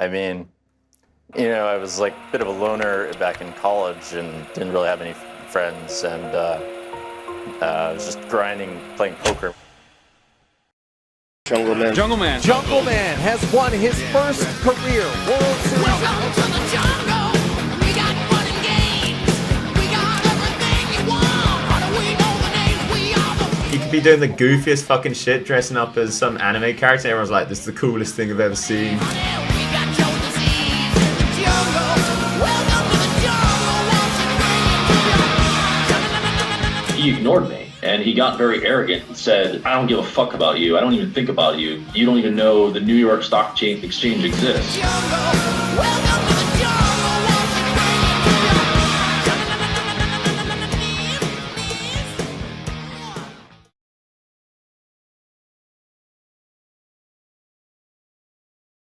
I mean, I was like a bit of a loner back in college and didn't really have any friends, and I was just grinding, playing poker. Jungleman. Jungleman. Jungleman has won his first career World Series. Welcome to the jungle. We got fun and games. We got everything you want. How do we know the names? We are the... He could be doing the goofiest fucking shit, dressing up as some anime character. Everyone's like, this is the coolest thing I've ever seen. We got your disease in the jungle. Welcome to the jungle. He ignored me, and he got very arrogant and said, I don't give a fuck about you. I don't even think about you. You don't even know the New York Stock Exchange exists. Jungle. Welcome to the jungle.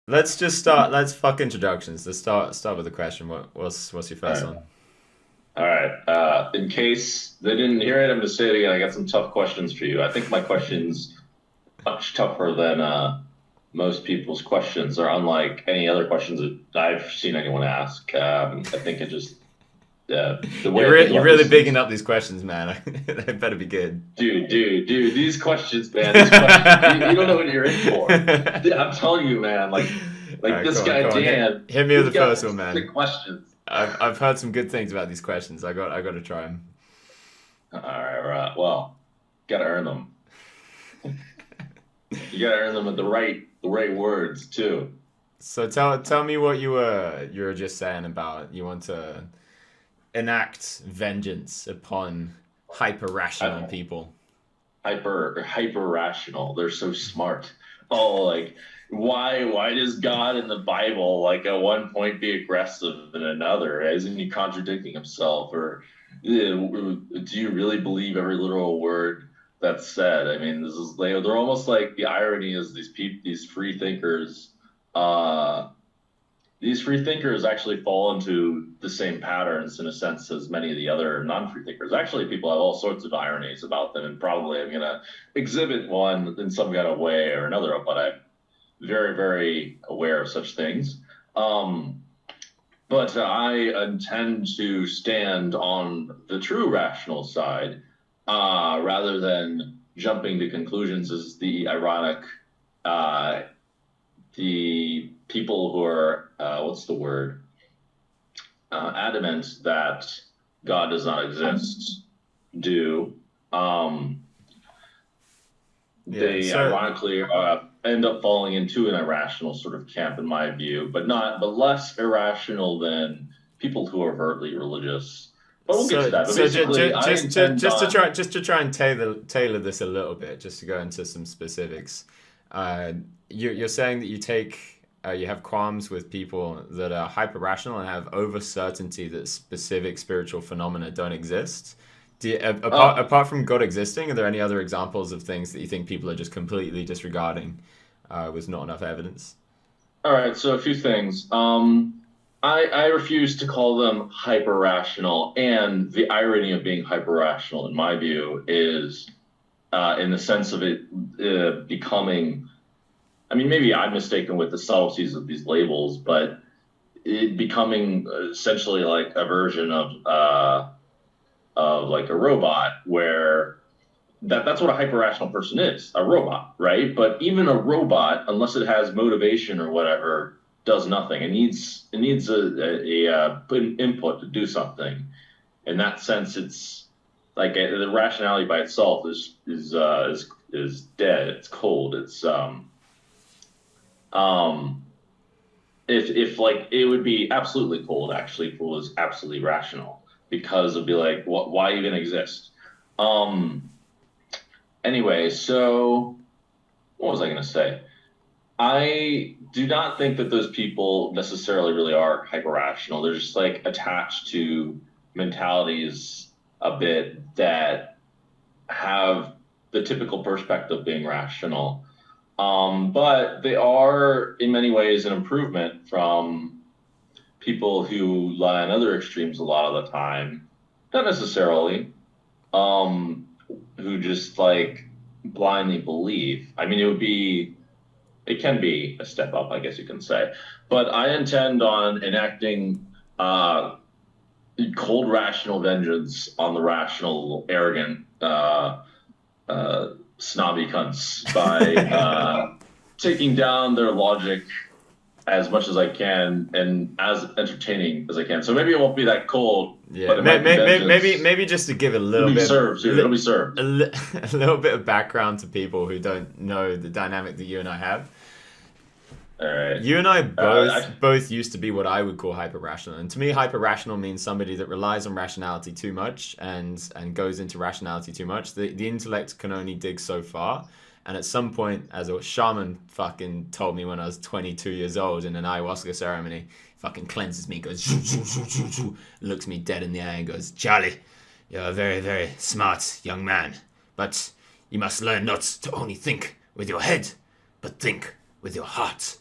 Let's just start. Let's fuck introductions. Let's start with the question. What's your first one? All right. In case they didn't hear it, I'm going to say it again. I got some tough questions for you. I think my questions much tougher than most people's questions. Are unlike any other questions that I've seen anyone ask. I think it just the way You're really bigging up these questions, man. They better be good. Dude, these questions, man. These questions, you don't know what you're in for. Dude, I'm telling you, man. Like Right, this go guy on. Dan. Hit me with he's the got first one, man. specific questions. I've heard some good things about these questions. I got to try them. All right. Well, gotta earn them. You gotta earn them with the right words too. So tell me what you were just saying about you want to enact vengeance upon hyper rational people. Hyper rational. They're so smart. Oh, like why does God in the Bible like at one point be aggressive and another? Isn't he contradicting himself? Or do you really believe every literal word that's said? I mean, this is they're almost like the irony is these free thinkers. These free thinkers actually fall into the same patterns in a sense as many of the other non-free thinkers. Actually, people have all sorts of ironies about them, and probably I'm going to exhibit one in some kind of way or another, but I'm very, very aware of such things. But I intend to stand on the true rational side rather than jumping to conclusions as the ironic the people who are adamant that God does not exist do. They ironically end up falling into an irrational sort of camp, in my view, but less irrational than people who are overtly religious. But we'll get to that. But just to try and tailor this a little bit, just to go into some specifics. You're saying that you have qualms with people that are hyper rational and have over certainty that specific spiritual phenomena don't exist. Apart from God existing, are there any other examples of things that you think people are just completely disregarding with not enough evidence? All right, so a few things. I refuse to call them hyper rational, and the irony of being hyper rational, in my view, is in the sense of it becoming. I mean, maybe I'm mistaken with the subtleties of these labels, but it becoming essentially like a version of like a robot, where that's what a hyper-rational person is, a robot, right? But even a robot, unless it has motivation or whatever, does nothing. It needs an input to do something. In that sense, it's like the rationality by itself is dead. It's cold. It's if like it would be absolutely cold actually if it was absolutely rational, because it'd be like, why even exist? Anyway, so what was I going to say? I do not think that those people necessarily really are hyper rational. They're just like attached to mentalities a bit that have the typical perspective of being rational. But they are, in many ways, an improvement from people who lie on other extremes a lot of the time. Not necessarily. Who just like blindly believe. I mean, it would be it can be a step up, I guess you can say. But I intend on enacting cold rational vengeance on the rational, arrogant, snobby cunts by taking down their logic as much as I can and as entertaining as I can. So maybe it won't be that cold. Yeah, but it might be vengeance. maybe just to give a little It'll be bit, served, dude. It'll be served. a little bit of background to people who don't know the dynamic that you and I have. All right. You and I both used to be what I would call hyper-rational. And to me, hyper-rational means somebody that relies on rationality too much and goes into rationality too much. The intellect can only dig so far. And at some point, as a shaman fucking told me when I was 22 years old in an ayahuasca ceremony, fucking cleanses me, goes, shoo, shoo, shoo, shoo, shoo, looks me dead in the eye and goes, Charlie, you're a very, very smart young man. But you must learn not to only think with your head, but think with your heart.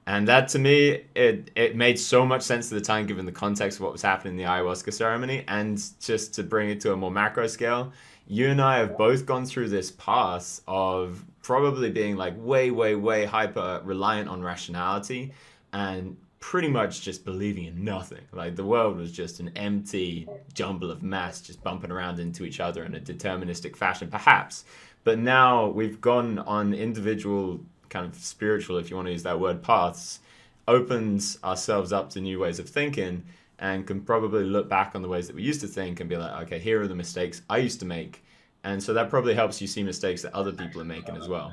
And that, to me, it made so much sense at the time, given the context of what was happening in the ayahuasca ceremony. And just to bring it to a more macro scale, you and I have both gone through this path of probably being like way, way, way hyper reliant on rationality and pretty much just believing in nothing. Like the world was just an empty jumble of mass just bumping around into each other in a deterministic fashion, perhaps. But now we've gone on individual kind of spiritual, if you want to use that word, paths, opens ourselves up to new ways of thinking and can probably look back on the ways that we used to think and be like, okay, here are the mistakes I used to make. And so that probably helps you see mistakes that other people are making as well.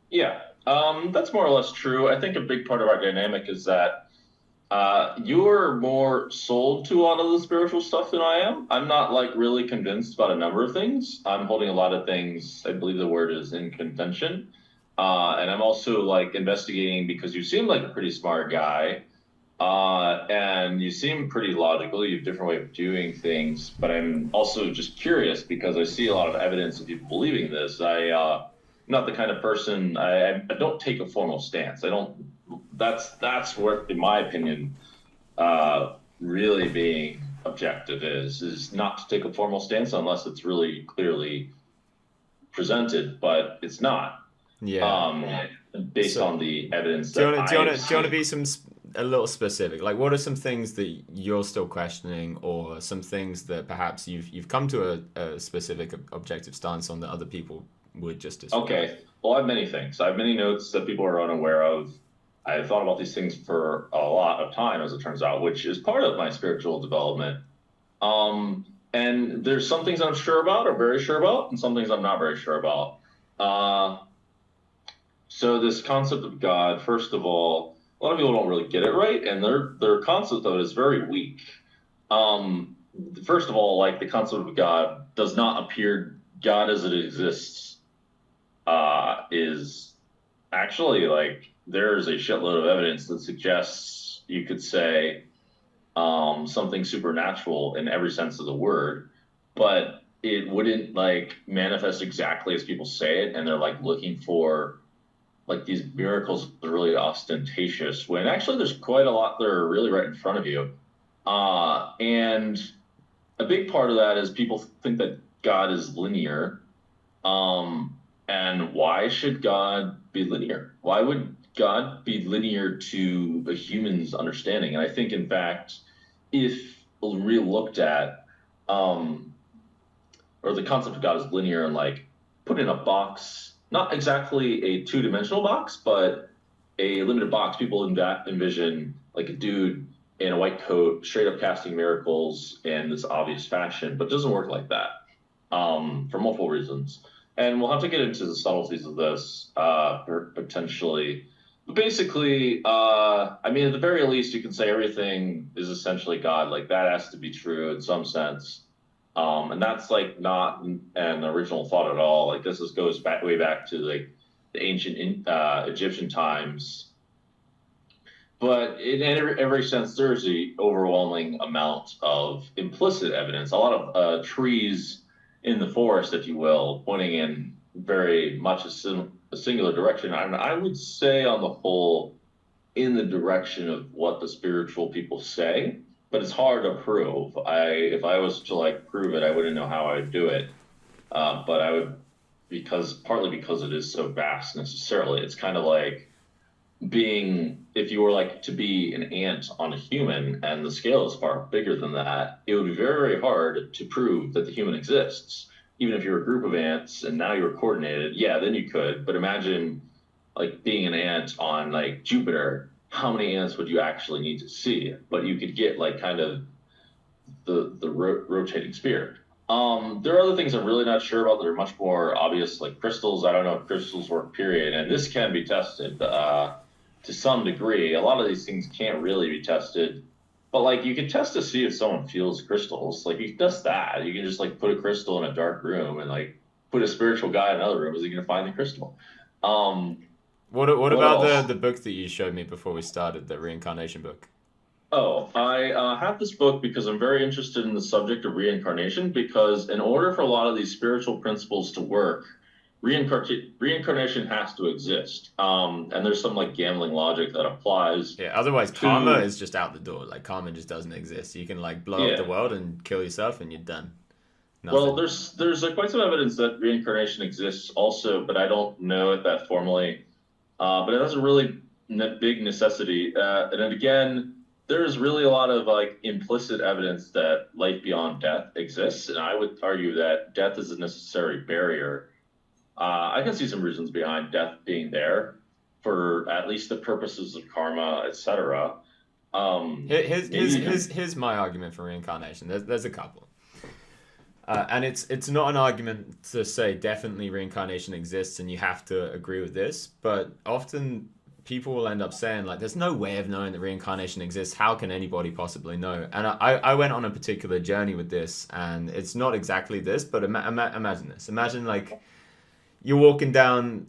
Yeah, that's more or less true. I think a big part of our dynamic is that you're more sold to a lot of the spiritual stuff than I am. I'm not like really convinced about a number of things. I'm holding a lot of things, I believe the word is in contention. And I'm also like investigating because you seem like a pretty smart guy. And you seem pretty logical. You have a different way of doing things, but I'm also just curious because I see a lot of evidence of people believing this. I'm not the kind of person, I don't take a formal stance. I don't, that's where, in my opinion, really being objective is not to take a formal stance unless it's really clearly presented, but it's not. Yeah. Based on the evidence do you that want to be a little specific? Like, what are some things that you're still questioning, or some things that perhaps you've come to a specific objective stance on that other people would just describe? Okay. Well, I have many things. I have many notes that people are unaware of. I've thought about these things for a lot of time, as it turns out, which is part of my spiritual development. And there's some things I'm sure about or very sure about, and some things I'm not very sure about. So this concept of God, first of all, a lot of people don't really get it right, and their concept of it is very weak. First of all, like the concept of God does not appear, God as it exists is actually like, there's a shitload of evidence that suggests you could say something supernatural in every sense of the word, but it wouldn't like manifest exactly as people say it, and they're like looking for like these miracles are really ostentatious when actually there's quite a lot that are really right in front of you. And a big part of that is people think that God is linear. And why should God be linear? Why would God be linear to a human's understanding? And I think, in fact, if we looked at, or the concept of God is linear and like put in a box, not exactly a two-dimensional box, but a limited box, people envision like a dude in a white coat, straight up casting miracles in this obvious fashion, but it doesn't work like that for multiple reasons. And we'll have to get into the subtleties of this potentially. But basically, I mean, at the very least, you can say everything is essentially God. Like that has to be true in some sense. And that's like not an original thought at all. Like this goes back way back to like the ancient Egyptian times. But in every sense, there's the overwhelming amount of implicit evidence. A lot of trees in the forest, if you will, pointing in very much a singular direction. I would say, on the whole, in the direction of what the spiritual people say. But it's hard to prove. If I was to like prove it, I wouldn't know how I would do it. But I would partly because it is so vast necessarily. It's kind of like being, if you were like to be an ant on a human and the scale is far bigger than that, it would be very, very hard to prove that the human exists. Even if you're a group of ants and now you're coordinated, yeah, then you could. But imagine like being an ant on like Jupiter, how many ants would you actually need to see? But you could get like kind of the rotating sphere. There are other things I'm really not sure about that are much more obvious, like crystals. I don't know if crystals work, period. And this can be tested to some degree. A lot of these things can't really be tested. But like you can test to see if someone feels crystals. Like you can test that. You can just like put a crystal in a dark room and like put a spiritual guy in another room. Is he gonna find the crystal? Um, What what about else? the book that you showed me before we started, the Reincarnation book? Oh, I have this book because I'm very interested in the subject of reincarnation. Because in order for a lot of these spiritual principles to work, reincarnation has to exist. And there's some like gambling logic that applies Yeah, otherwise karma to, is just out the door. Like karma just doesn't exist. You can like blow up the yeah. world and kill yourself and you're done. Well, Nothing. there's quite some evidence that reincarnation exists also, but I don't know it that formally. But it has a really big necessity. And then again, there's really a lot of like implicit evidence that life beyond death exists, and I would argue that death is a necessary barrier. I can see some reasons behind death being there for at least the purposes of karma, etc. Maybe even Here's my argument for reincarnation. There's a couple. And it's not an argument to say definitely reincarnation exists and you have to agree with this, but often people will end up saying like, there's no way of knowing that reincarnation exists. How can anybody possibly know? And I went on a particular journey with this, and it's not exactly this, but imagine this. Imagine like you're walking down,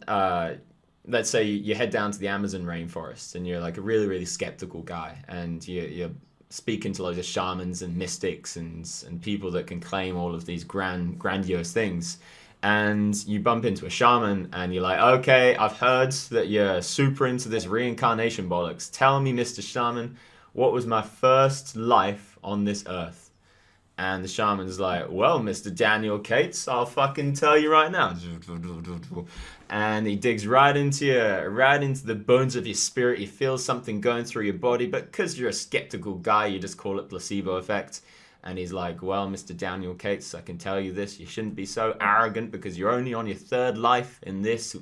let's say you head down to the Amazon rainforest and you're like a really, really skeptical guy, and you're speaking to loads of shamans and mystics and people that can claim all of these grandiose things. And you bump into a shaman and you're like, okay, I've heard that you're super into this reincarnation bollocks. Tell me, Mr. Shaman, what was my first life on this earth? And the shaman's like, well, Mr. Daniel Cates, I'll fucking tell you right now. And he digs right into the bones of your spirit. You feel something going through your body, but because you're a skeptical guy, you just call it placebo effect. And he's like, well, Mr. Daniel Cates, I can tell you this: you shouldn't be so arrogant because you're only on your third life on this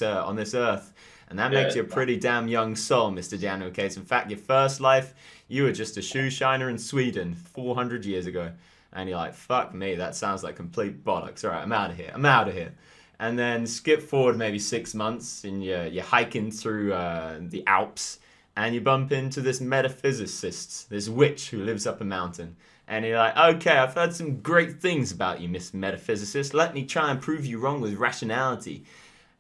earth, and that makes yeah. you a pretty damn young soul, Mr. Daniel Cates. In fact, your first life, you were just a shoe shiner in Sweden 400 years ago. And you're like, fuck me, that sounds like complete bollocks. All right, I'm out of here. And then skip forward maybe 6 months, and you're hiking through the Alps, and you bump into this metaphysicist, this witch who lives up a mountain. And you're like, okay, I've heard some great things about you, Miss Metaphysicist. Let me try and prove you wrong with rationality.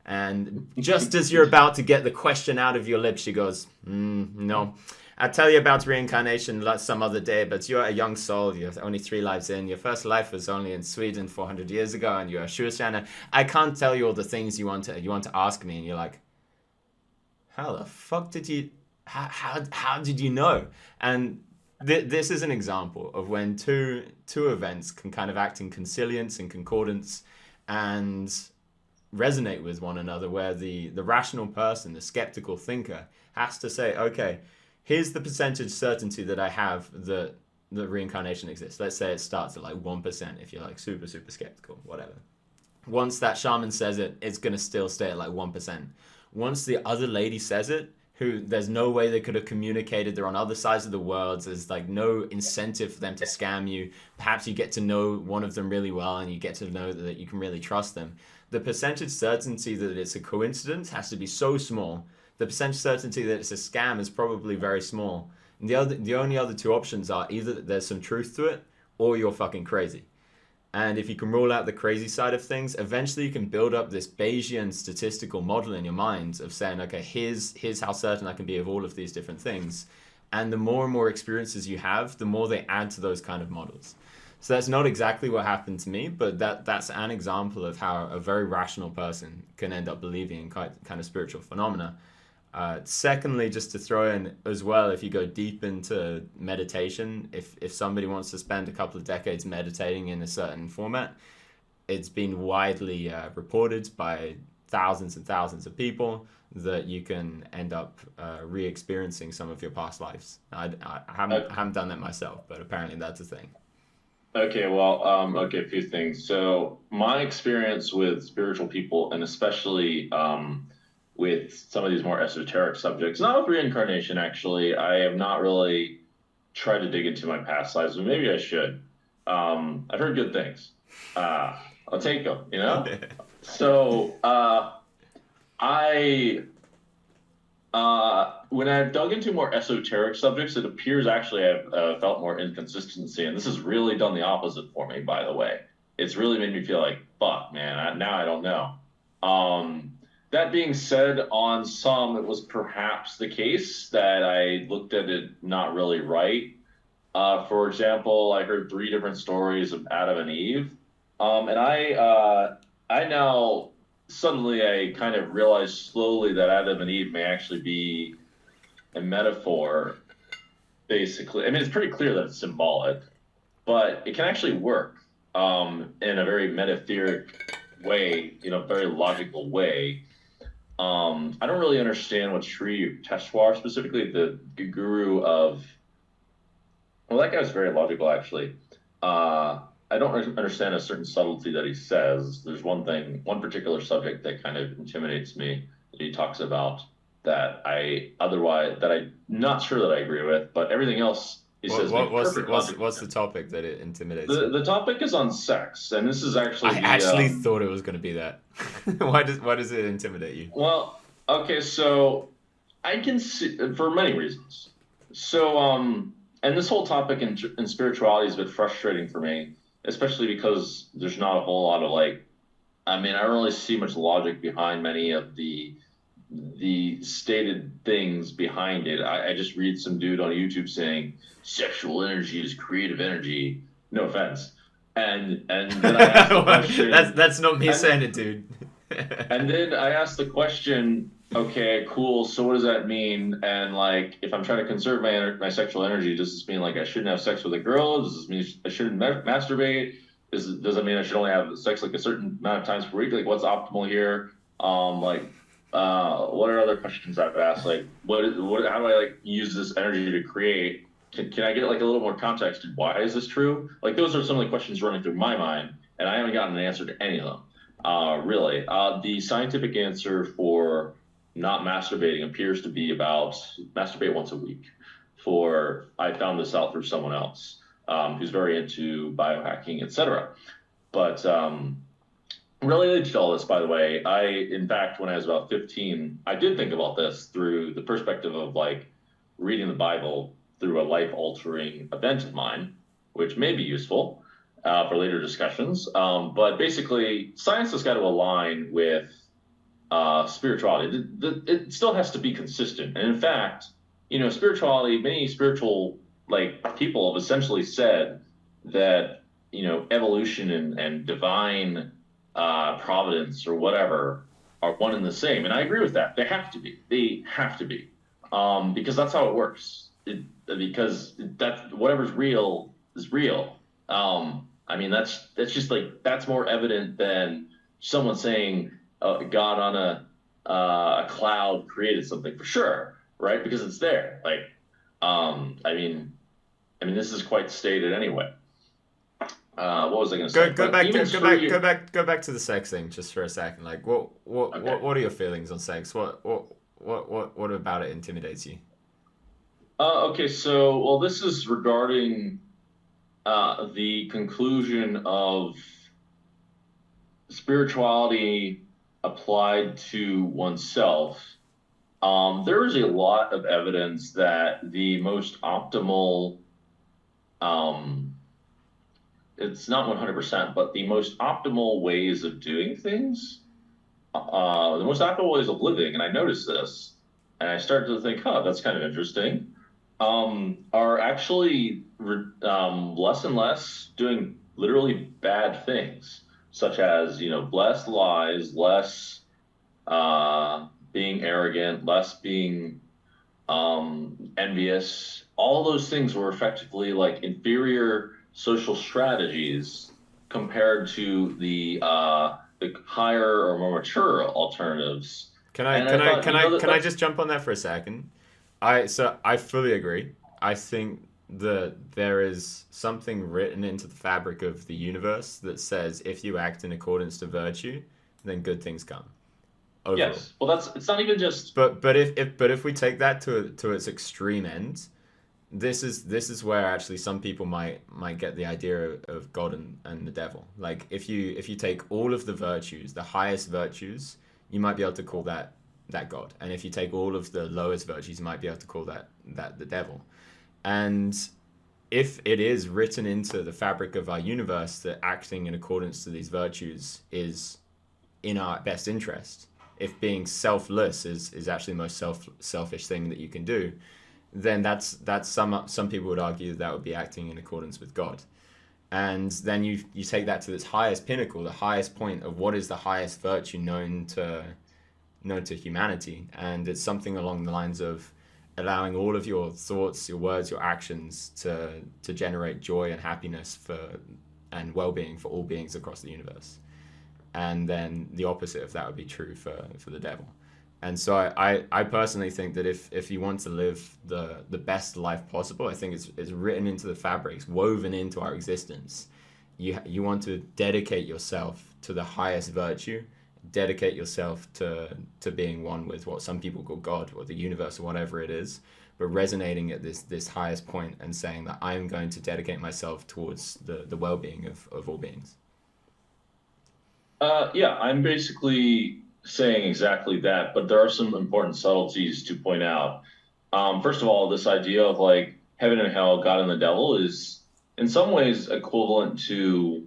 And just as you're about to get the question out of your lips, she goes, no. I'll tell you about reincarnation some other day, but you're a young soul. You're only 3 lives in. Your first life was only in Sweden 400 years ago, and you're a Shushana. I can't tell you all the things you want to ask me. And you're like, how the fuck did you... How did you know? And this is an example of when two events can kind of act in consilience and concordance and resonate with one another, where the rational person, the skeptical thinker, has to say, okay, here's the percentage certainty that I have that reincarnation exists. Let's say it starts at like 1% if you're like super, super skeptical, whatever. Once that shaman says it, it's going to still stay at like 1%. Once the other lady says it, who there's no way they could have communicated, they're on other sides of the world, there's like no incentive for them to scam you. Perhaps you get to know one of them really well and you get to know that you can really trust them. The percentage certainty that it's a coincidence has to be so small. The percentage certainty that it's a scam is probably very small. And the only other 2 options are either that there's some truth to it or you're fucking crazy. And if you can rule out the crazy side of things, eventually you can build up this Bayesian statistical model in your mind of saying, okay, here's how certain I can be of all of these different things. And the more and more experiences you have, the more they add to those kind of models. So that's not exactly what happened to me, but that's an example of how a very rational person can end up believing in kind of spiritual phenomena. Secondly, just to throw in as well, if you go deep into meditation, if somebody wants to spend a couple of decades meditating in a certain format, it's been widely reported by thousands and thousands of people that you can end up re-experiencing some of your past lives. I haven't done that myself, but apparently that's a thing. Okay, well, okay, a few things. So my experience with spiritual people, and especially with some of these more esoteric subjects, not with reincarnation, actually, I have not really tried to dig into my past lives, but maybe I should. I've heard good things. I'll take them, you know? So when I've dug into more esoteric subjects, it appears actually I've felt more inconsistency, and this has really done the opposite for me, by the way. It's really made me feel like, fuck, man, now I don't know. That being said, on some, it was perhaps the case that I looked at it not really right. For example, I heard 3 different stories of Adam and Eve, and I now suddenly I kind of realized slowly that Adam and Eve may actually be a metaphor, basically. I mean, it's pretty clear that it's symbolic, but it can actually work in a very metaphoric way, very logical way. I don't really understand what Sri Teshwar, specifically the guru of. Well, that guy's very logical, actually. I don't understand a certain subtlety that he says. There's one particular subject that kind of intimidates me that he talks about that I'm not sure that I agree with, but everything else he says. What's the topic that it intimidates you? The topic is on sex, and this is actually. I actually thought it was going to be that. Why does it intimidate you? Well, okay, so I can see for many reasons. So and this whole topic in spirituality is a bit frustrating for me, especially because there's not a whole lot of I don't really see much logic behind many of the stated things behind it. I just read some dude on YouTube saying sexual energy is creative energy. No offense. And then I asked the question. That's not me saying it, dude. And then I asked the question, okay, cool, so what does that mean? And if I'm trying to conserve my sexual energy, does this mean I shouldn't have sex with a girl? Does this mean I shouldn't masturbate? Does it mean I should only have sex a certain amount of times per week? What's optimal here? What are other questions I've asked? How do I use this energy to create? Can I get a little more context? Why is this true? Those are some of the questions running through my mind, and I haven't gotten an answer to any of them. Really, the scientific answer for not masturbating appears to be about masturbate once a week. I found this out through someone else who's very into biohacking, etc. But related to all this, by the way, in fact, when I was about 15, I did think about this through the perspective of reading the Bible through a life-altering event of mine, which may be useful for later discussions. But basically, science has got to align with spirituality. It still has to be consistent. And in fact, spirituality, many spiritual people have essentially said that evolution and divine providence or whatever are one and the same, and I agree with that. They have to be because that's how it works. Because that's whatever's real is real. That's just that's more evident than someone saying God on a cloud created something, for sure, right? Because it's there. This is quite stated anyway. What was I going to say? Go back to the sex thing just for a second. What are your feelings on sex? What about it intimidates you? Okay, so this is regarding the conclusion of spirituality applied to oneself. There is a lot of evidence that the most optimal it's not 100%, but the most optimal ways of doing things, the most optimal ways of living, and I noticed this, and I started to think, that's kind of interesting, are actually less and less doing literally bad things, such as, less lies, less being arrogant, less being envious. All those things were effectively inferior social strategies compared to the higher or more mature alternatives. Can And I thought, I just jump on that for a second? I fully agree. I think that there is something written into the fabric of the universe that says if you act in accordance to virtue, then good things come. Overall. Yes. Well, it's not even just. But if we take that to its extreme end, this is where actually some people might get the idea of God and the devil. Like if you take all of the virtues, the highest virtues, you might be able to call that God. And if you take all of the lowest virtues, you might be able to call that the devil. And if it is written into the fabric of our universe that acting in accordance to these virtues is in our best interest, if being selfless is actually the most selfish thing that you can do, then that's some people would argue that would be acting in accordance with God. And then you take that to its highest pinnacle, the highest point of what is the highest virtue known to humanity, and it's something along the lines of allowing all of your thoughts, your words, your actions to generate joy and happiness and well-being for all beings across the universe. And then the opposite of that would be true for the devil. And so I personally think that if you want to live the best life possible, I think it's written into the fabrics, woven into our existence. You want to dedicate yourself to the highest virtue, dedicate yourself to being one with what some people call God or the universe or whatever it is, but resonating at this highest point and saying that I'm going to dedicate myself towards the well-being of all beings. Yeah, I'm basically saying exactly that, but there are some important subtleties to point out. First of all, this idea of like heaven and hell, God and the devil is in some ways equivalent to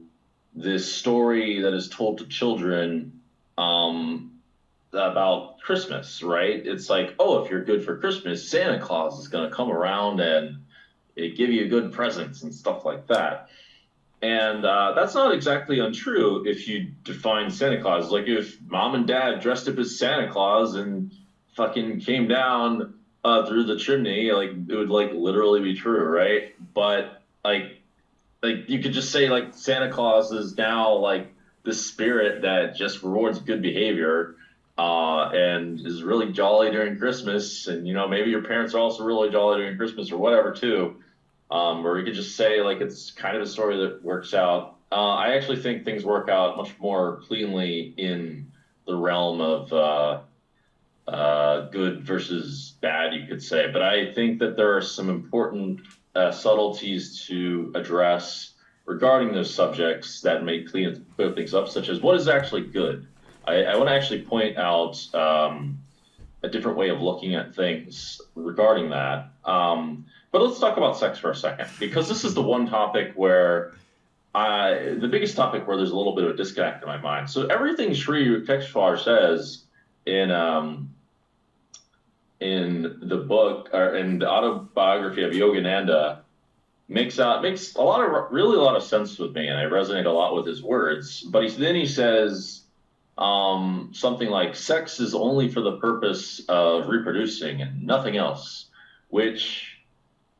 this story that is told to children about Christmas, right? It's like, oh, if you're good for Christmas, Santa Claus is going to come around and give you good presents and stuff like that. And that's not exactly untrue if you define Santa Claus. Like if mom and dad dressed up as Santa Claus and fucking came down through the chimney, like it would like literally be true, right? But like you could just say like Santa Claus is now like the spirit that just rewards good behavior and is really jolly during Christmas. And maybe your parents are also really jolly during Christmas or whatever too. Or we could just say like it's kind of a story that works out. I actually think things work out much more cleanly in the realm of good versus bad, you could say. But I think that there are some important subtleties to address regarding those subjects that may clear things up, such as what is actually good. I want to actually point out a different way of looking at things regarding that. But let's talk about sex for a second, because this is the one topic where the biggest topic where there's a little bit of a disconnect in my mind. So everything Sri Yukteswar says in the book or in the autobiography of Yogananda makes a lot of sense with me, and I resonate a lot with his words. But then he says something like sex is only for the purpose of reproducing and nothing else, which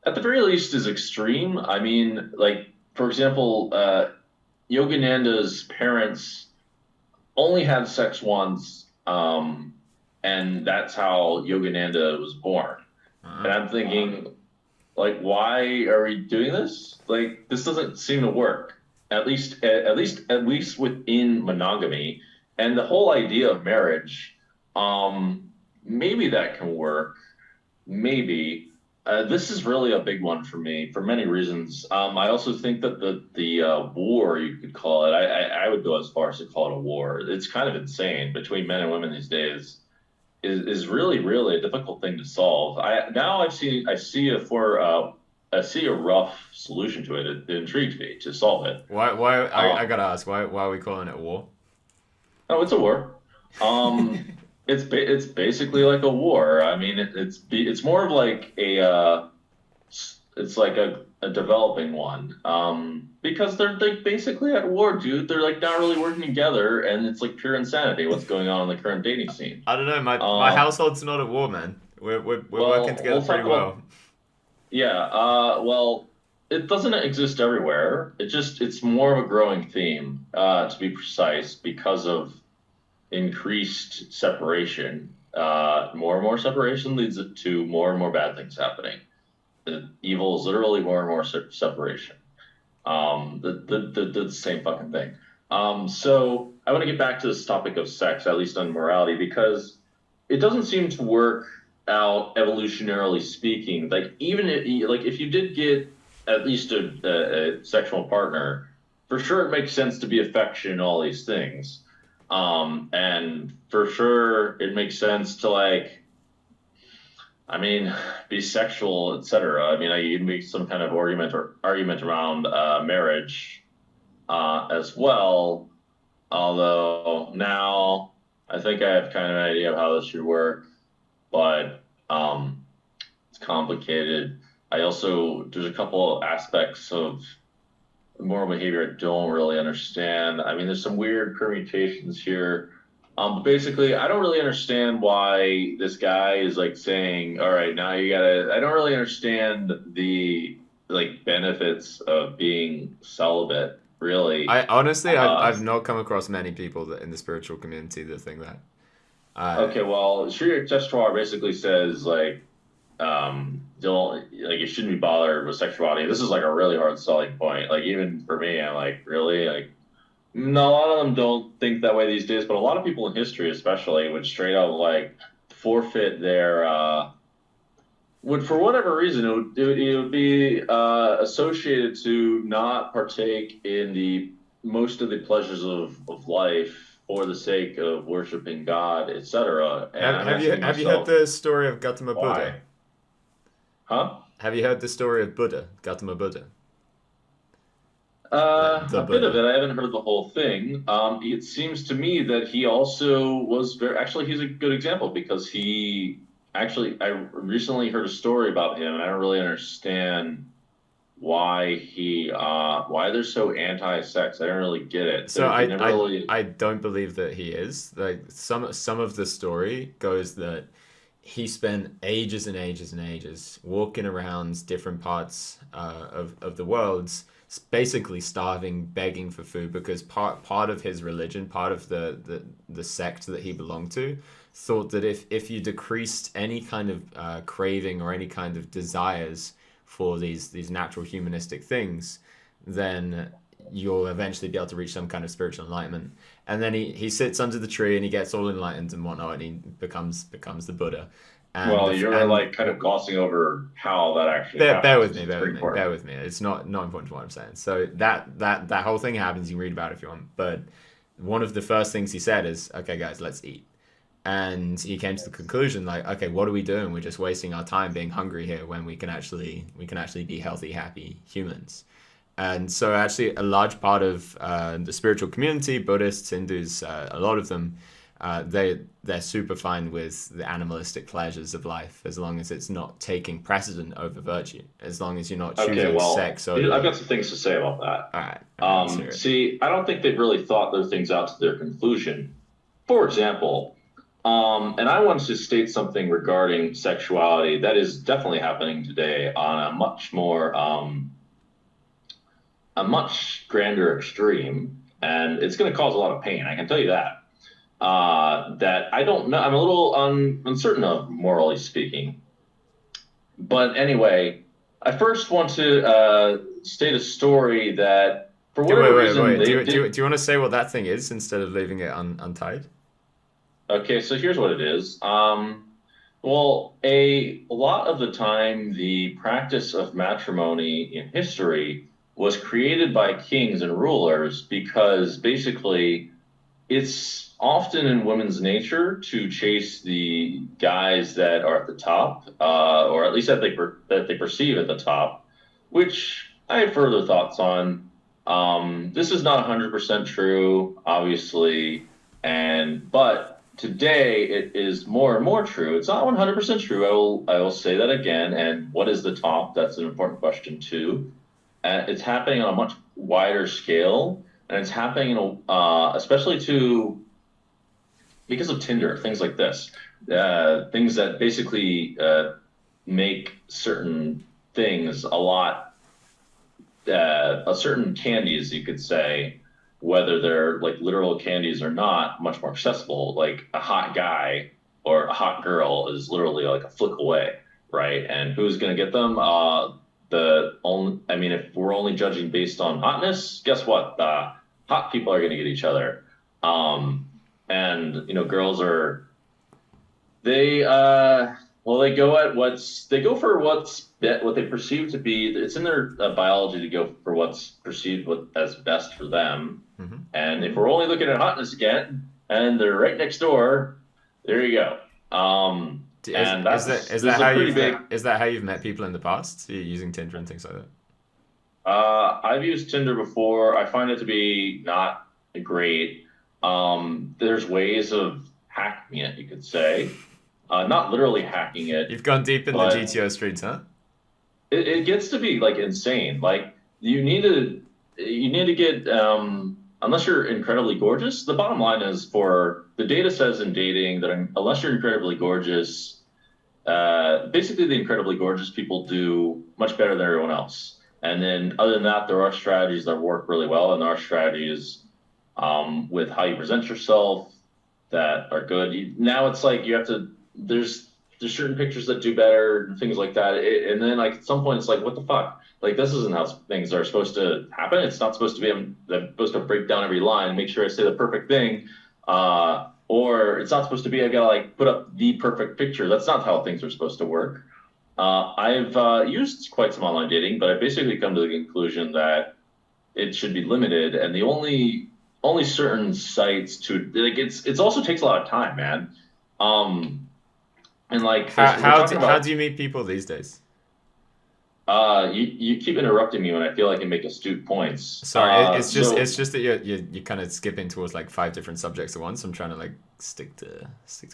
at the very least is extreme. I mean, like, for example, Yogananda's parents only had sex once, and that's how Yogananda was born. And I'm thinking, like, why are we doing this? Like, this doesn't seem to work. At least within monogamy. And the whole idea of marriage, maybe that can work. Maybe. This is really a big one for me for many reasons. I also think that the war, you could call it, I would go as far as to call it a war. It's kind of insane between men and women these days. Is really, really a difficult thing to solve. I see a rough solution to it. It intrigues me to solve it. Why? I gotta ask. Why are we calling it a war? Oh, it's a war. It's basically like a war. I mean, it's more of like it's like a developing one. Because they're like basically at war, dude. They're like not really working together, and it's like pure insanity what's going on in the current dating scene. I don't know. My household's not at war, man. We're working together pretty well. Yeah. Well, it doesn't exist everywhere. It's more of a growing theme, to be precise, because of increased separation. More and more separation leads to more and more bad things happening. The evil is literally more and more separation. The same fucking thing. So I want to get back to this topic of sex, at least on morality, because it doesn't seem to work out evolutionarily speaking. Like even if you did get at least a sexual partner, for sure it makes sense to be affection and all these things. And for sure it makes sense to be sexual, etc. I mean, you can make some kind of argument around marriage as well. Although now I think I have kind of an idea of how this should work, but it's complicated. There's a couple aspects of moral behavior I don't really understand. I mean, there's some weird permutations here. But basically, I don't really understand why this guy is saying, all right, now you gotta, I don't really understand the benefits of being celibate, really. I've not come across many people that in the spiritual community that think that. Okay, well, Sri Testwar basically says don't you shouldn't be bothered with sexuality. This is a really hard selling point. Even for me, I'm really no, a lot of them don't think that way these days, but a lot of people in history, especially, would straight up forfeit their would for whatever reason it would be associated to not partake in the most of the pleasures of life for the sake of worshiping God, etc. Have you heard the story of Gautama Buddha? Huh? Have you heard the story of Buddha, Gautama Buddha? A bit of it. I haven't heard the whole thing. It seems to me that he also was he's a good example because I recently heard a story about him, and I don't really understand why they're so anti-sex. I don't really get it. So I don't believe that he is. Some of the story goes that he spent ages and ages and ages walking around different parts of the world, basically starving, begging for food, because part of his religion, part of the sect that he belonged to, thought that if you decreased any kind of craving or any kind of desires for these natural humanistic things, then you'll eventually be able to reach some kind of spiritual enlightenment. And then he sits under the tree and he gets all enlightened and whatnot, and he becomes the Buddha. You're kind of glossing over how that actually bear happens. Bear with me. It's not important to what I'm saying. So that whole thing happens. You can read about it if you want. But one of the first things he said is, okay, guys, let's eat. And he came to the conclusion, okay, what are we doing? We're just wasting our time being hungry here when we can actually be healthy, happy humans. And so actually a large part of the spiritual community, Buddhists, Hindus, a lot of them, they're super fine with the animalistic pleasures of life as long as it's not taking precedent over virtue, as long as you're not choosing sex. I've got some things to say about that. All right. See, I don't think they've really thought those things out to their conclusion. For example, and I want to state something regarding sexuality that is definitely happening today on a much grander extreme, and it's going to cause a lot of pain. I can tell you that. That I don't know. I'm a little uncertain of, morally speaking. But anyway, I first want to state a story that, for whatever reason, do you want to say what that thing is instead of leaving it untied? Okay, so here's what it is. Well, a lot of the time, the practice of matrimony in history was created by kings and rulers because basically it's often in women's nature to chase the guys that are at the top, or at least that they perceive at the top, which I have further thoughts on. This is not 100% true, obviously, but today it is more and more true. It's not 100% true. I will say that again. And what is the top? That's an important question too. It's happening on a much wider scale, and it's happening especially because of Tinder, things like this, things that basically make certain things a lot certain candies, you could say, whether they're like literal candies or not, much more accessible. Like a hot guy or a hot girl is literally like a flick away, right? And who's gonna get them? I mean, if we're only judging based on hotness, guess what? Hot people are gonna get each other. And girls are they well, they go for what they perceive to be. It's in their biology to go for what's perceived as best for them. Mm-hmm. And if we're only looking at hotness again, and they're right next door, there you go. And is that how you've met people in the past? You're using Tinder and things like that? I've used Tinder before. I find it to be not great. There's ways of hacking it, you could say. Not literally hacking it. You've gone deep in the GTO streets, huh? It gets to be like insane. Like you need to get unless you're incredibly gorgeous. The bottom line is, for the data says in dating that unless you're incredibly gorgeous, basically the incredibly gorgeous people do much better than everyone else. And then other than that, there are strategies that work really well, and there are strategies with how you present yourself that are good. Now it's like you have to. There's certain pictures that do better and things like that. And then like at some point it's like, what the fuck? Like this isn't how things are supposed to happen. It's not supposed to be. I'm supposed to break down every line and make sure I say the perfect thing. Or it's not supposed to be I gotta like put up the perfect picture. That's not how things are supposed to work. I've used quite some online dating, but I've basically come to the conclusion that it should be limited, and the only certain sites to like it also takes a lot of time, man. And like how do you meet people these days? You keep interrupting me when I feel I can make astute points. Sorry, it's just that you're kind of skipping towards like 5 different subjects at once. I'm trying to like stick to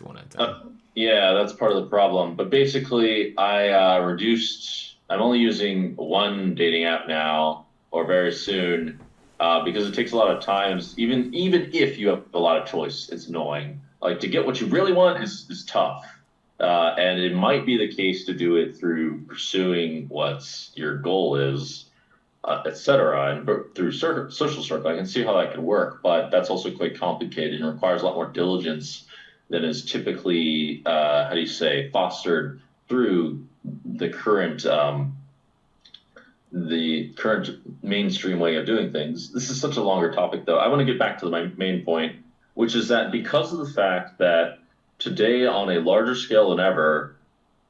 one at a time. Yeah, that's part of the problem. But basically, I'm only using one dating app now, or very soon, because it takes a lot of times. Even if you have a lot of choice, it's annoying. Like to get what you really want is tough. And it might be the case to do it through pursuing what's your goal is, etc. And through social circle, I can see how that could work, but that's also quite complicated and requires a lot more diligence than is typically, fostered through the current mainstream way of doing things. This is such a longer topic, though. I want to get back to my main point, which is that because of the fact that today, on a larger scale than ever,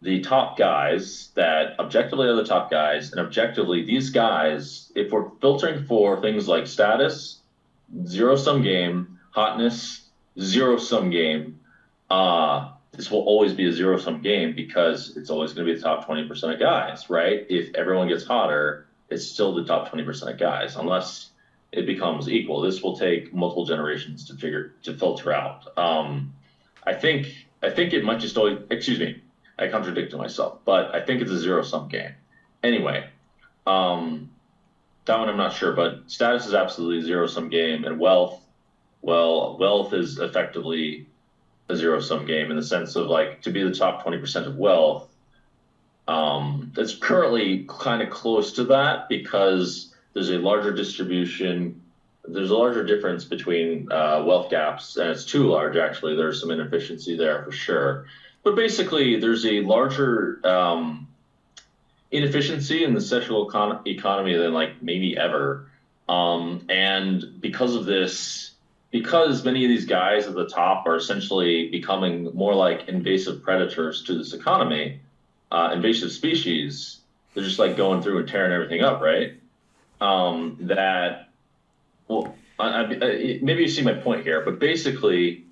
the top guys that objectively are the top guys, and objectively these guys, if we're filtering for things like status, zero-sum game, hotness, zero-sum game, this will always be a zero-sum game because it's always going to be the top 20% of guys, right? If everyone gets hotter, it's still the top 20% of guys, unless it becomes equal. This will take multiple generations to filter out. I think it might just always, excuse me, I contradicted myself, but I think it's a zero-sum game. Anyway, that one I'm not sure, but status is absolutely a zero-sum game, and wealth is effectively a zero-sum game in the sense of like to be the top 20% of wealth. It's currently kind of close to that because there's a larger distribution. There's a larger difference between wealth gaps, and it's too large, actually. There's some inefficiency there for sure. But basically, there's a larger inefficiency in the sexual economy than like maybe ever. And because of this, because many of these guys at the top are essentially becoming more like invasive predators to this economy, invasive species, they're just like going through and tearing everything up, right? Well, maybe you see my point here, but basically,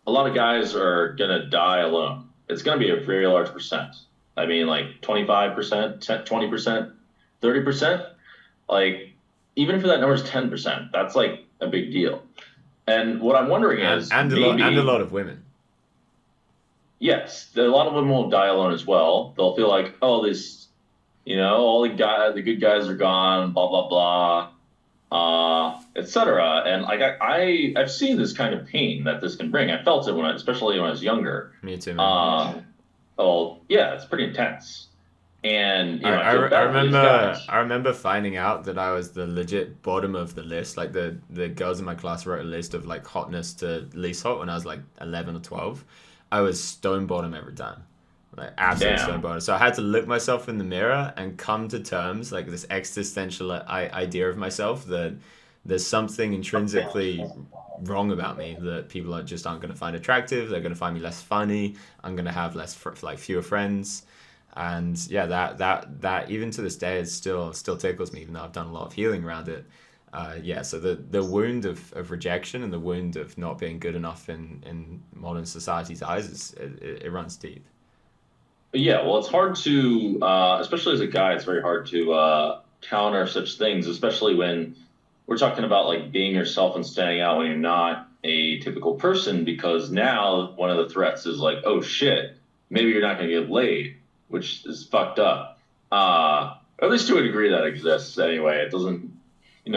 a lot of guys are going to die alone. It's going to be a very large percent. I mean, like 25%, 20%, 30%. Like, even if that number is 10%, that's like a big deal. And what I'm wondering is... And a lot of women. Yes, a lot of women will die alone as well. They'll feel like, oh, this, all the good guys are gone, blah, blah, blah. Etc. And like I've seen this kind of pain that this can bring. I felt it especially when I was younger. Me too. Man. Oh yeah, it's pretty intense. And I feel bad for these guys. I remember finding out that I was the legit bottom of the list. Like the girls in my class wrote a list of like hotness to least hot when I was like 11 or 12. I was stone bottom every time. Like absolute Damn. stone bottom. So I had to look myself in the mirror and come to terms, like this existential idea of myself, that there's something intrinsically wrong about me, that people aren't going to find attractive. They're going to find me less funny. I'm going to have fewer friends. And yeah, that even to this day, it still tickles me, even though I've done a lot of healing around it. Yeah, so the wound of rejection and the wound of not being good enough in modern society's eyes it runs deep. Yeah, well, it's hard to, especially as a guy, it's very hard to counter such things, especially when we're talking about like being yourself and standing out when you're not a typical person, because now one of the threats is like, oh shit, maybe you're not going to get laid, which is fucked up. At least to a degree that exists anyway. It doesn't, if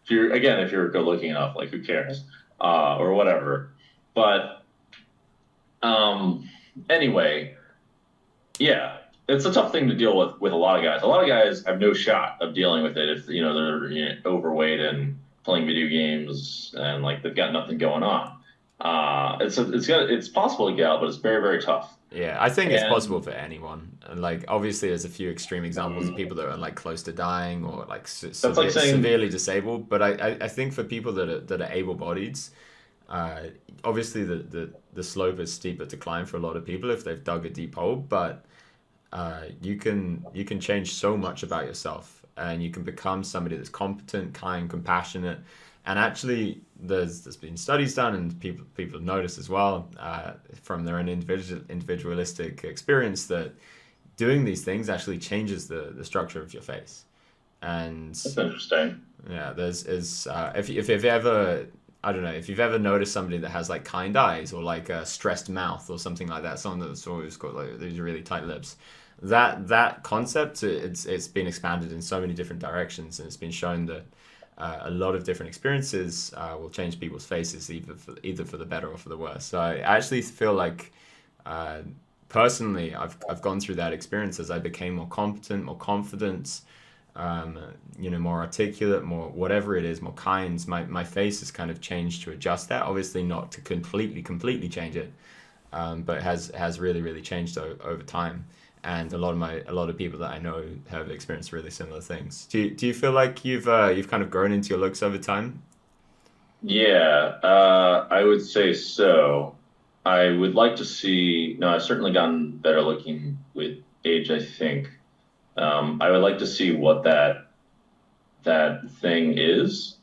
you're good looking enough, like who cares, or whatever. But anyway, yeah, it's a tough thing to deal with a lot of guys. A lot of guys have no shot of dealing with it if they're overweight and playing video games and like they've got nothing going on. It's possible to get out, but it's very, very tough. Yeah, I think it's possible for anyone. And like obviously there's a few extreme examples of people that are like close to dying or like severely disabled. But I think for people that are able-bodied, obviously the slope is steep at decline for a lot of people if they've dug a deep hole. But you can change so much about yourself, and you can become somebody that's competent, kind, compassionate. And actually, there's been studies done, and people have noticed as well from their own individualistic experience that doing these things actually changes the structure of your face. And that's interesting. Yeah, if you've ever, I don't know, if you've ever noticed somebody that has like kind eyes or like a stressed mouth or something like that, someone that's always got like these really tight lips. That concept, it's been expanded in so many different directions, and it's been shown that a lot of different experiences will change people's faces either for the better or for the worse. So I actually feel like personally I've gone through that experience as I became more competent, more confident, more articulate, more whatever it is, more kind. My face has kind of changed to adjust that. Obviously not to completely change it, but it has really, really changed over time. And a lot of people that I know have experienced really similar things. Do you feel like you've kind of grown into your looks over time? Yeah, I would say so. I would like to see. No, I've certainly gotten better looking with age, I think. I would like to see what that thing is,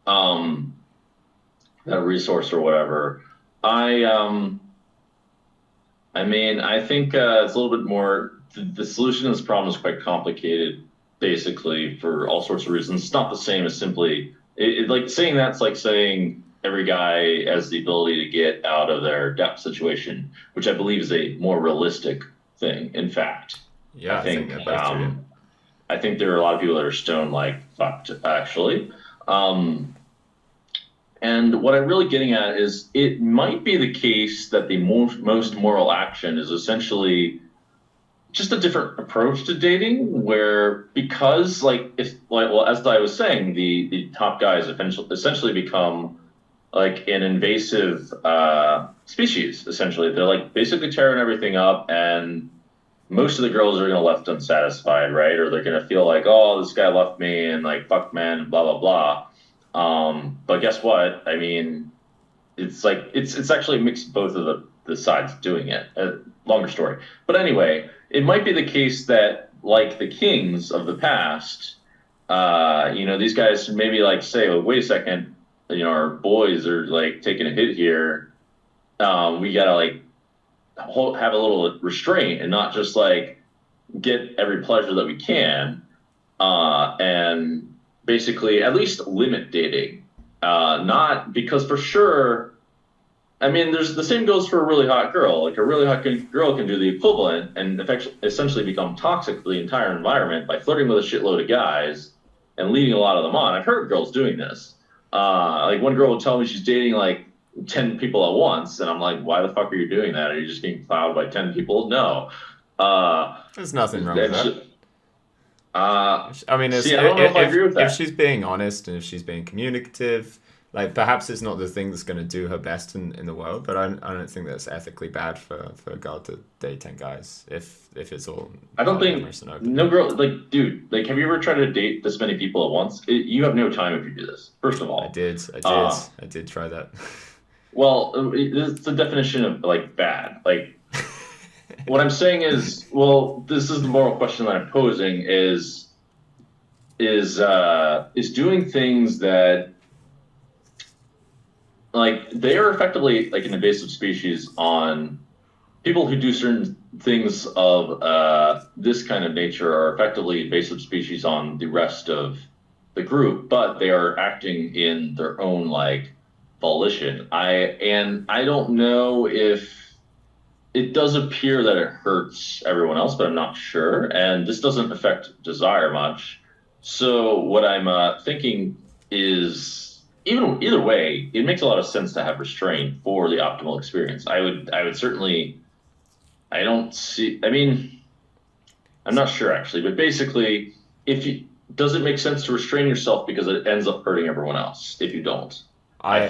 that resource or whatever. I mean, I think it's a little bit more. The solution to this problem is quite complicated, basically, for all sorts of reasons. It's not the same as simply like saying that's like saying every guy has the ability to get out of their depth situation, which I believe is a more realistic thing. In fact, yeah, I think there are a lot of people that are stone like fucked, actually. And what I'm really getting at is it might be the case that the most moral action is essentially just a different approach to dating, where because as I was saying, the top guys essentially become like an invasive species. Essentially, they're like basically tearing everything up, and most of the girls are going to left unsatisfied, right? Or they're going to feel like, oh, this guy left me, and like fuck man, blah blah blah. But guess what? I mean, it's like it's actually mixed both of the sides doing it. Longer story, but anyway, it might be the case that like the kings of the past, these guys maybe like say, oh, wait a second, our boys are like taking a hit here. We gotta like have a little restraint and not just like get every pleasure that we can, and basically at least limit dating. Not because for sure, I mean, the same goes for a really hot girl. Like a really hot girl can do the equivalent and essentially become toxic to the entire environment by flirting with a shitload of guys and leading a lot of them on. I've heard girls doing this. Like one girl will tell me she's dating like 10 people at once, and I'm like, why the fuck are you doing that? Are you just getting plowed by 10 people? No. There's nothing wrong with that. I I mean, see, I don't know if I agree with that. if she's being honest and if she's being communicative, like perhaps it's not the thing that's going to do her best in the world, but I don't think that's ethically bad for a girl to date 10 guys if it's all. I don't think polyamorous and open. no girl like dude like have you ever tried to date this many people at once? You have no time if you do this. First of all, I did try that. well, it's the definition of like bad. Like what I'm saying is, well, this is the moral question that I'm posing is doing things that like they are effectively like an invasive species on people who do certain things of this kind of nature are effectively invasive species on the rest of the group, but they are acting in their own like volition. I don't know if it does appear that it hurts everyone else, but I'm not sure. And this doesn't affect desire much. So what I'm thinking is either way, it makes a lot of sense to have restraint for the optimal experience. I would certainly. I don't see. I mean, I'm not sure actually, but basically, does it make sense to restrain yourself because it ends up hurting everyone else if you don't? I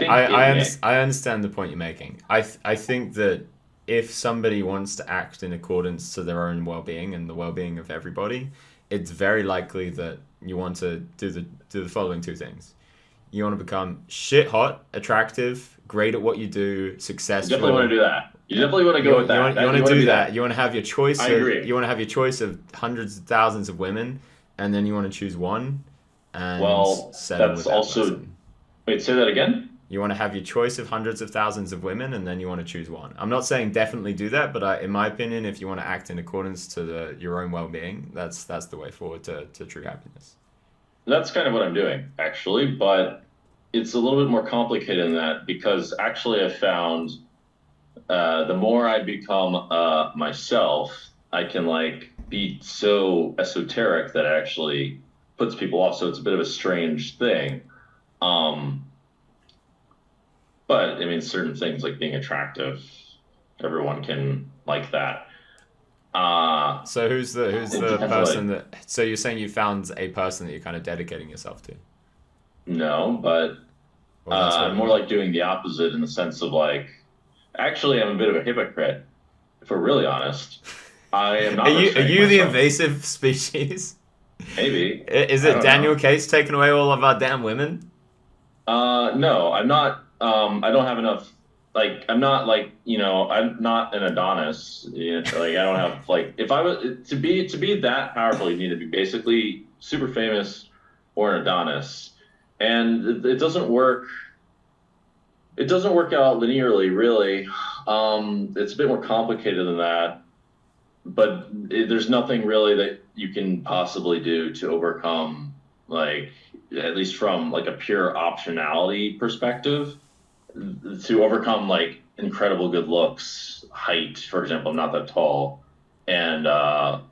understand the point you're making. I think that if somebody wants to act in accordance to their own well-being and the well-being of everybody, it's very likely that you want to do the following two things. You want to become shit hot, attractive, great at what you do, successful. You definitely want to do that. You definitely want to go with that. You want to do that. You want to have your choice. I agree. You want to have your choice of hundreds of thousands of women, and then you want to choose one. And settle that's with that also. person. Wait, say that again. You want to have your choice of hundreds of thousands of women, and then you want to choose one. I'm not saying definitely do that, but in my opinion, if you want to act in accordance to your own well-being, that's the way forward to true happiness. That's kind of what I'm doing, actually, but it's a little bit more complicated than that because actually I found the more I become myself, I can like be so esoteric that it actually puts people off. So it's a bit of a strange thing. But I mean, certain things like being attractive, everyone can like that. So who's the person that? So you're saying you found a person that you're kind of dedicating yourself to? No, but more like doing the opposite in the sense of like, actually, I'm a bit of a hypocrite. If we're really honest, I am not. Are you the invasive species? Maybe. Is it Daniel Case taking away all of our damn women? No, I'm not. I don't have enough. Like, I'm not like, I'm not an Adonis. Like, I don't have like, if I was to be that powerful, you need to be basically super famous or an Adonis, and it doesn't work. It doesn't work out linearly, really. It's a bit more complicated than that, but there's nothing really that you can possibly do to overcome, like, at least from like a pure optionality perspective, to overcome like incredible good looks, height, for example. I'm not that tall, and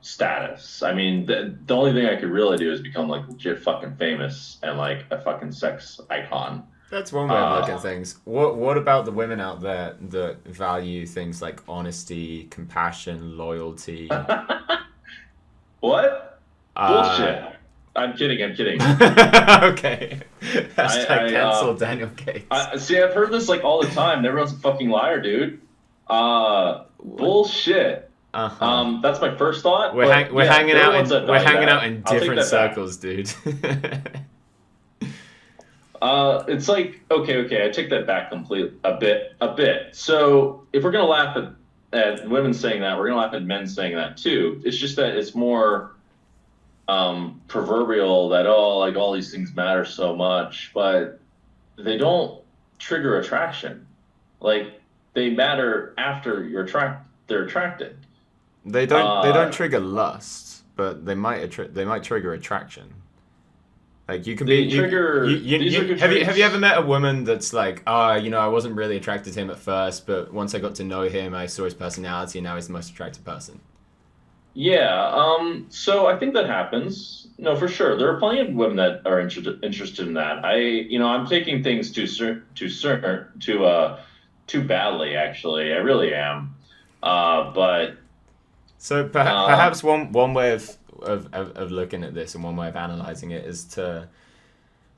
status. I mean, the only thing I could really do is become like legit fucking famous and like a fucking sex icon. That's one way of looking at things. What about the women out there that value things like honesty, compassion, loyalty? What? Bullshit. I'm kidding. Okay. Hashtag cancel Daniel Gates. See, I've heard this like all the time, and everyone's a fucking liar, dude. Bullshit. That's my first thought. We're hanging out in different circles, dude. It's like okay, I take that back a bit. So if we're gonna laugh at women saying that, we're gonna laugh at men saying that too. It's just that it's more proverbial that like all these things matter so much, but they don't trigger attraction. Like, they matter after they're attracted. They don't trigger lust, but they might trigger attraction. Like, you can be trigger. Have you ever met a woman that's like, I wasn't really attracted to him at first, but once I got to know him, I saw his personality, and now he's the most attractive person. Yeah, so I think that happens. No, for sure. There are plenty of women that are interested in that. I'm taking things too badly, actually. I really am. But So perhaps one way of looking at this and one way of analyzing it is to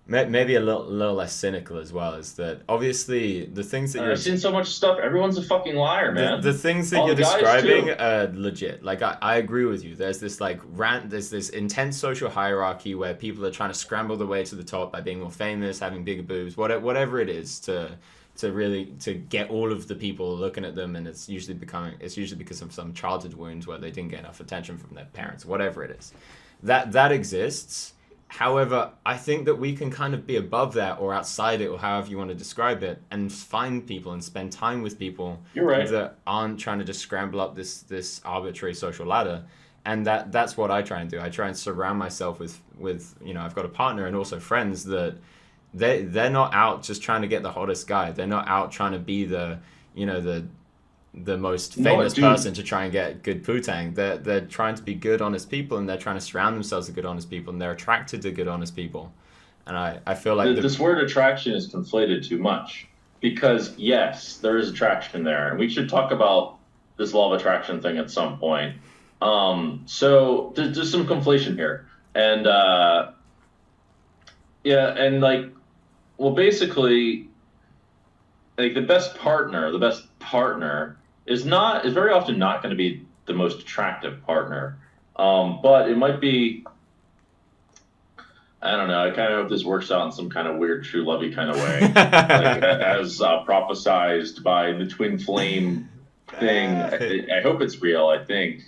maybe a little less cynical as well, is that obviously the things that I've seen so much stuff. Everyone's a fucking liar, man. the things that All you're the guys, describing too. are legit. Like I agree with you. There's this like there's this intense social hierarchy where people are trying to scramble their way to the top by being more famous, having bigger boobs, whatever it is to really to get all of the people looking at them, and it's usually because of some childhood wounds where they didn't get enough attention from their parents, whatever it is. That exists. However, I think that we can kind of be above that or outside it, or however you want to describe it, and find people and spend time with people You're right. that aren't trying to just scramble up this arbitrary social ladder. And that's what I try and do. I try and surround myself with I've got a partner and also friends that they're not out just trying to get the hottest guy. They're not out trying to be the most famous person to try and get good putang. They're trying to be good, honest people, and they're trying to surround themselves with good, honest people, and they're attracted to good, honest people. And I feel like This word attraction is conflated too much, because yes, there is attraction there, and we should talk about this law of attraction thing at some point. So there's some conflation here, and basically, like the best partner is very often not going to be the most attractive partner, but it might be. I don't know. I kind of hope this works out in some kind of weird, true lovey kind of way, like, as prophesized by the twin flame thing. I hope it's real. I think.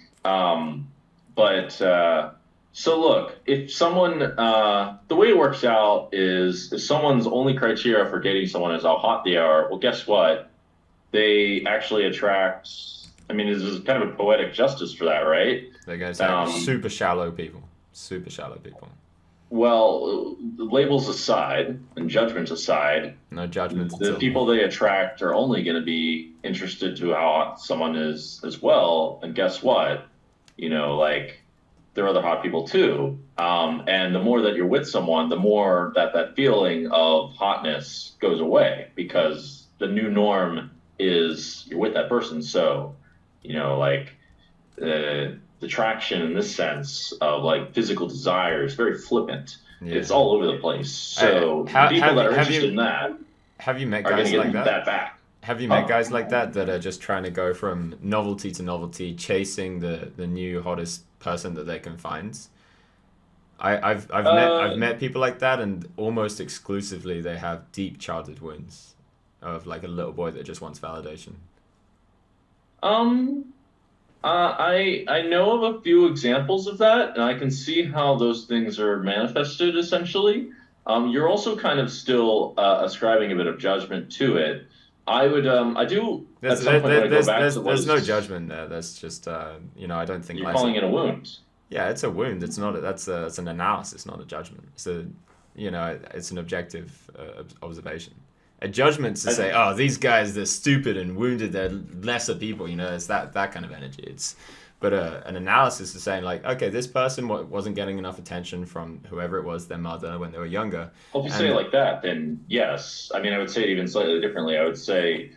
So look, if someone, the way it works out is if someone's only criteria for dating someone is how hot they are, well, guess what? They actually attract. I mean, this is kind of a poetic justice for that, right? They're going to say super shallow people. Well, labels aside and judgments aside, no judgments. The people they attract are only going to be interested to how hot someone is as well. And guess what? There are other hot people too. And the more that you're with someone, the more that feeling of hotness goes away, because the new norm is you're with that person. So, the attraction in this sense of like physical desire is very flippant. Yeah. It's all over the place. So people that are interested in that have you met are guys going to like get that back. Have you met guys like that are just trying to go from novelty to novelty, chasing the new hottest person that they can find? I've met people like that, and almost exclusively they have deep childhood wounds of like a little boy that just wants validation. I know of a few examples of that, and I can see how those things are manifested essentially. You're also kind of still ascribing a bit of judgment to it. I would, I do. There's no judgment there. That's just, I don't think you're calling it a wound. Yeah, it's a wound. It's not. That's an analysis, not a judgment. So, it's an objective observation. A judgment's to say, oh, these guys, they're stupid and wounded. They're lesser people. It's that kind of energy. But an analysis is saying like, okay, this person wasn't getting enough attention from whoever it was, their mother, when they were younger. Well, if you say it like that, then yes. I mean, I would say it even slightly differently. I would say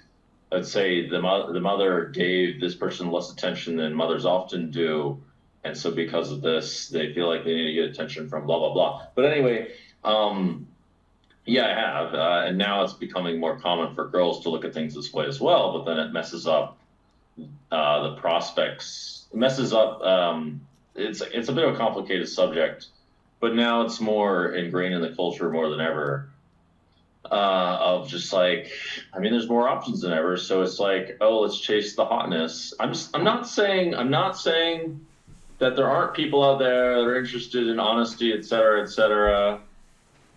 the mother gave this person less attention than mothers often do, and so because of this, they feel like they need to get attention from blah blah blah. But anyway, yeah, I have, and now it's becoming more common for girls to look at things this way as well. But then it messes up the prospects. Messes up. It's a bit of a complicated subject, but now it's more ingrained in the culture more than ever. Of just like, I mean, there's more options than ever, so it's like, oh, let's chase the hotness. I'm not saying that there aren't people out there that are interested in honesty, et cetera, et cetera.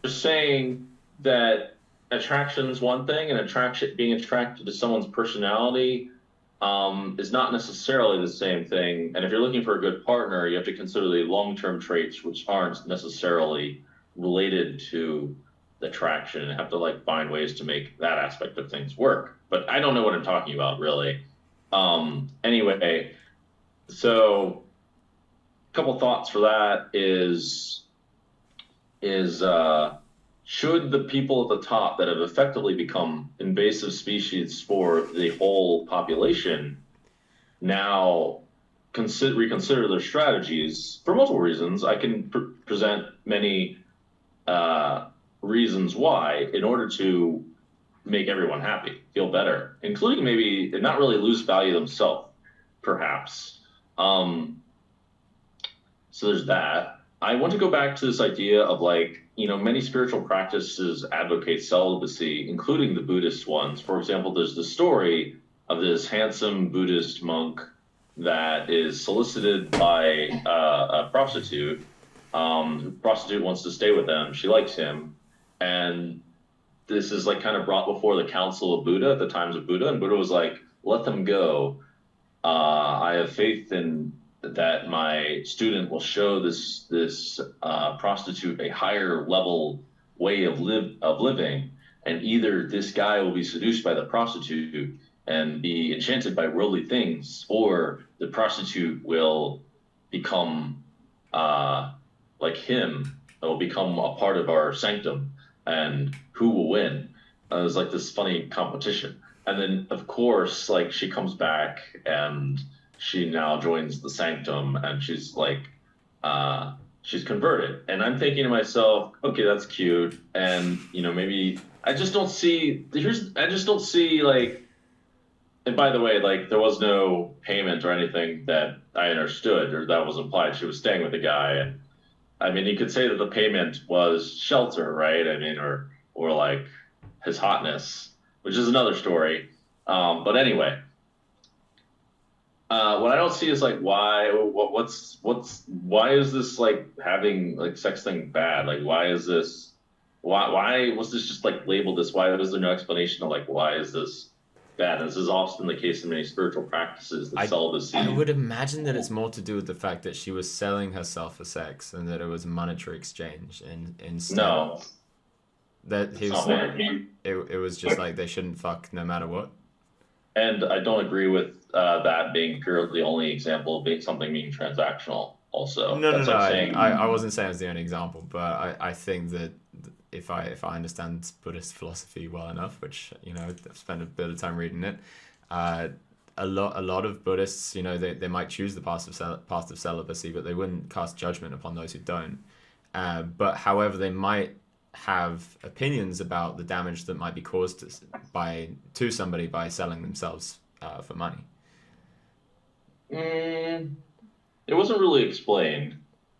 Just saying that attraction's one thing, and being attracted to someone's personality is not necessarily the same thing. And if you're looking for a good partner, you have to consider the long-term traits, which aren't necessarily related to the attraction, and have to like find ways to make that aspect of things work. But I don't know what I'm talking about really. Anyway, so a couple thoughts for that is should the people at the top that have effectively become invasive species for the whole population now reconsider their strategies for multiple reasons. I can present many reasons why in order to make everyone happy, feel better, including maybe not really lose value themselves, perhaps. So there's that. I want to go back to this idea of like, many spiritual practices advocate celibacy, including the Buddhist ones. For example, there's the story of this handsome Buddhist monk that is solicited by a prostitute. The prostitute wants to stay with him. She likes him. And this is like kind of brought before the council of Buddha at the times of Buddha. And Buddha was like, let them go. I have faith in that my student will show this prostitute a higher level way of living. And either this guy will be seduced by the prostitute and be enchanted by worldly things, or the prostitute will become like him, it will become a part of our sanctum, and who will win? It was like this funny competition. And then, of course, like she comes back and she now joins the sanctum, and she's like, she's converted. And I'm thinking to myself, okay, that's cute. And, maybe I just don't see like, and by the way, like there was no payment or anything that I understood or that was implied. She was staying with the guy. And I mean, you could say that the payment was shelter, right? I mean, or like his hotness, which is another story. But anyway, what I don't see is like why is this like having like sex thing bad? Like why was this just like labeled this? Why was there no explanation of like why is this bad? This is often the case in many spiritual practices that celibacy. I would imagine that it's more to do with the fact that she was selling herself for sex and that it was a monetary exchange instead. No. That he was saying it was just like they shouldn't fuck no matter what. And I don't agree with that being purely the only example of something being transactional also. No. I wasn't saying it was the only example, but I think that if I understand Buddhist philosophy well enough, which I've spent a bit of time reading it, a lot of Buddhists, they might choose the path of celibacy, but they wouldn't cast judgment upon those who don't. But however, they might have opinions about the damage that might be caused to somebody by selling themselves for money. It wasn't really explained.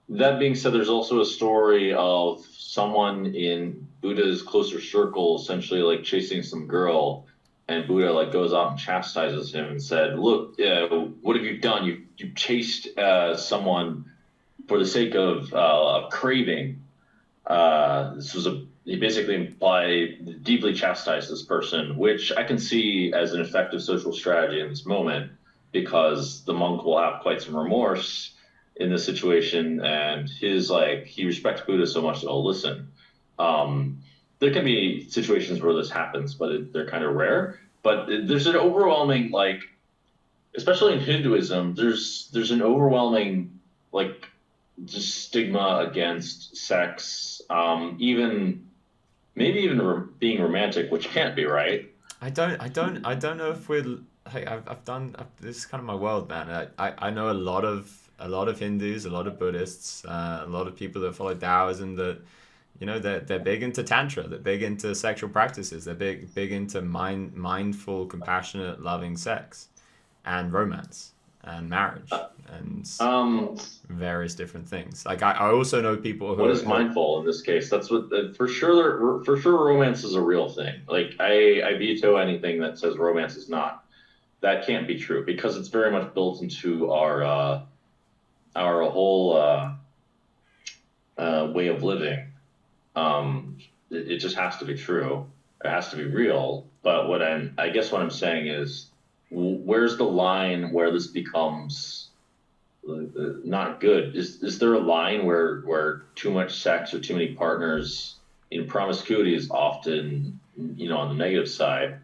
That being said, there's also a story of someone in Buddha's closer circle essentially like chasing some girl, and Buddha like goes out and chastises him and said, look, what have you done? You chased someone for the sake of craving. He basically deeply chastised this person, which I can see as an effective social strategy in this moment, because the monk will have quite some remorse in this situation, and he respects Buddha so much that he'll listen. There can be situations where this happens, but they're kind of rare. But there's an overwhelming, like, especially in Hinduism, there's an overwhelming, like, just stigma against sex, maybe even being romantic, which can't be right. I don't know if we're. Hey, this is kind of my world, man. I know a lot of Hindus, a lot of Buddhists, a lot of people that follow Taoism that, they're big into tantra, they're big into sexual practices, they're big into mindful, compassionate, loving sex, and romance, and marriage, and various different things. Like I also know people who. What is mindful in this case? That's what for sure. For sure, romance is a real thing. Like I veto anything that says romance is not. That can't be true, because it's very much built into our whole way of living. It just has to be true. It has to be real. But what I'm saying is, where's the line where this becomes not good? Is there a line where too much sex or too many partners in promiscuity is often on the negative side?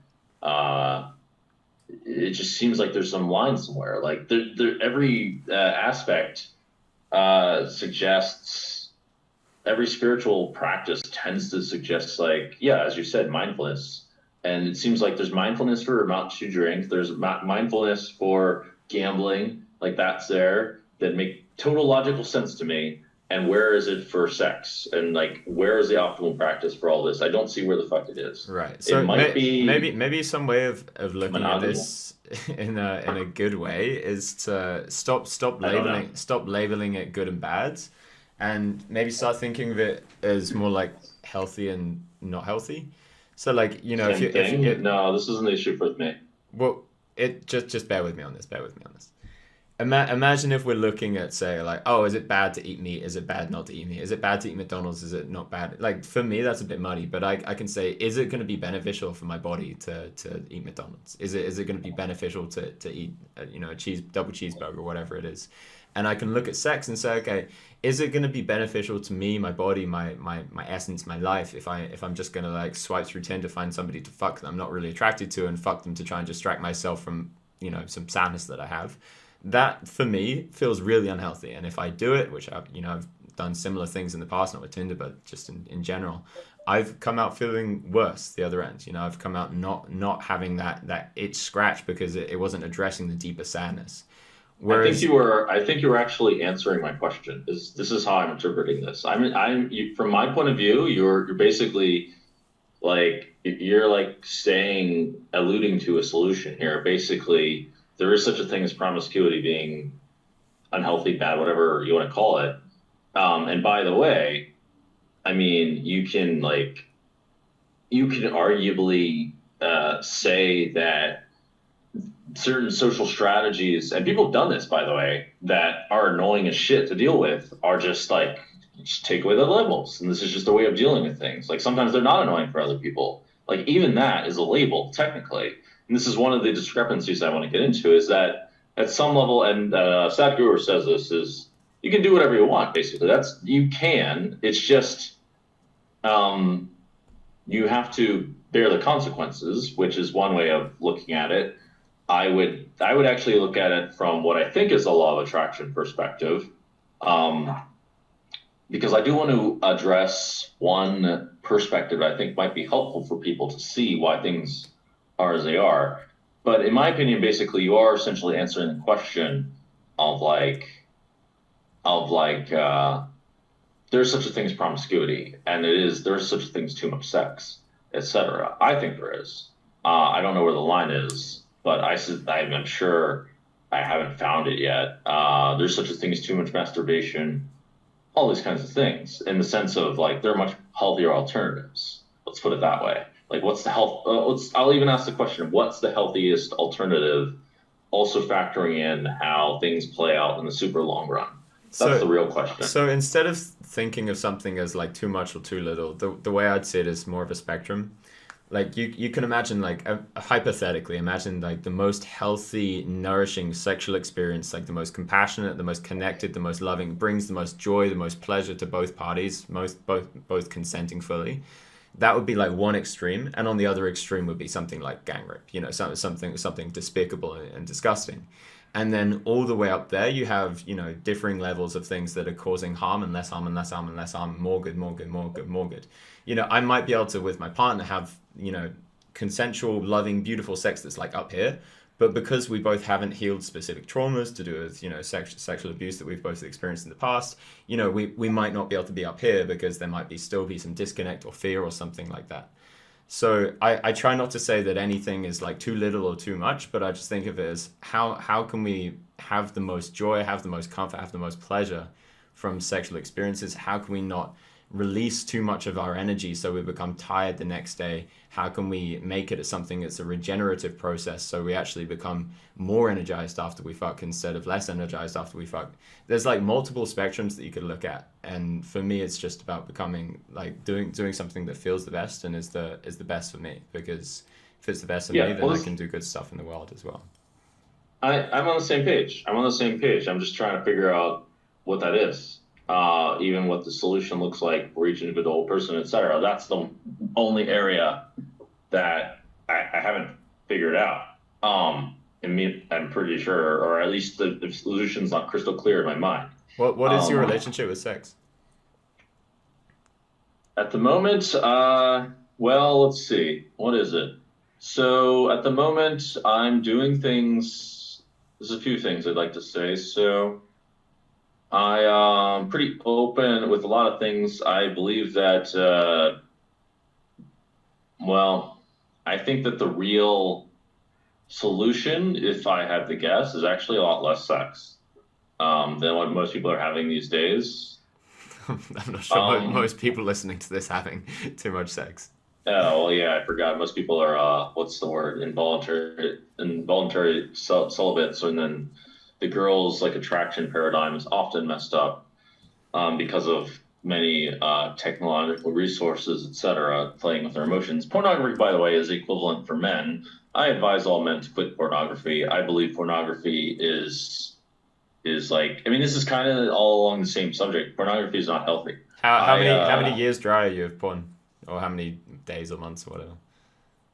It just seems like there's some line somewhere. Like every aspect suggests, every spiritual practice tends to suggest, like, yeah, as you said, mindfulness. And it seems like there's mindfulness for amount to drink. There's mindfulness for gambling. like that's there, that make total logical sense to me. And where is it for sex? And like, where is the optimal practice for all this? I don't see where the fuck it is. Right. So it might be maybe some way of looking monogamous. at this in a good way is to stop I don't know. labeling it good and bad, and maybe start thinking of it as more like healthy and not healthy. So like, you know, Same thing. No, this isn't the issue for me. well, it just bear with me on this. Bear with me on this. Imagine if we're looking at, say, like, oh, is it bad to eat meat? Is it bad not to eat meat? Is it bad to eat McDonald's? Is it not bad? Like, for me, that's a bit muddy, but I can say, is it going to be beneficial for my body to eat McDonald's? Is it going to be beneficial to eat, you know, a double cheeseburger, whatever it is? And I can look at sex and say, okay, is it going to be beneficial to me, my body, my essence, my life, if I'm just going to like swipe through Tinder, find somebody to fuck that I'm not really attracted to and fuck them to try and distract myself from, you know, some sadness that I have? That for me feels really unhealthy. And if I do it, which I've done similar things in the past, not with Tinder, but just in general, I've come out feeling worse the other end. You know, I've come out not having that itch scratch because it wasn't addressing the deeper sadness. Whereas, I think you were actually answering my question. This is how I'm interpreting this. From my point of view, you're basically like alluding to a solution here. Basically, there is such a thing as promiscuity being unhealthy, bad, whatever you want to call it. And by the way, I mean, you can arguably say that certain social strategies, and people have done this, by the way, that are annoying as shit to deal with, are just like, just take away the labels. And this is just a way of dealing with things. Like sometimes they're not annoying for other people. Like even that is a label, technically. And this is one of the discrepancies I want to get into, is that at some level, and Sadhguru says this, is you can do whatever you want, basically. You can. It's just you have to bear the consequences, which is one way of looking at it. I would actually look at it from what I think is a law of attraction perspective, because I do want to address one perspective I think might be helpful for people to see why things are as they are. But in my opinion, basically, you are essentially answering the question of there's such a thing as promiscuity, and there's such a thing as too much sex, etc. I think there is. I don't know where the line is, but I'm sure I haven't found it yet. There's such a thing as too much masturbation, all these kinds of things, in the sense of like there are much healthier alternatives. Let's put it that way. Like, what's the health? I'll even ask the question: what's the healthiest alternative? Also factoring in how things play out in the super long run. That's the real question. So instead of thinking of something as like too much or too little, the way I'd see it is more of a spectrum. Like you can imagine, like hypothetically, imagine like the most healthy, nourishing sexual experience, like the most compassionate, the most connected, the most loving, brings the most joy, the most pleasure to both parties, both consenting fully. That would be like one extreme, and on the other extreme would be something like gang rape, you know, something despicable and disgusting. And then all the way up there, you have, you know, differing levels of things that are causing harm and less harm and less harm and less harm, more good, more good, more good, more good. You know, I might be able to, with my partner, have, you know, consensual, loving, beautiful sex that's like up here. But because we both haven't healed specific traumas to do with, you know, sexual abuse that we've both experienced in the past, you know, we might not be able to be up here because there might still be some disconnect or fear or something like that. So I try not to say that anything is like too little or too much, but I just think of it as how can we have the most joy, have the most comfort, have the most pleasure from sexual experiences? How can we not release too much of our energy so we become tired the next day? How can we make it something that's a regenerative process so we actually become more energized after we fuck instead of less energized after we fuck? There's like multiple spectrums that you could look at, and for me it's just about becoming like doing something that feels the best and is the best for me, because if it's the best for me, then I can do good stuff in the world as well. I'm on the same page. I'm just trying to figure out what that is. Even what the solution looks like for each individual person, etc. That's the only area that I haven't figured out. I'm pretty sure, or at least the solution's not crystal clear in my mind. What is your relationship with sex? At the moment, well, let's see. What is it? So at the moment, I'm doing things there's a few things I'd like to say. So I'm pretty open with a lot of things. I believe that, well, I think that the real solution, if I had to guess, is actually a lot less sex than what most people are having these days. I'm not sure most people listening to this having too much sex. Oh, well, yeah, I forgot. Most people are, what's the word? Involuntary celibates. And then the girls' like attraction paradigm is often messed up because of many technological resources, etc., playing with their emotions. Pornography, by the way, is equivalent for men. I advise all men to quit pornography. I believe pornography is like, I mean, this is kind of all along the same subject. Pornography is not healthy. How many years dry are you of porn, or how many days or months or whatever?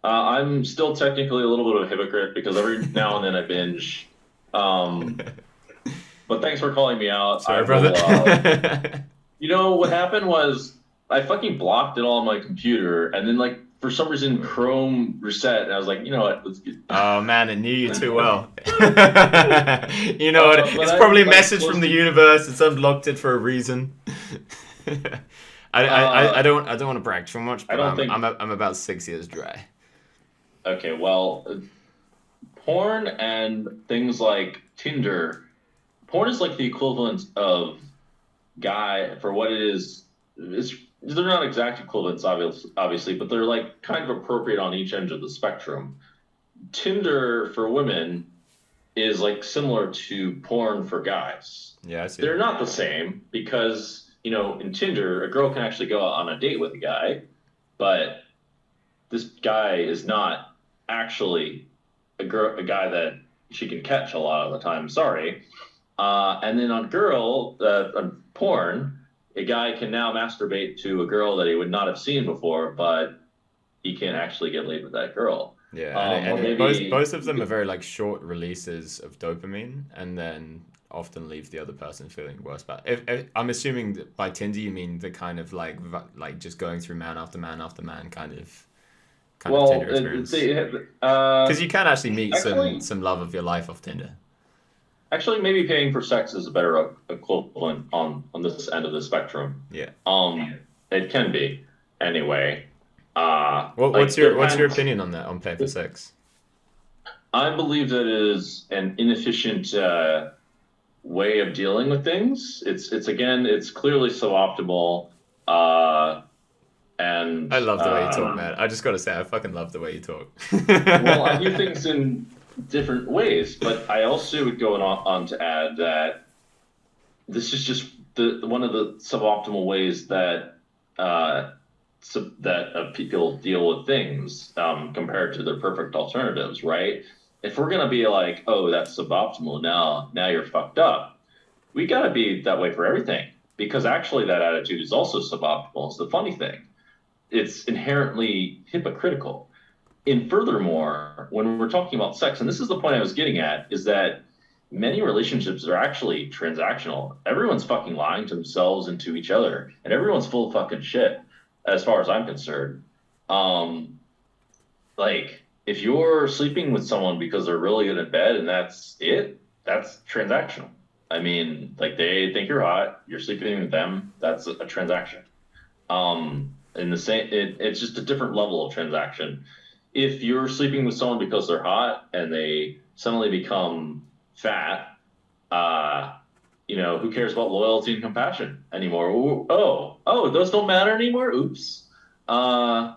I'm still technically a little bit of a hypocrite because every now and then I binge. But thanks for calling me out. Sorry, brother. You know what happened was I fucking blocked it all on my computer, and then like for some reason Chrome reset, and I was like, you know what? Let's get... Oh man, it knew you too well. You know what? It's probably a message from the universe. It's unlocked it for a reason. I don't want to brag too much, but I'm about 6 years dry. Okay, well, porn and things like Tinder. Porn is like the equivalent of guy for what it is. They're not exact equivalents, obviously, but they're like kind of appropriate on each end of the spectrum. Tinder for women is like similar to porn for guys. Yeah, I see. They're not the same because, you know, in Tinder, a girl can actually go out on a date with a guy, but this guy is not actually a guy that she can catch a lot of the time. Sorry. And then on porn, a guy can now masturbate to a girl that he would not have seen before, but he can't actually get laid with that girl. Yeah, and both of them are very like short releases of dopamine, and then often leave the other person feeling worse about it. If I'm assuming that by Tinder you mean the kind of like just going through man after man after man kind of Tinder experience. Because you can actually meet some love of your life off Tinder. Actually, maybe paying for sex is a better equivalent on this end of the spectrum. Yeah. It can be. Anyway. What's your opinion on that, on pay for sex? I believe that it is an inefficient way of dealing with things. It's clearly suboptimal. And I love the way you talk, man. I just gotta say, I fucking love the way you talk. Well, I do things in different ways, but I also would go on to add that this is just one of the suboptimal ways that people deal with things compared to their perfect alternatives, right? If we're gonna be like, oh, that's suboptimal, now you're fucked up, we gotta be that way for everything, because actually that attitude is also suboptimal. It's the funny thing. It's inherently hypocritical. And furthermore, when we're talking about sex, and this is the point I was getting at, is that many relationships are actually transactional. Everyone's fucking lying to themselves and to each other, and everyone's full of fucking shit, as far as I'm concerned. Like, if you're sleeping with someone because they're really good at bed and that's it, that's transactional. I mean, like, they think you're hot, you're sleeping with them, that's a transaction. In the same, it's just a different level of transaction. If you're sleeping with someone because they're hot and they suddenly become fat, who cares about loyalty and compassion anymore? Oh, those don't matter anymore? Oops. Yeah,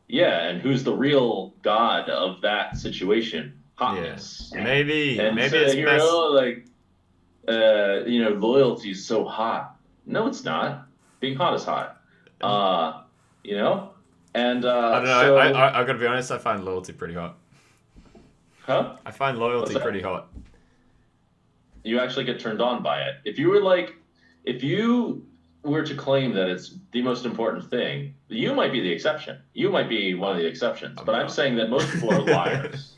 and who's the real god of that situation? Hotness. Yeah. Maybe it's best. Loyalty is so hot. No, it's not. Being hot is hot. And I don't know. I gotta be honest. I find loyalty pretty hot. Huh? I find loyalty pretty hot. You actually get turned on by it. If you were to claim that it's the most important thing, you might be the exception. You might be one of the exceptions. I'm saying that most people are liars.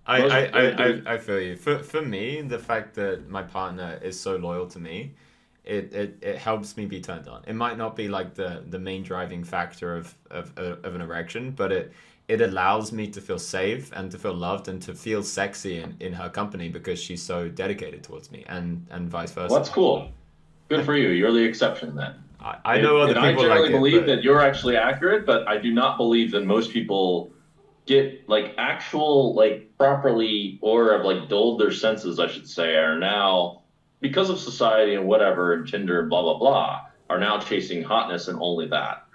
I feel you. For me, the fact that my partner is so loyal to me, it helps me be turned on. It might not be like the main driving factor of an erection, but it allows me to feel safe and to feel loved and to feel sexy in her company because she's so dedicated towards me, and vice versa. Well, that's cool. Good for you. You're the exception then. I know other and people I generally like believe it, that you're actually accurate, but I do not believe that most people get like actual like properly or have like dulled their senses, I should say, are now because of society and whatever and Tinder and blah blah blah are now chasing hotness and only that.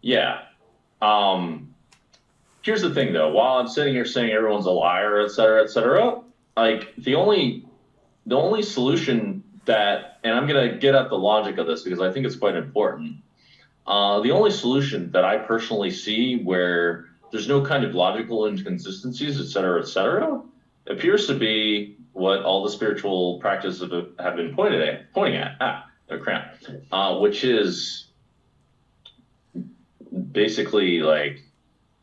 Yeah. Here's the thing though, while I'm sitting here saying everyone's a liar, et cetera, like the only solution that, and I'm gonna get at the logic of this because I think it's quite important. The only solution that I personally see where there's no kind of logical inconsistencies, et cetera, appears to be what all the spiritual practices have been pointing at. Which is basically like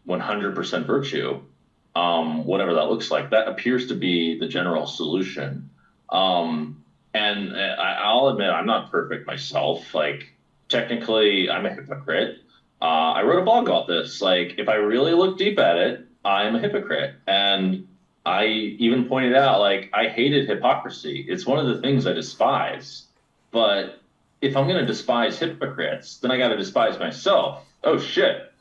100% virtue, whatever that looks like. That appears to be the general solution. And I'll admit I'm not perfect myself. Like technically, I'm a hypocrite. I wrote a blog about this. Like if I really look deep at it, I'm a hypocrite. And I even pointed out like I hated hypocrisy. It's one of the things I despise. But if I'm going to despise hypocrites, then I got to despise myself. Oh shit,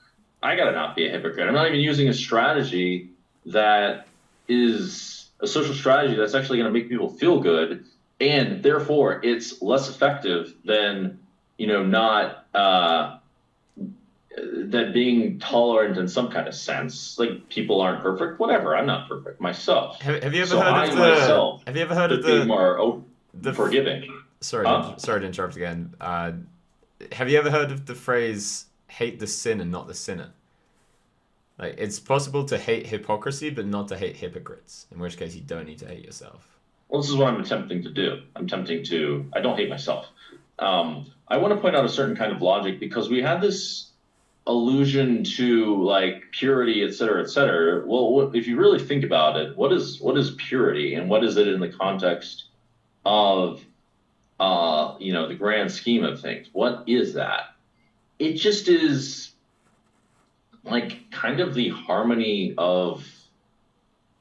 I got to not be a hypocrite. I'm not even using a strategy that is a social strategy that's actually going to make people feel good, and therefore it's less effective than not that being tolerant in some kind of sense. Like people aren't perfect, whatever. I'm not perfect myself. Have you ever so heard I of the? myself Have you ever heard of being the? more forgiving? Sorry to interrupt again. Have you ever heard of the phrase "hate the sin and not the sinner"? Like it's possible to hate hypocrisy, but not to hate hypocrites. In which case, you don't need to hate yourself. Well, this is what I'm attempting to do. I don't hate myself. I want to point out a certain kind of logic because we had this allusion to like purity, et cetera, et cetera. Well, if you really think about it, what is purity and what is it in the context of, the grand scheme of things? What is that? It just is like kind of the harmony of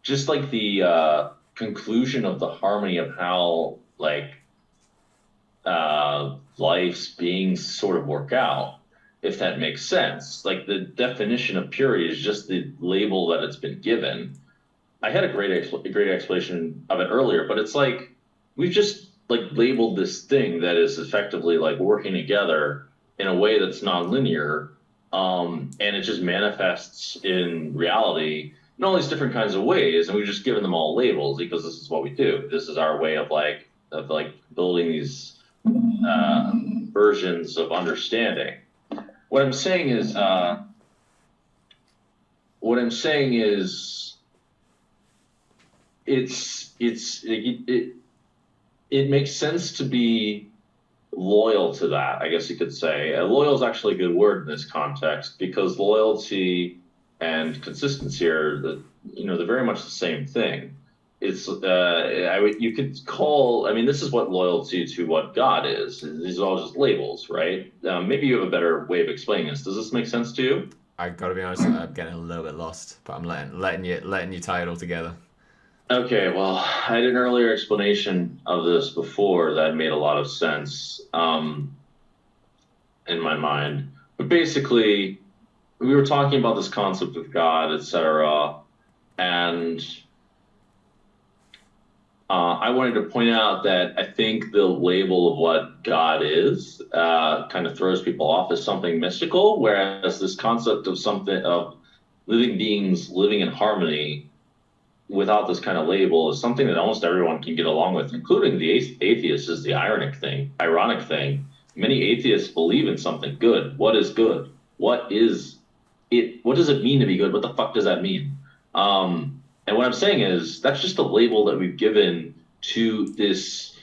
just like the conclusion of the harmony of how like life's beings sort of work out, if that makes sense. Like the definition of purity is just the label that it's been given. I had a great explanation of it earlier, but it's like we've just like labeled this thing that is effectively like working together in a way that's non-linear, and it just manifests in reality in all these different kinds of ways, and we've just given them all labels because this is what we do. This is our way of building these versions of understanding. What I'm saying is it makes sense to be loyal to that, I guess you could say. Loyal is actually a good word in this context because loyalty and consistency are they're very much the same thing. It's you could call, this is what loyalty to what God is. These are all just labels, right? Maybe you have a better way of explaining this. Does this make sense to you? I gotta be honest, I'm getting a little bit lost, but I'm letting you tie it all together. Okay, well, I had an earlier explanation of this before that made a lot of sense in my mind. But basically, we were talking about this concept of God, etc., and I wanted to point out that I think the label of what God is kind of throws people off as something mystical, whereas this concept of living beings living in harmony without this kind of label is something that almost everyone can get along with, including the atheists. Is the ironic thing. Many atheists believe in something good. What is good? What is it? What does it mean to be good? What the fuck does that mean? And what I'm saying is that's just a label that we've given to this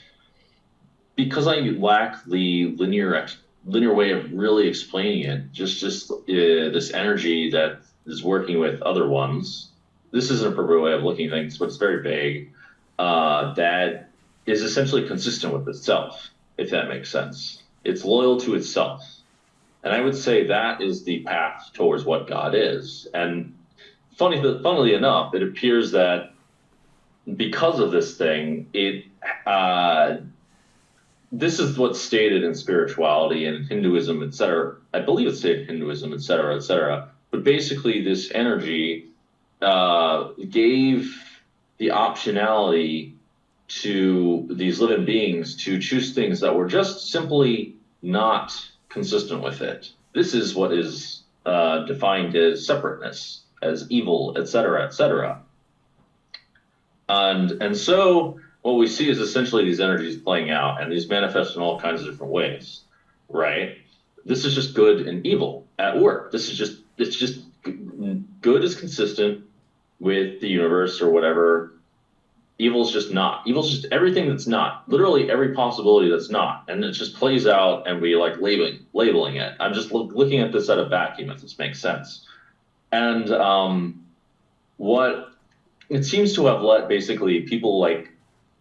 because I lack the linear way of really explaining it. Just this energy that is working with other ones. This isn't a appropriate way of looking at things, but it's very vague. That is essentially consistent with itself, if that makes sense. It's loyal to itself. And I would say that is the path towards what God is. And funnily enough, it appears that because of this thing, this is what's stated in spirituality and Hinduism, etc. I believe it's stated in Hinduism, etc., etc. But basically, this energy gave the optionality to these living beings to choose things that were just simply not consistent with it. This is what is defined as separateness, as evil, etc., etc. And so what we see is essentially these energies playing out, and these manifest in all kinds of different ways, right? This is just good and evil at work. It's just good is consistent with the universe or whatever. Evil's just not. Evil's just everything that's not. Literally every possibility that's not. And it just plays out, and we like labeling it. I'm just looking at this at a vacuum, if this makes sense. And what it seems to have let basically people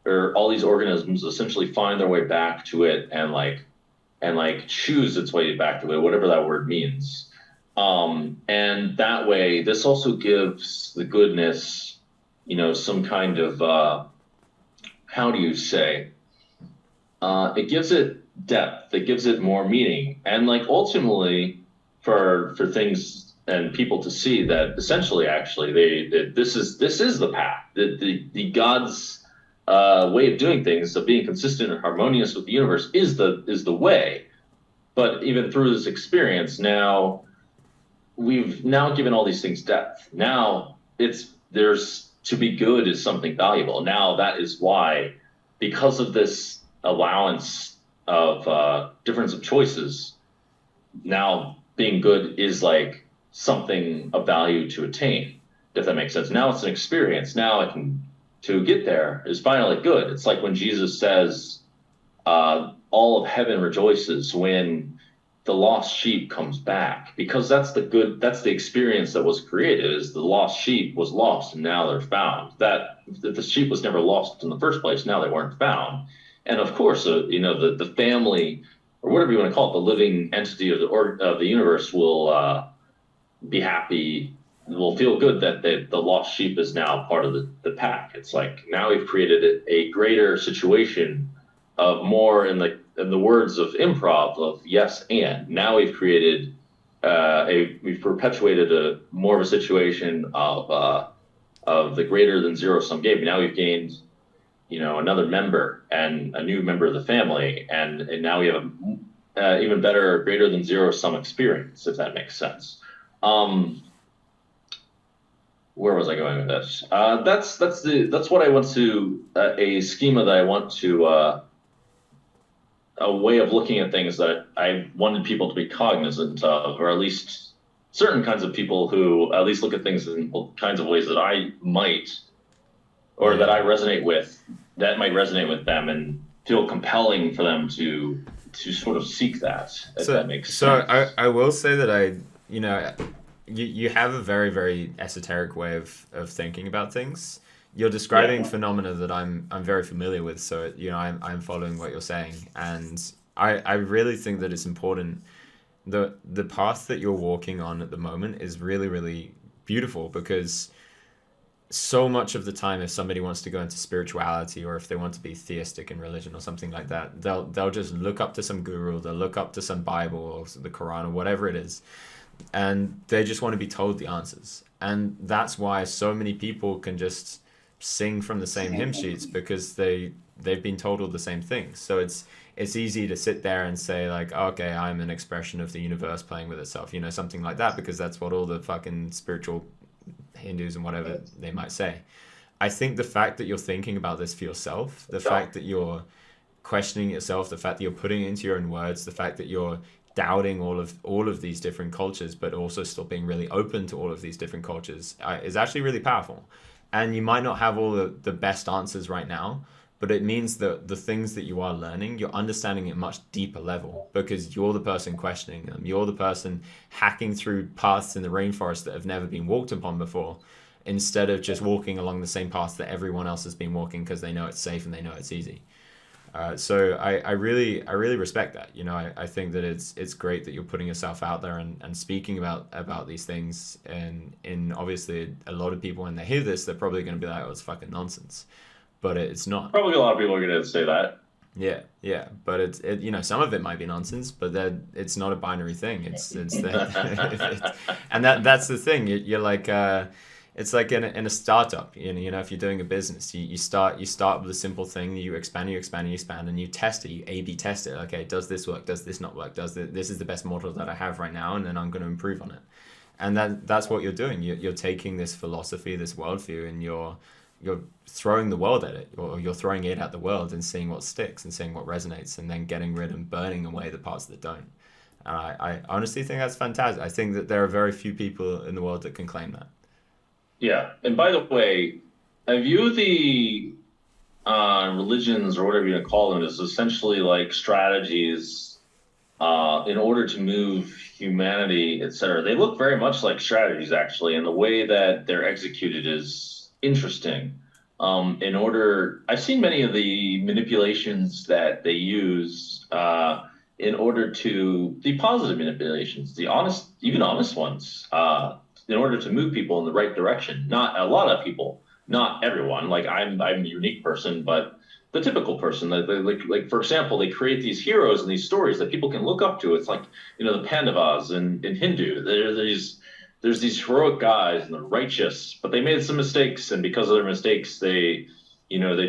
or all these organisms essentially find their way back to it and choose its way back to it, whatever that word means. And that way, this also gives the goodness, some kind of, how do you say, it gives it depth, it gives it more meaning. And ultimately for things and people to see that essentially, actually, this is the path, the God's way of doing things, of being consistent and harmonious with the universe is the way. But even through this experience, we've now given all these things depth. Now there's to be good is something valuable. Now that is why, because of this allowance of difference of choices, now being good is something of value to attain, if that makes sense. Now it's an experience. Now to get there is finally good. It's like when Jesus says, all of heaven rejoices when the lost sheep comes back, because that's the experience that was created, is the lost sheep was lost and now they're found. That the sheep was never lost in the first place, now they weren't found. And of course, the family, or whatever you want to call it, the living entity of the universe will be happy, will feel good that the lost sheep is now part of the pack. It's like now we've created a greater situation of more in the words of improv of yes and. Now we've created we've perpetuated more of a situation of the greater than zero sum game. Now we've gained another member and a new member of the family, and now we have a even better greater than zero sum experience, if that makes sense. Where was I going with this? That's what I want to a schema that I want to a way of looking at things that I wanted people to be cognizant of, or at least certain kinds of people who at least look at things in kinds of ways that I might, or that I resonate with, that might resonate with them and feel compelling for them to sort of seek that, if that makes sense. So I will say that you have a very, very esoteric way of thinking about things. You're describing phenomena that I'm very familiar with, so I'm following what you're saying, and I really think that it's important. The path that you're walking on at the moment is really, really beautiful, because so much of the time, if somebody wants to go into spirituality, or if they want to be theistic in religion or something like that, they'll just look up to some guru, they'll look up to some Bible or the Quran or whatever it is, and they just want to be told the answers. And that's why so many people can just sing from the same hymn sheets, because they've been told all the same things. So it's easy to sit there and say okay, I'm an expression of the universe playing with itself, something like that, because that's what all the fucking spiritual Hindus and whatever they might say. I think the fact that you're thinking about this for yourself, the fact that you're questioning yourself, the fact that you're putting it into your own words, the fact that you're doubting all of these different cultures, but also still being really open to all of these different cultures, is actually really powerful. And you might not have all the best answers right now, but it means that the things that you are learning, you're understanding at a much deeper level, because you're the person questioning them. You're the person hacking through paths in the rainforest that have never been walked upon before, instead of just walking along the same path that everyone else has been walking because they know it's safe and they know it's easy. So I really respect that. You know, I think that it's great that you're putting yourself out there and speaking about these things. And in obviously a lot of people when they hear this, they're probably going to be like, oh, it's fucking nonsense. But it's not. Probably a lot of people are going to say that. Yeah. But you know, some of it might be nonsense, but it's not a binary thing. It's that, and that's the thing. You're like. It's like in a startup, you know, if you're doing a business, you start with a simple thing, you expand, and you test it, you A/B test it. Okay, does this work? Does this not work? This is the best model that I have right now, and then I'm going to improve on it. And that's what you're doing. You're taking this philosophy, this worldview, and you're throwing the world at it, or you're throwing it at the world and seeing what sticks and seeing what resonates, and then getting rid and burning away the parts that don't. And I honestly think that's fantastic. I think that there are very few people in the world that can claim that. Yeah, and by the way, I view the religions or whatever you want to call them as essentially like strategies in order to move humanity, etc. They look very much like strategies, actually, and the way that they're executed is interesting. I've seen many of the manipulations that they use in order to the positive manipulations, the honest, even honest ones. In order to move people in the right direction. Not a lot of people, not everyone. Like I'm a unique person, but the typical person. Like for example, they create these heroes and these stories that people can look up to. It's like, you know, the Pandavas in Hindu. There's these heroic guys and they're righteous, but they made some mistakes, and because of their mistakes, they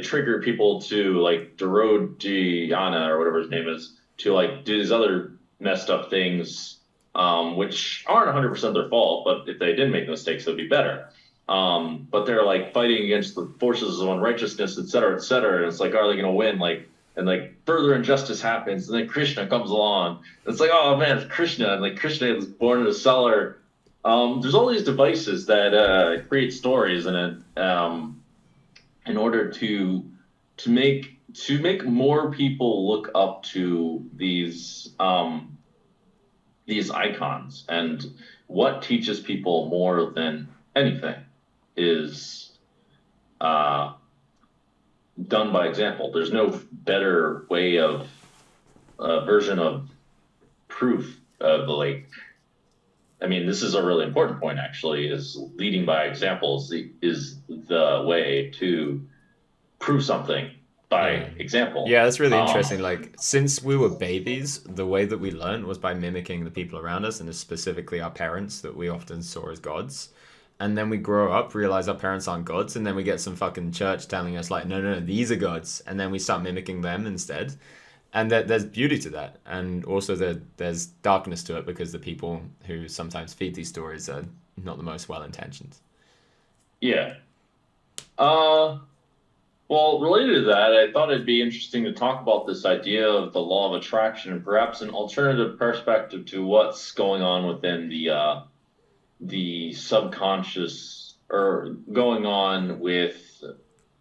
trigger people to like Duryodhana or whatever his name is to like do these other messed up things. Which aren't 100% their fault, but if they didn't make mistakes, it'd be better. But they're like fighting against the forces of unrighteousness, et cetera, et cetera. And it's like, are they going to win? Like, and like further injustice happens, and then Krishna comes along. And it's like, oh man, it's Krishna, and like Krishna was born in a cellar. There's all these devices that create stories in it in order to make more people look up to these icons. And what teaches people more than anything is done by example. There's no better way of version of proof of I mean, this is a really important point, actually, is leading by examples is the way to prove something by example. Yeah, that's really interesting. Like, since we were babies, the way that we learned was by mimicking the people around us, and specifically our parents that we often saw as gods. And then we grow up, realize our parents aren't gods, and then we get some fucking church telling us like, no, these are gods, and then we start mimicking them instead. And there's beauty to that, and also there's darkness to it, because the people who sometimes feed these stories are not the most well-intentioned. Yeah. Well, related to that, I thought it'd be interesting to talk about this idea of the law of attraction and perhaps an alternative perspective to what's going on within the subconscious, or going on with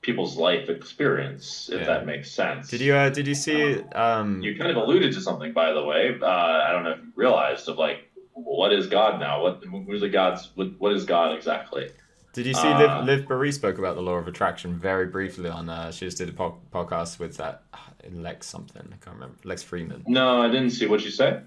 people's life experience, if that makes sense. Did you see? You kind of alluded to something, by the way. I don't know if you realized, of like, what is God now? Who's the gods? What is God exactly? Did you see Liv Barry spoke about the law of attraction very briefly on she just did a podcast with that Lex something, I can't remember, Lex Freeman. No, I didn't see. What'd you say?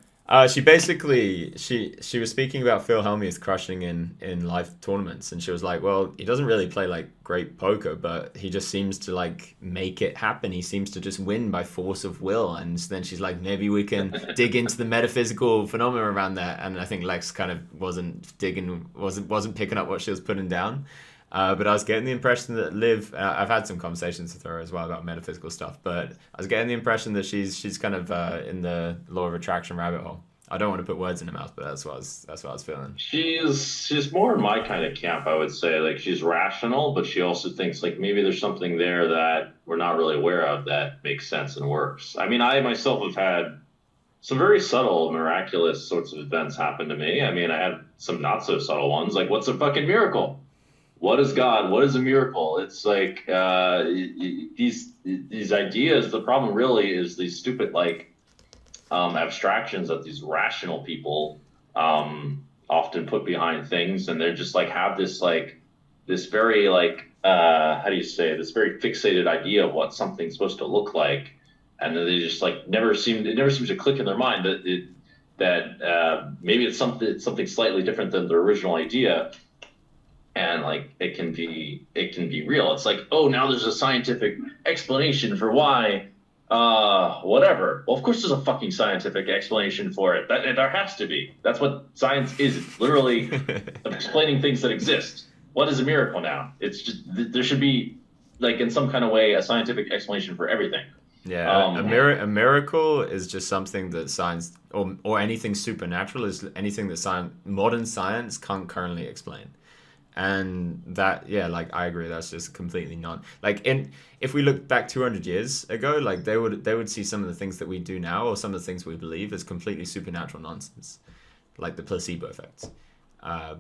She basically she was speaking about Phil Hellmuth crushing in live tournaments, and she was like, well, he doesn't really play like great poker, but he just seems to like make it happen. He seems to just win by force of will. And then she's like, maybe we can dig into the metaphysical phenomena around that. And I think Lex kind of wasn't picking up what she was putting down. But I was getting the impression that Liv, I've had some conversations with her as well about metaphysical stuff, but I was getting the impression that she's kind of in the law of attraction rabbit hole. I don't want to put words in her mouth, but that's what I was feeling. She's more in my kind of camp, I would say. Like, she's rational, but she also thinks like maybe there's something there that we're not really aware of that makes sense and works. I mean, I myself have had some very subtle, miraculous sorts of events happen to me. I mean, I had some not so subtle ones, like, what's a fucking miracle? What is God? What is a miracle? It's like these ideas. The problem really is these stupid abstractions that these rational people often put behind things, and they're just like have this very how do you say, this very fixated idea of what something's supposed to look like, and then they just like it never seems to click in their mind that maybe it's something slightly different than the original idea, and like it can be real. It's like, oh, now there's a scientific explanation for why whatever. Well, of course there's a fucking scientific explanation for it. There has to be. That's what science is. It's literally explaining things that exist. What is a miracle now? It's just there should be, like, in some kind of way, a scientific explanation for everything. Yeah, a miracle is just something that science or anything supernatural is anything that modern science can't currently explain. And that, yeah, like I agree, that's just completely if we look back 200 years ago, like they would see some of the things that we do now or some of the things we believe as completely supernatural nonsense, like the placebo effect.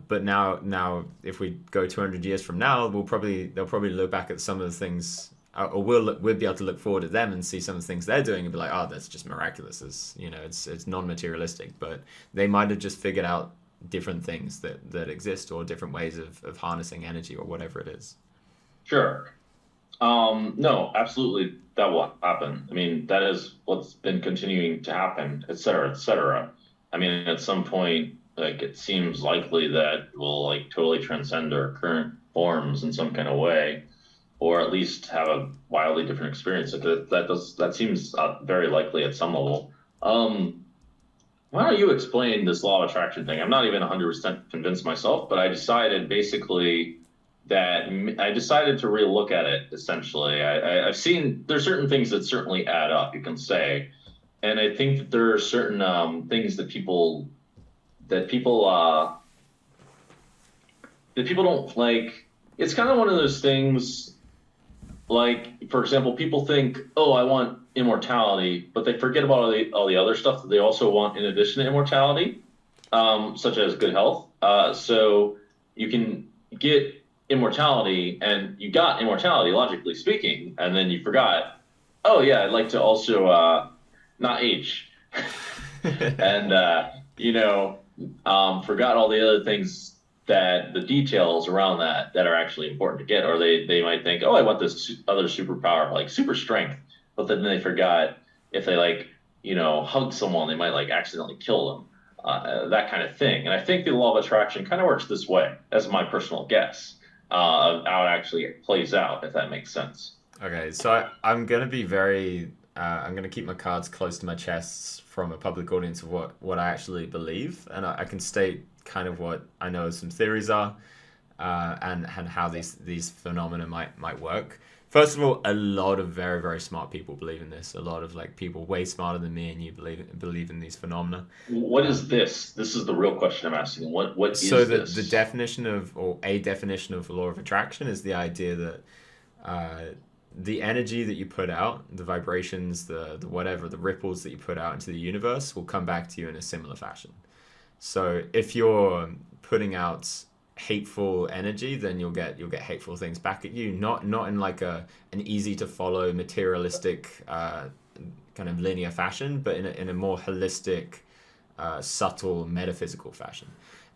But now if we go 200 years from now, they'll probably look back at some of the things, or we'll be able to look forward to them and see some of the things they're doing and be like, oh, that's just miraculous. It's non-materialistic, but they might have just figured out different things that exist, or different ways of harnessing energy, or whatever it is. Sure. No, absolutely, that will happen. I mean, that is what's been continuing to happen, et cetera, et cetera. I mean, at some point, like, it seems likely that we'll like totally transcend our current forms in some kind of way, or at least have a wildly different experience. That seems very likely at some level. Why don't you explain this law of attraction thing? I'm not even 100% convinced myself, but I decided basically that I decided to relook at it. Essentially, I've seen there's certain things that certainly add up, you can say, and I think that there are certain things that people don't like. It's kind of one of those things. Like, for example, people think, oh, I want immortality, but they forget about all the other stuff that they also want in addition to immortality, such as good health. So you can get immortality, and you got immortality, logically speaking, and then you forgot, oh, yeah, I'd like to also not age. And, forgot all the other things, that the details around that are actually important to get. Or they might think, oh, I want this other superpower, like super strength, but then they forgot if they hug someone, they might like accidentally kill them, that kind of thing. And I think the law of attraction kind of works this way. That's my personal guess of how it actually plays out, if that makes sense. Okay, so I'm gonna be very I'm gonna keep my cards close to my chest from a public audience of what I actually believe, and I can state kind of what I know some theories are, and how these phenomena might work. First of all, a lot of very, very smart people believe in this. A lot of like people way smarter than me and you believe in these phenomena. What is this? This is the real question I'm asking. What is this? So the definition of, or a definition of the law of attraction is the idea that the energy that you put out, the vibrations, the whatever, the ripples that you put out into the universe will come back to you in a similar fashion. So if you're putting out hateful energy, then you'll get hateful things back at you. Not in like an easy to follow materialistic kind of linear fashion, but in a more holistic, subtle metaphysical fashion.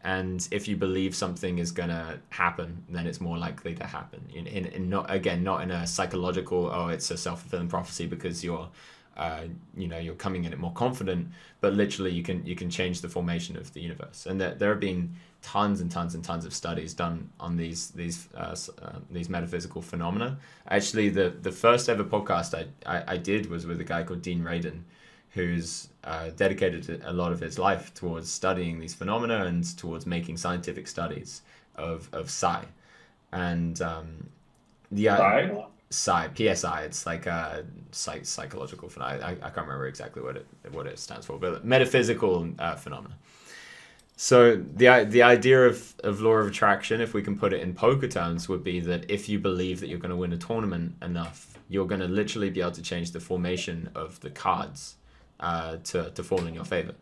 And if you believe something is gonna happen, then it's more likely to happen. In not in a psychological, oh, it's a self-fulfilling prophecy because you're coming in it more confident, but literally you can change the formation of the universe. And there have been tons and tons and tons of studies done on these metaphysical phenomena. Actually, the first ever podcast I did was with a guy called Dean Radin, who's dedicated a lot of his life towards studying these phenomena and towards making scientific studies of psi. And Psi, PSI, it's like a psychological phenomena. I can't remember exactly what it stands for, but metaphysical phenomena. So the idea of law of attraction, if we can put it in poker terms, would be that if you believe that you're going to win a tournament enough, you're going to literally be able to change the formation of the cards to fall in your favor.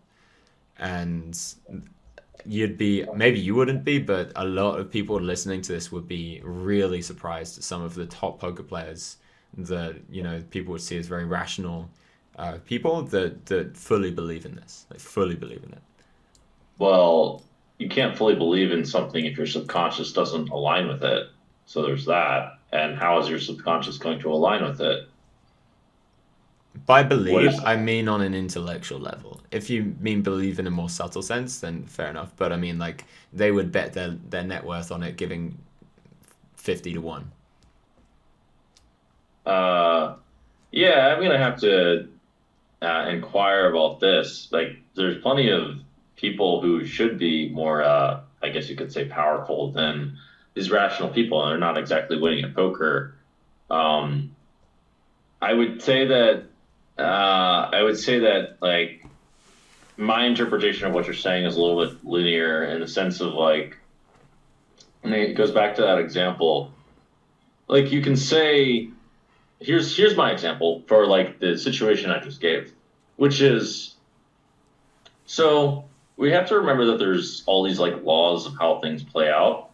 And maybe you wouldn't be, but a lot of people listening to this would be really surprised at some of the top poker players that people would see as very rational people that fully believe in this. They fully believe in it. Well, you can't fully believe in something if your subconscious doesn't align with it. So there's that. And how is your subconscious going to align with it? By What believe, is- I mean on an intellectual level. If you mean believe in a more subtle sense, then fair enough. But I mean, like, they would bet their net worth on it giving 50 to 1. Yeah, I'm gonna have to inquire about this. Like, there's plenty of people who should be more, I guess you could say, powerful than these rational people, and they're not exactly winning at poker. Um, I would say that, like, my interpretation of what you're saying is a little bit linear in the sense of like, I mean, it goes back to that example. Like, you can say, here's my example for like the situation I just gave, which is, so we have to remember that there's all these like laws of how things play out.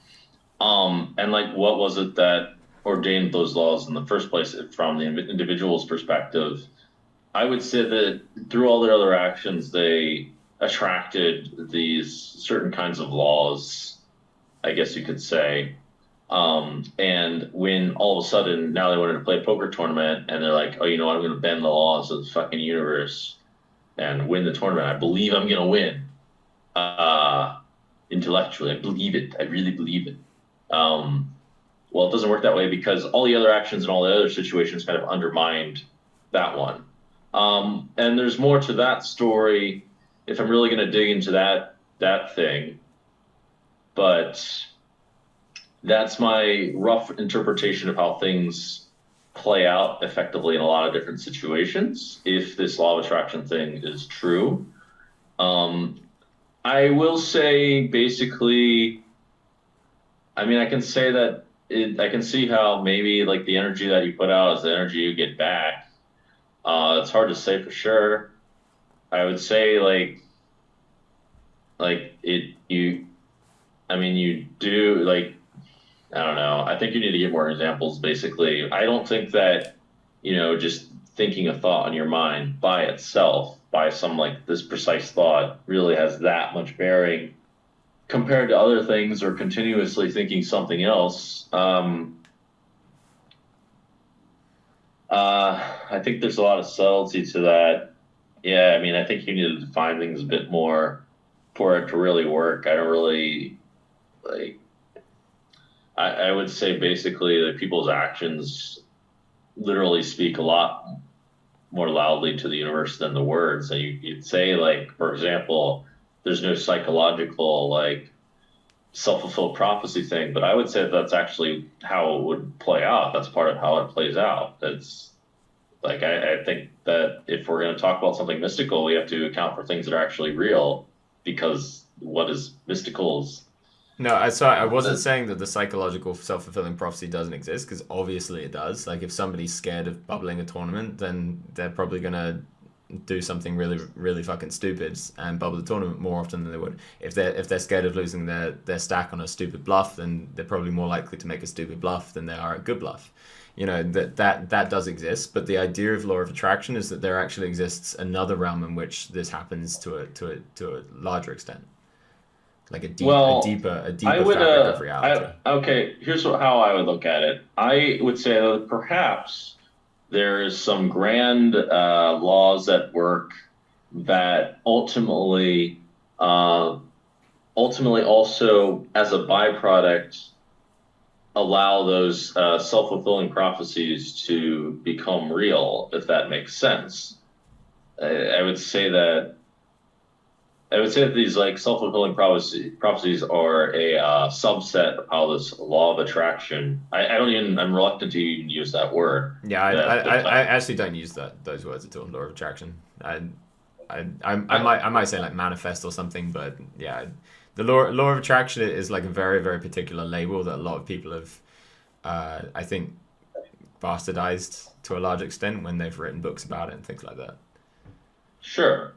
And like, what was it that ordained those laws in the first place from the individual's perspective? I would say that through all their other actions, they attracted these certain kinds of laws, I guess you could say. And when all of a sudden now they wanted to play a poker tournament and they're like, oh, you know what, I'm going to bend the laws of the fucking universe and win the tournament. I believe I'm going to win. Intellectually, I believe it. I really believe it. Well, it doesn't work that way because all the other actions and all the other situations kind of undermined that one. And there's more to that story if I'm really going to dig into that thing. But that's my rough interpretation of how things play out effectively in a lot of different situations, if this law of attraction thing is true. I will say basically, I mean, I can say that I can see how maybe like the energy that you put out is the energy you get back. It's hard to say for sure. I would say I mean, you do like, I don't know. I think you need to get more examples, basically. I don't think that, just thinking a thought in your mind by itself, by some like this precise thought, really has that much bearing compared to other things or continuously thinking something else. I think there's a lot of subtlety to that. Yeah, I mean, I think you need to define things a bit more for it to really work. I don't really like. I would say basically that people's actions literally speak a lot more loudly to the universe than the words. And you'd say, like, for example, there's no psychological like self-fulfilled prophecy thing, but I would say that's actually how it would play out. That's part of how it plays out. That's like, I think that if we're going to talk about something mystical, we have to account for things that are actually real, because what is mystical is. No, I wasn't saying that the psychological self-fulfilling prophecy doesn't exist, because obviously it does. Like, if somebody's scared of bubbling a tournament, then they're probably going to do something really, really fucking stupid and bubble the tournament more often than they would. If they're scared of losing their stack on a stupid bluff, then they're probably more likely to make a stupid bluff than they are a good bluff. That does exist, but the idea of law of attraction is that there actually exists another realm in which this happens to a larger extent. Like a deeper fabric of reality. Okay, here's how I would look at it. I would say that perhaps there is some grand laws at work that ultimately also, as a byproduct, allow those self-fulfilling prophecies to become real, if that makes sense. I would say that these like self-fulfilling prophecies are a subset of how this law of attraction. I'm reluctant to even use that word. Yeah, I actually don't use those words at all. Law of attraction. I might say like manifest or something, but yeah, the law of attraction is like a very, very particular label that a lot of people have, I think, bastardized to a large extent when they've written books about it and things like that. Sure.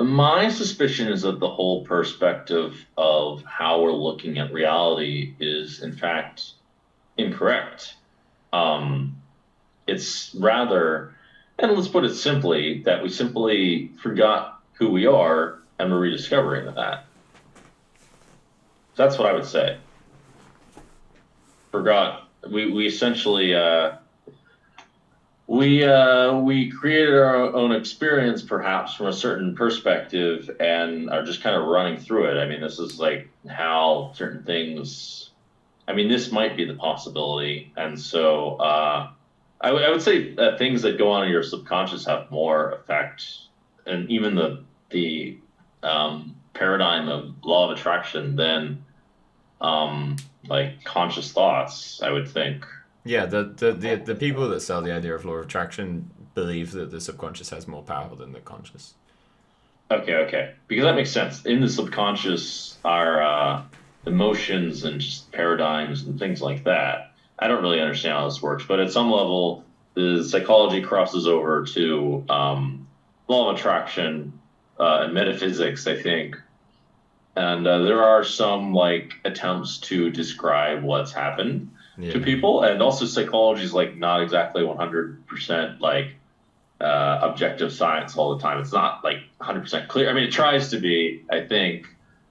My suspicion is that the whole perspective of how we're looking at reality is, in fact, incorrect. It's rather, and let's put it simply, that we simply forgot who we are and we're rediscovering that. That's what I would say. Forgot. We essentially we created our own experience perhaps from a certain perspective and are just kind of running through it. I mean, this is like how certain things. I mean, this might be the possibility, and so I would say that things that go on in your subconscious have more effect, and even the paradigm of law of attraction than like conscious thoughts, I would think. Yeah, the people that sell the idea of law of attraction believe that the subconscious has more power than the conscious. Okay. Because that makes sense. In the subconscious are emotions and just paradigms and things like that. I don't really understand how this works, but at some level, the psychology crosses over to law of attraction and metaphysics, I think. And there are some like attempts to describe what's happened to people, and also psychology is like not exactly 100% like objective science all the time. It's not like 100% clear. I mean, it tries to be, I think,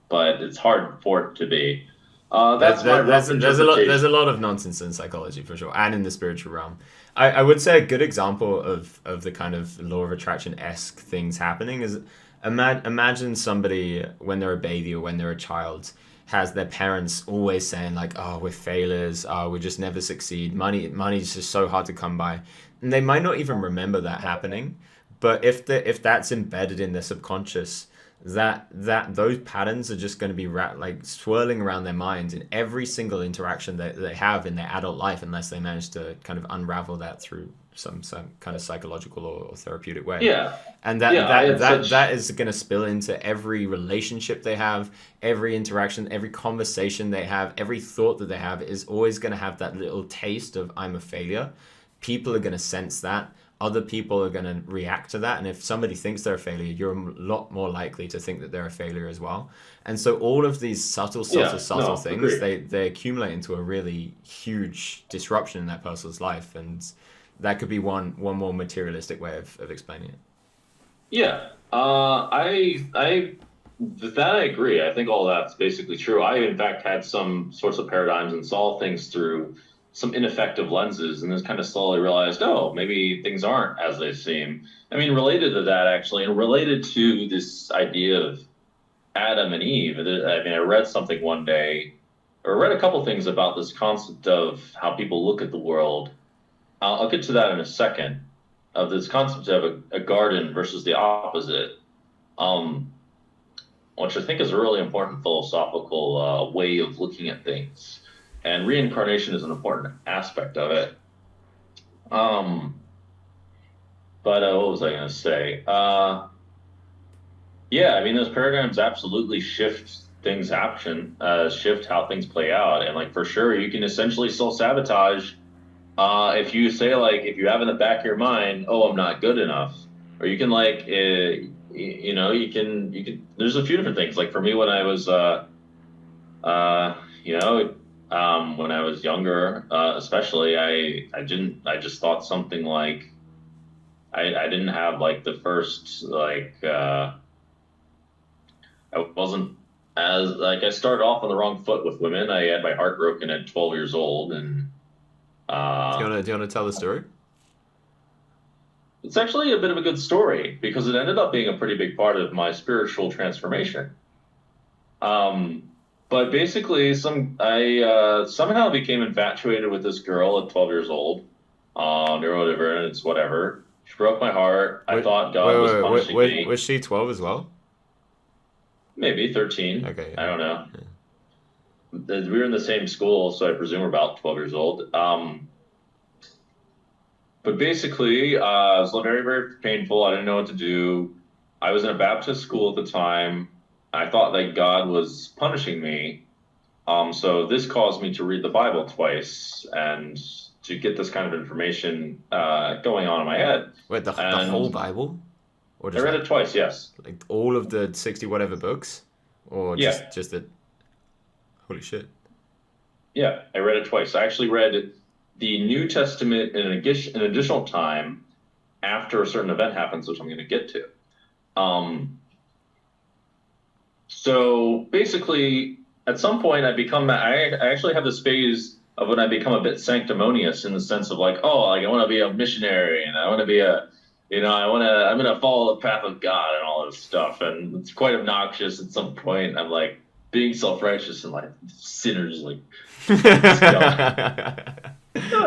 but it's hard for it to be. That's my rough interpretation. There's a lot of nonsense in psychology for sure, and in the spiritual realm. I would say a good example of the kind of law of attraction-esque things happening is imagine somebody when they're a baby or when they're a child has their parents always saying like, oh, we're failures, we just never succeed, money's just so hard to come by, and they might not even remember that happening, but if that's embedded in their subconscious, that those patterns are just going to be like swirling around their minds in every single interaction that they have in their adult life, unless they manage to kind of unravel that through some kind of psychological or therapeutic way. Yeah. And that is going to spill into every relationship they have, every interaction, every conversation they have, every thought that they have is always going to have that little taste of I'm a failure. People are going to sense that. Other people are going to react to that. And if somebody thinks they're a failure, you're a lot more likely to think that they're a failure as well. And so all of these subtle things, they accumulate into a really huge disruption in that person's life. And that could be one more materialistic way of explaining it. Yeah, I with that I agree. I think all that's basically true. I in fact had some sorts of paradigms and saw things through some ineffective lenses, and then kind of slowly realized, oh, maybe things aren't as they seem. I mean, related to that actually, and related to this idea of Adam and Eve. I mean, I read something one day, or read a couple things about this concept of how people look at the world. I'll get to that in a second. Of this concept of a garden versus the opposite, which I think is a really important philosophical way of looking at things. And reincarnation is an important aspect of it. But what was I going to say? Yeah, I mean, those paradigms absolutely shift things shift how things play out. And like, for sure, you can essentially self-sabotage if you say like, if you have in the back of your mind, oh, I'm not good enough, or you can like, you can, there's a few different things. Like for me, when I was, when I was younger, especially, I just thought something like, I didn't have like the first, like, I wasn't as, like, I started off on the wrong foot with women. I had my heart broken at 12 years old, and do you want to tell the story? It's actually a bit of a good story because it ended up being a pretty big part of my spiritual transformation. But basically, I somehow became infatuated with this girl at 12 years old. Neurodivergence, whatever. She broke my heart. I thought God was punishing me. Was she 12 as well? Maybe 13. Okay. Yeah. I don't know. Yeah. We were in the same school, so I presume we're about 12 years old. But basically, it was very, very painful. I didn't know what to do. I was in a Baptist school at the time. I thought that God was punishing me. So this caused me to read the Bible twice and to get this kind of information going on in my head. Wait, the whole Bible? Or just I read it twice, yes. Like all of the 60 whatever books? Or just the... Holy shit. Yeah, I read it twice. I actually read the New Testament in an additional time after a certain event happens, which I'm going to get to. So basically, at some point, I actually have this phase of when I become a bit sanctimonious in the sense of like, oh, like I want to be a missionary and I want to be I'm going to follow the path of God and all this stuff. And it's quite obnoxious at some point. I'm like being self-righteous and like sinners, like,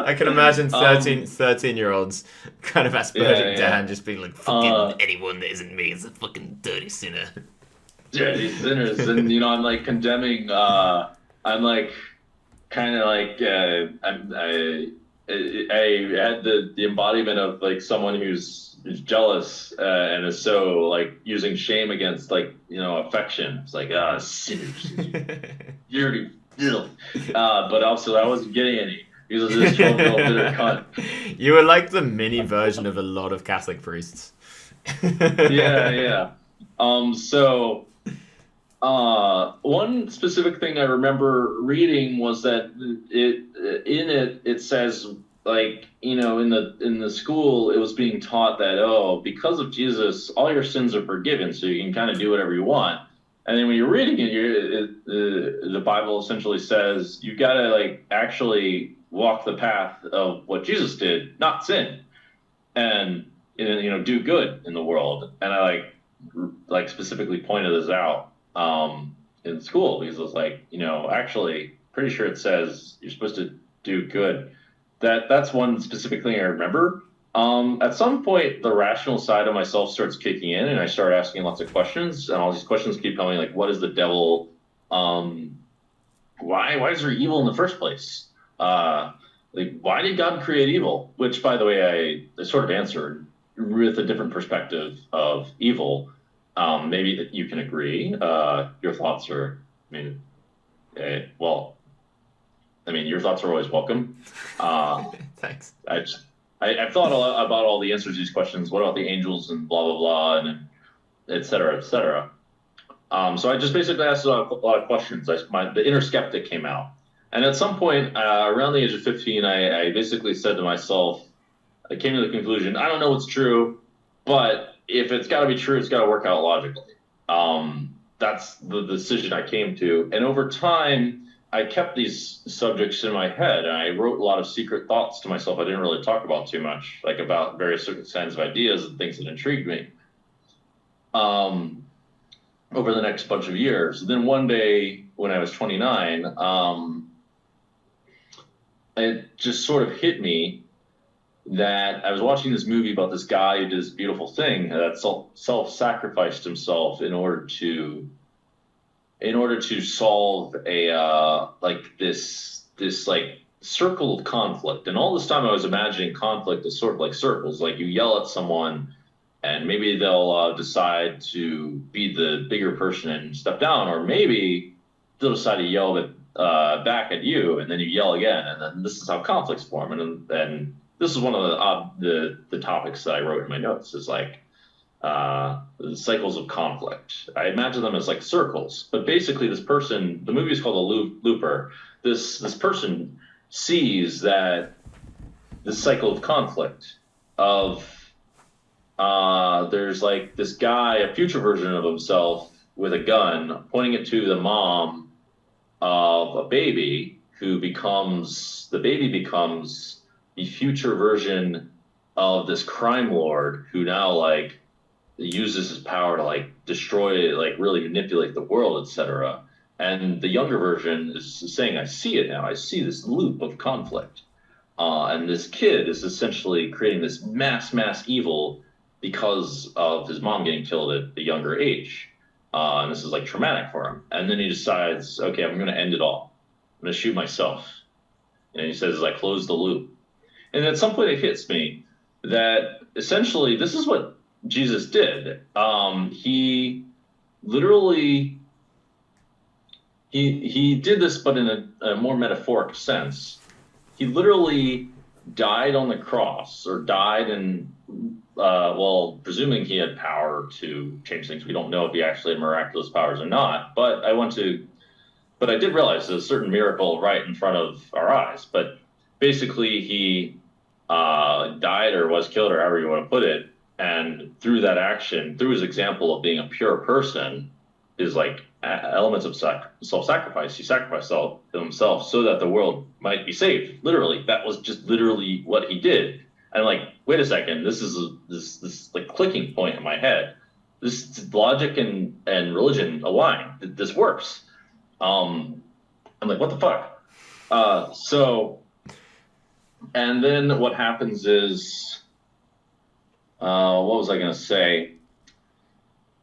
I can imagine 13-year-olds kind of asperging Dan just being like, fucking anyone that isn't me is a fucking dirty sinner. Dirty sinners. And, I'm like condemning, I'm like kind of like, I had the embodiment of like someone who's jealous and is so like using shame against like, affection. It's like, sinners. Dirty filth. But also I wasn't getting any. He was this 12-year-old bitter cunt. You were like the mini version of a lot of Catholic priests. Yeah. So one specific thing I remember reading was that it says like, in the school it was being taught that, because of Jesus, all your sins are forgiven, so you can kind of do whatever you want. And then when you're reading it, the Bible essentially says you gotta like actually walk the path of what Jesus did, not sin, and do good in the world. And I like specifically pointed this out in school because it was like, actually pretty sure it says you're supposed to do good. That's one specific thing I remember. At some point, the rational side of myself starts kicking in, and I start asking lots of questions, and all these questions keep coming, like, what is the devil? Why is there evil in the first place? Like, why did God create evil? Which, by the way, I sort of answered with a different perspective of evil. Maybe that you can agree. Your thoughts are, your thoughts are always welcome. Thanks. I've thought a lot about all the answers to these questions. What about the angels and blah, blah, blah, and et cetera, et cetera. So I just basically asked a lot of questions. The inner skeptic came out. And at some point, around the age of 15, I basically said to myself, I came to the conclusion, I don't know what's true, but if it's got to be true, it's got to work out logically. That's the decision I came to. And over time, I kept these subjects in my head, and I wrote a lot of secret thoughts to myself I didn't really talk about too much, like about various certain kinds of ideas and things that intrigued me over the next bunch of years. And then one day when I was 29, it just sort of hit me that I was watching this movie about this guy who did this beautiful thing that self-sacrificed himself in order to solve this like circle of conflict. And all this time I was imagining conflict as sort of like circles, like you yell at someone and maybe they'll decide to be the bigger person and step down, or maybe they'll decide to yell back at you, and then you yell again, and then this is how conflicts form. And this is one of the topics that I wrote in my notes, is like the cycles of conflict. I imagine them as like circles, but basically this person, the movie is called The Looper. This person sees that the cycle of conflict of there's like this guy, a future version of himself with a gun, pointing it to the mom of a baby becomes the future version of this crime lord who now like uses his power to like destroy, like really manipulate the world, etc. And the younger version is saying, I see it now. I see this loop of conflict. And this kid is essentially creating this mass evil because of his mom getting killed at a younger age. And this is like traumatic for him. And then he decides, okay, I'm going to end it all. I'm going to shoot myself. And he says, I close the loop. And at some point it hits me that essentially this is what Jesus did. He literally, he did this, but in a more metaphoric sense. He literally died on the cross, or died in, presuming he had power to change things. We don't know if he actually had miraculous powers or not, but I did realize there's a certain miracle right in front of our eyes. But basically he died or was killed, or however you want to put it. And through that action, through his example of being a pure person, is like elements of self-sacrifice. He sacrificed himself so that the world might be saved. Literally, that was just literally what he did. And like, wait a second, this is this like clicking point in my head. This logic and religion align. This works. I'm like, what the fuck? And then what happens is, what was I going to say?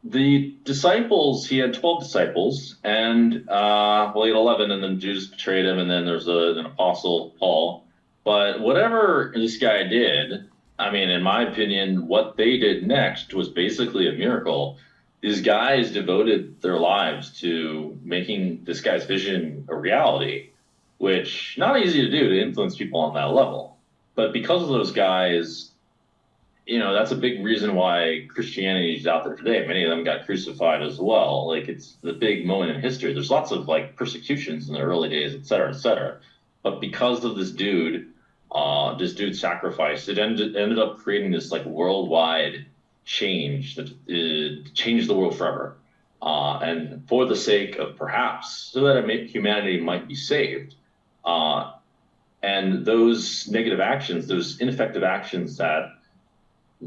The disciples, he had 12 disciples, and he had 11, and then Judas betrayed him, and then there's an apostle, Paul. But whatever this guy did, I mean, in my opinion, what they did next was basically a miracle. These guys devoted their lives to making this guy's vision a reality, which not easy to do, to influence people on that level. But because of those guys, that's a big reason why Christianity is out there today. Many of them got crucified as well. Like, it's the big moment in history. There's lots of like persecutions in the early days, et cetera, et cetera. But because of this dude's sacrifice, it ended up creating this like worldwide change that changed the world forever. And for the sake of perhaps so that humanity might be saved. And those negative actions, those ineffective actions that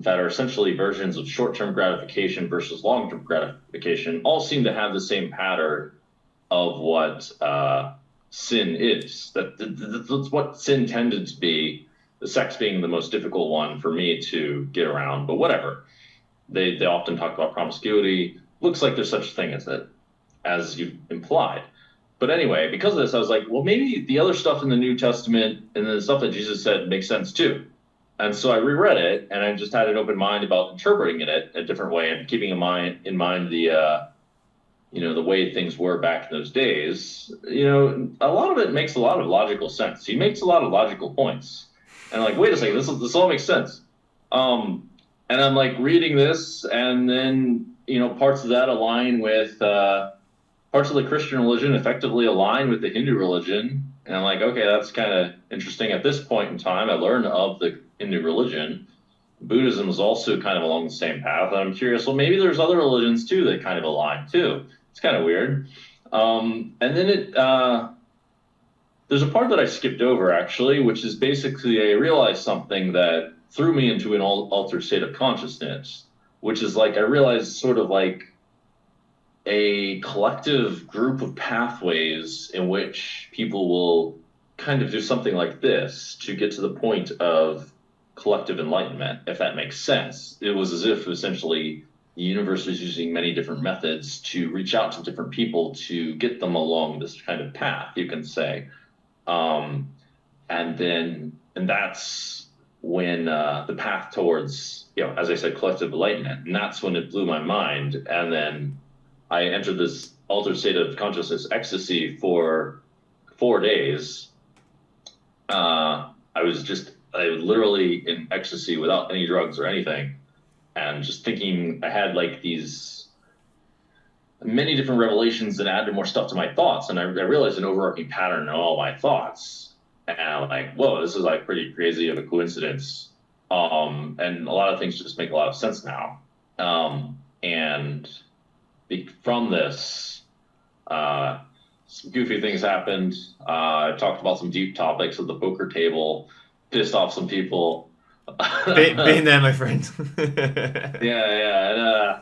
are essentially versions of short-term gratification versus long-term gratification, all seem to have the same pattern of what sin is. That's what sin tended to be, the sex being the most difficult one for me to get around, but whatever. They often talk about promiscuity. Looks like there's such a thing as it, as you implied. But anyway, because of this, I was like, well, maybe the other stuff in the New Testament and the stuff that Jesus said makes sense too. And so I reread it, and I just had an open mind about interpreting it a different way and keeping in mind the the way things were back in those days. A lot of it makes a lot of logical sense. He makes a lot of logical points, and like, wait a second, this all makes sense. And I'm like reading this, and then parts of that align with parts of the Christian religion effectively align with the Hindu religion, and I'm like, okay, that's kind of interesting. At this point in time, I learned of the Hindu religion. Buddhism is also kind of along the same path. And I'm curious, well, maybe there's other religions too that kind of align too. It's kind of weird. And then there's a part that I skipped over actually, which is basically I realized something that threw me into an altered state of consciousness, which is like I realized sort of like a collective group of pathways in which people will kind of do something like this to get to the point of collective enlightenment, if that makes sense. It was as if essentially the universe is using many different methods to reach out to different people to get them along this kind of path, you can say. And that's when the path towards, as I said, collective enlightenment, and that's when it blew my mind. And then I entered this altered state of consciousness ecstasy for 4 days. I was literally in ecstasy without any drugs or anything, and just thinking I had like these many different revelations that added more stuff to my thoughts, and I realized an overarching pattern in all my thoughts, and I'm like, whoa, this is like pretty crazy of a coincidence. And a lot of things just make a lot of sense now. And from this, some goofy things happened. I talked about some deep topics at the poker table, pissed off some people. Been there, my friend. Yeah. And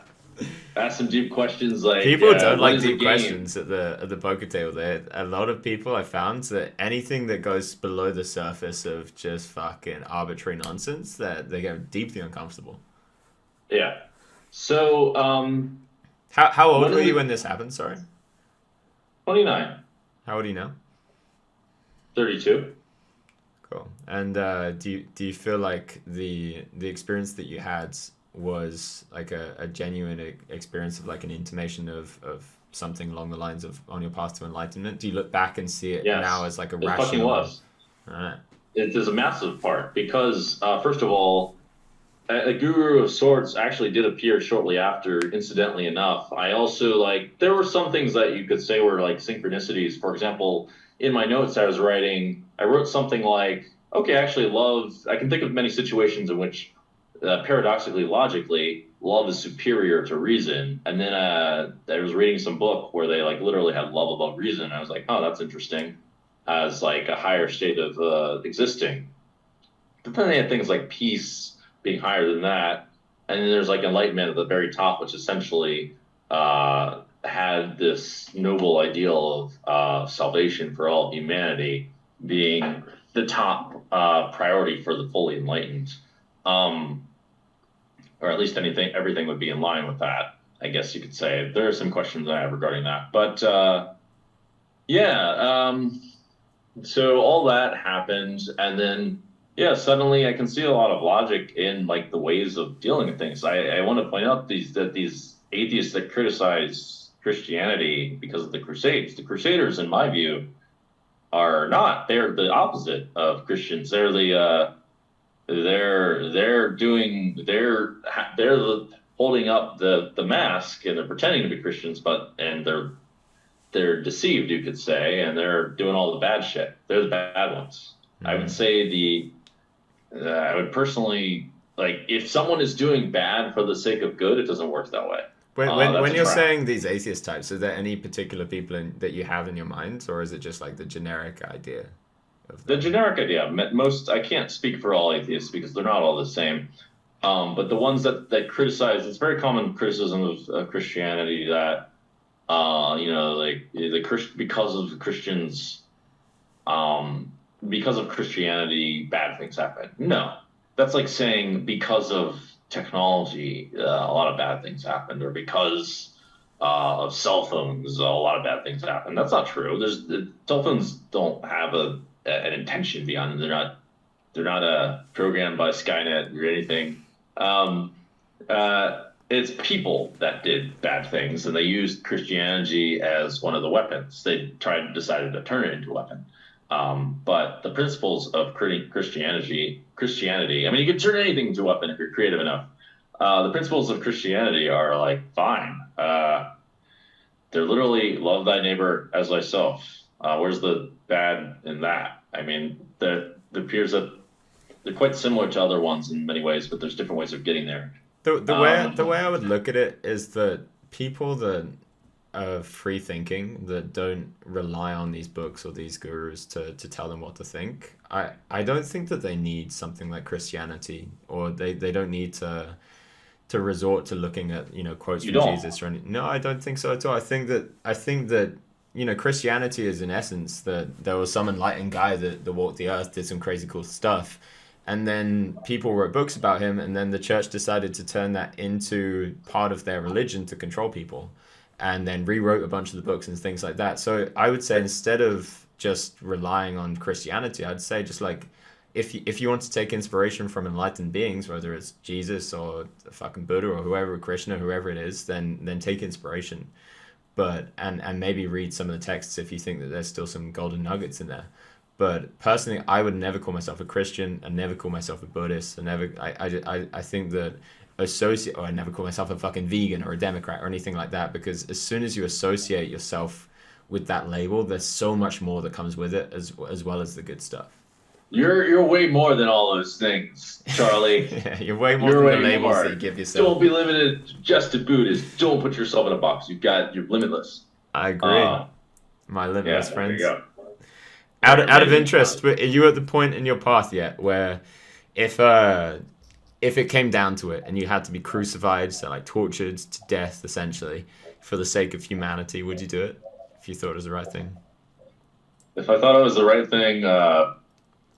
asked some deep questions like people don't like deep questions at the poker table. There, a lot of people I found that anything that goes below the surface of just fucking arbitrary nonsense, that they get deeply uncomfortable. Yeah. So, how old were you when this happened? Sorry. 29. How old are you now? 32. Cool. And do you feel like the experience that you had was like a genuine experience of like an intimation of something along the lines of on your path to enlightenment? Do you look back and see it now as like a rational? It fucking was. All right. It is a massive part because first of all, a guru of sorts actually did appear shortly after, incidentally enough. I also there were some things that you could say were like synchronicities. For example, in my notes I was writing, I wrote something like, okay, I can think of many situations in which paradoxically, logically, love is superior to reason. And then I was reading some book where they like literally had love above reason. And I was like, oh, that's interesting, as like a higher state of existing. But then they had things like peace being higher than that, and then there's like enlightenment at the very top, which essentially had this noble ideal of salvation for all humanity being the top priority for the fully enlightened. Or at least everything would be in line with that, I guess you could say. There are some questions I have regarding that. But so all that happened, and then suddenly I can see a lot of logic in like the ways of dealing with things. I want to point out these atheists that criticize Christianity because of the Crusades. The Crusaders, in my view, are not. They're the opposite of Christians. They're the they're holding up the mask, and they're pretending to be Christians, and they're deceived, you could say, and they're doing all the bad shit. They're the bad ones. Mm-hmm. I would say I would personally, like, if someone is doing bad for the sake of good, it doesn't work that way. When you're saying these atheist types, is there any particular people that you have in your mind, or is it just like the generic idea? The generic idea. I can't speak for all atheists because they're not all the same. But the ones that criticize, it's very common criticism of Christianity that, because of Christians, because of Christianity, bad things happen. No, that's like saying because of technology, a lot of bad things happened, or because of cell phones, a lot of bad things happen. That's not true. Cell phones don't have an intention beyond them. They're not programmed by Skynet or anything. It's people that did bad things, and they used Christianity as one of the weapons. They decided to turn it into a weapon. But the principles of Christianity, I mean, you can turn anything into a weapon if you're creative enough. The principles of Christianity are like, fine. They're literally love thy neighbor as thyself. Where's the bad in that? I mean, it appears that they're quite similar to other ones in many ways, but there's different ways of getting there. The way I would look at it is that people that are free thinking, that don't rely on these books or these gurus to tell them what to think, I don't think that they need something like Christianity, or they don't need to resort to looking at quotes from Jesus or anything. No, I don't think so at all. I think that Christianity is in essence that there was some enlightened guy that walked the earth, did some crazy cool stuff, and then people wrote books about him, and then the church decided to turn that into part of their religion to control people, and then rewrote a bunch of the books and things like that. So I would say instead of just relying on Christianity, I'd say just like if you want to take inspiration from enlightened beings, whether it's Jesus or fucking Buddha or whoever, Krishna, whoever it is, then take inspiration. But and maybe read some of the texts if you think that there's still some golden nuggets in there. But personally, I would never call myself a Christian. I never call myself a Buddhist. I think that I never call myself a fucking vegan or a Democrat or anything like that, because as soon as you associate yourself with that label, there's so much more that comes with it as well as the good stuff. You're way more than all those things, Charlie. Yeah, you're way more than the labels that you give yourself. Don't be limited just to Buddhist. Don't put yourself in a box. You're limitless. I agree. My limitless friends. Out of interest, are you at the point in your path yet where if it came down to it and you had to be crucified, so like tortured to death essentially, for the sake of humanity, would you do it if you thought it was the right thing? If I thought it was the right thing,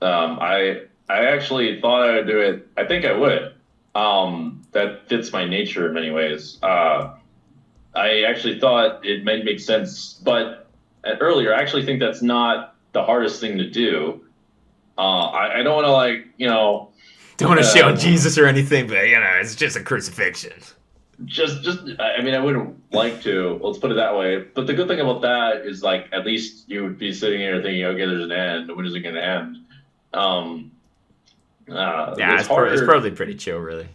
I actually thought I would do it. I think I would. That fits my nature in many ways. I actually thought it might make sense, but earlier, I actually think that's not the hardest thing to do. I don't want to don't want to shit on Jesus or anything, but it's just a crucifixion. I wouldn't like to. Let's put it that way. But the good thing about that is, like, at least you would be sitting here thinking, okay, there's an end. When is it going to end? It's probably pretty chill, really.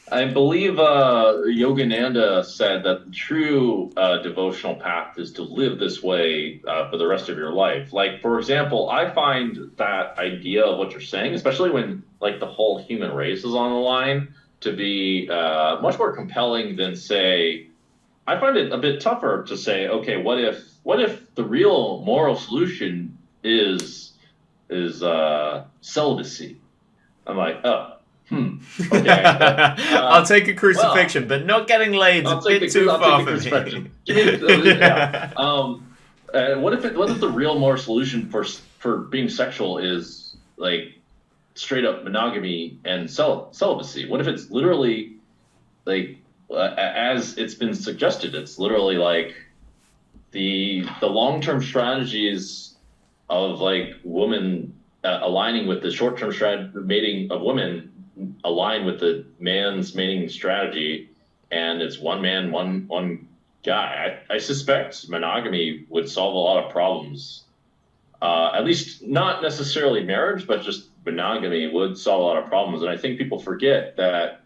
I believe Yogananda said that the true devotional path is to live this way for the rest of your life. Like, for example, I find that idea of what you're saying, especially when like the whole human race is on the line to be much more compelling than, say, I find it a bit tougher to say, okay, what if the real moral solution is celibacy? I'm like, oh, okay. I'll take a crucifixion, but not getting laid's a bit too far for me. Yeah. What if the real moral solution for being sexual is like straight up monogamy and celibacy? What if it's literally like as it's been suggested, it's literally like the long-term strategies of like women aligning with the short-term mating of women align with the man's mating strategy, and it's one man, one guy. I suspect monogamy would solve a lot of problems. At least not necessarily marriage, but just monogamy would solve a lot of problems. And I think people forget that.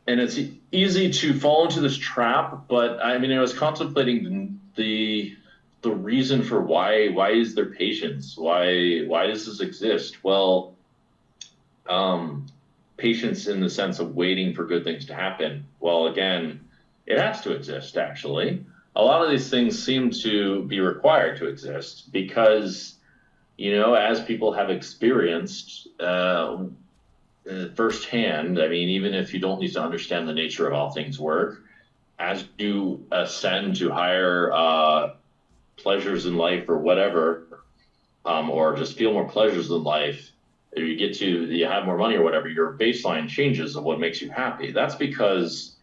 And it's easy to fall into this trap, but I mean, I was contemplating the reason for why is there patience? Why does this exist? Well, patience in the sense of waiting for good things to happen. Well, again, it has to exist, actually. A lot of these things seem to be required to exist because, as people have experienced firsthand, I mean, even if you don't need to understand the nature of how things work, as you ascend to higher pleasures in life or whatever, or just feel more pleasures in life, or you have more money or whatever, your baseline changes of what makes you happy. That's because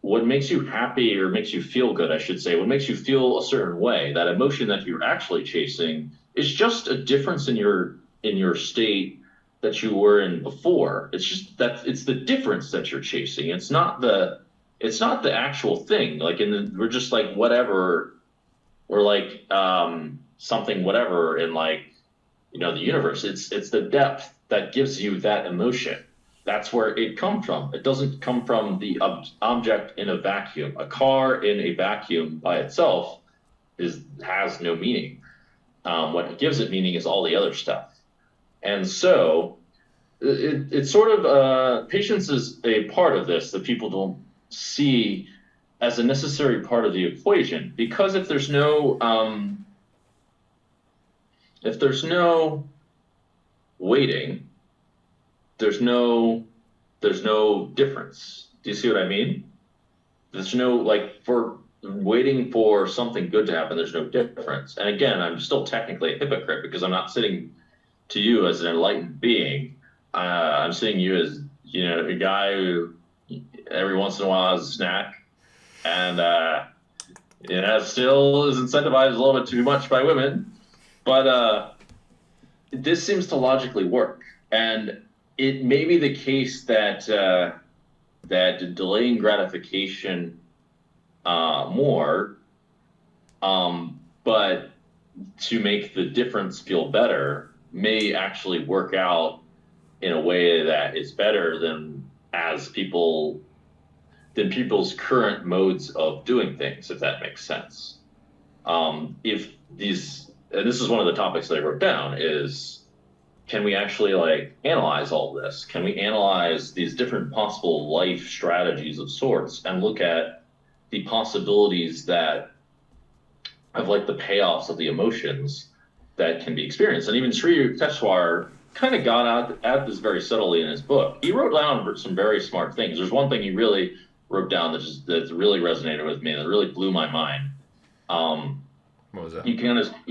what makes you happy, or makes you feel good, I should say, what makes you feel a certain way, that emotion that you're actually chasing, is just a difference in your state that you were in before. It's just that it's the difference that you're chasing. It's not the actual thing. Like we're just like whatever. We're like something whatever in like the universe. It's the depth that gives you that emotion. That's where it comes from. It doesn't come from the object in a vacuum. A car in a vacuum by itself has no meaning. What gives it meaning is all the other stuff. And so it's sort of patience is a part of this that people don't see as a necessary part of the equation, because if there's no waiting, there's no difference. Do you see what I mean? There's no, like, for waiting for something good to happen, there's no difference. And again, I'm still technically a hypocrite because I'm not sitting to you as an enlightened being. I'm seeing you as a guy who every once in a while has a snack, and still is incentivized a little bit too much by women. But this seems to logically work, and it may be the case that delaying gratification more, but to make the difference feel better may actually work out in a way that is better than people's current modes of doing things, if that makes sense. And this is one of the topics that I wrote down, is can we actually analyze all this? Can we analyze these different possible life strategies of sorts and look at the possibilities that of the payoffs of the emotions that can be experienced? And even Sri Yukteswar kind of got at this very subtly in his book. He wrote down some very smart things. There's one thing he really wrote down that really resonated with me, that really blew my mind. What was that? You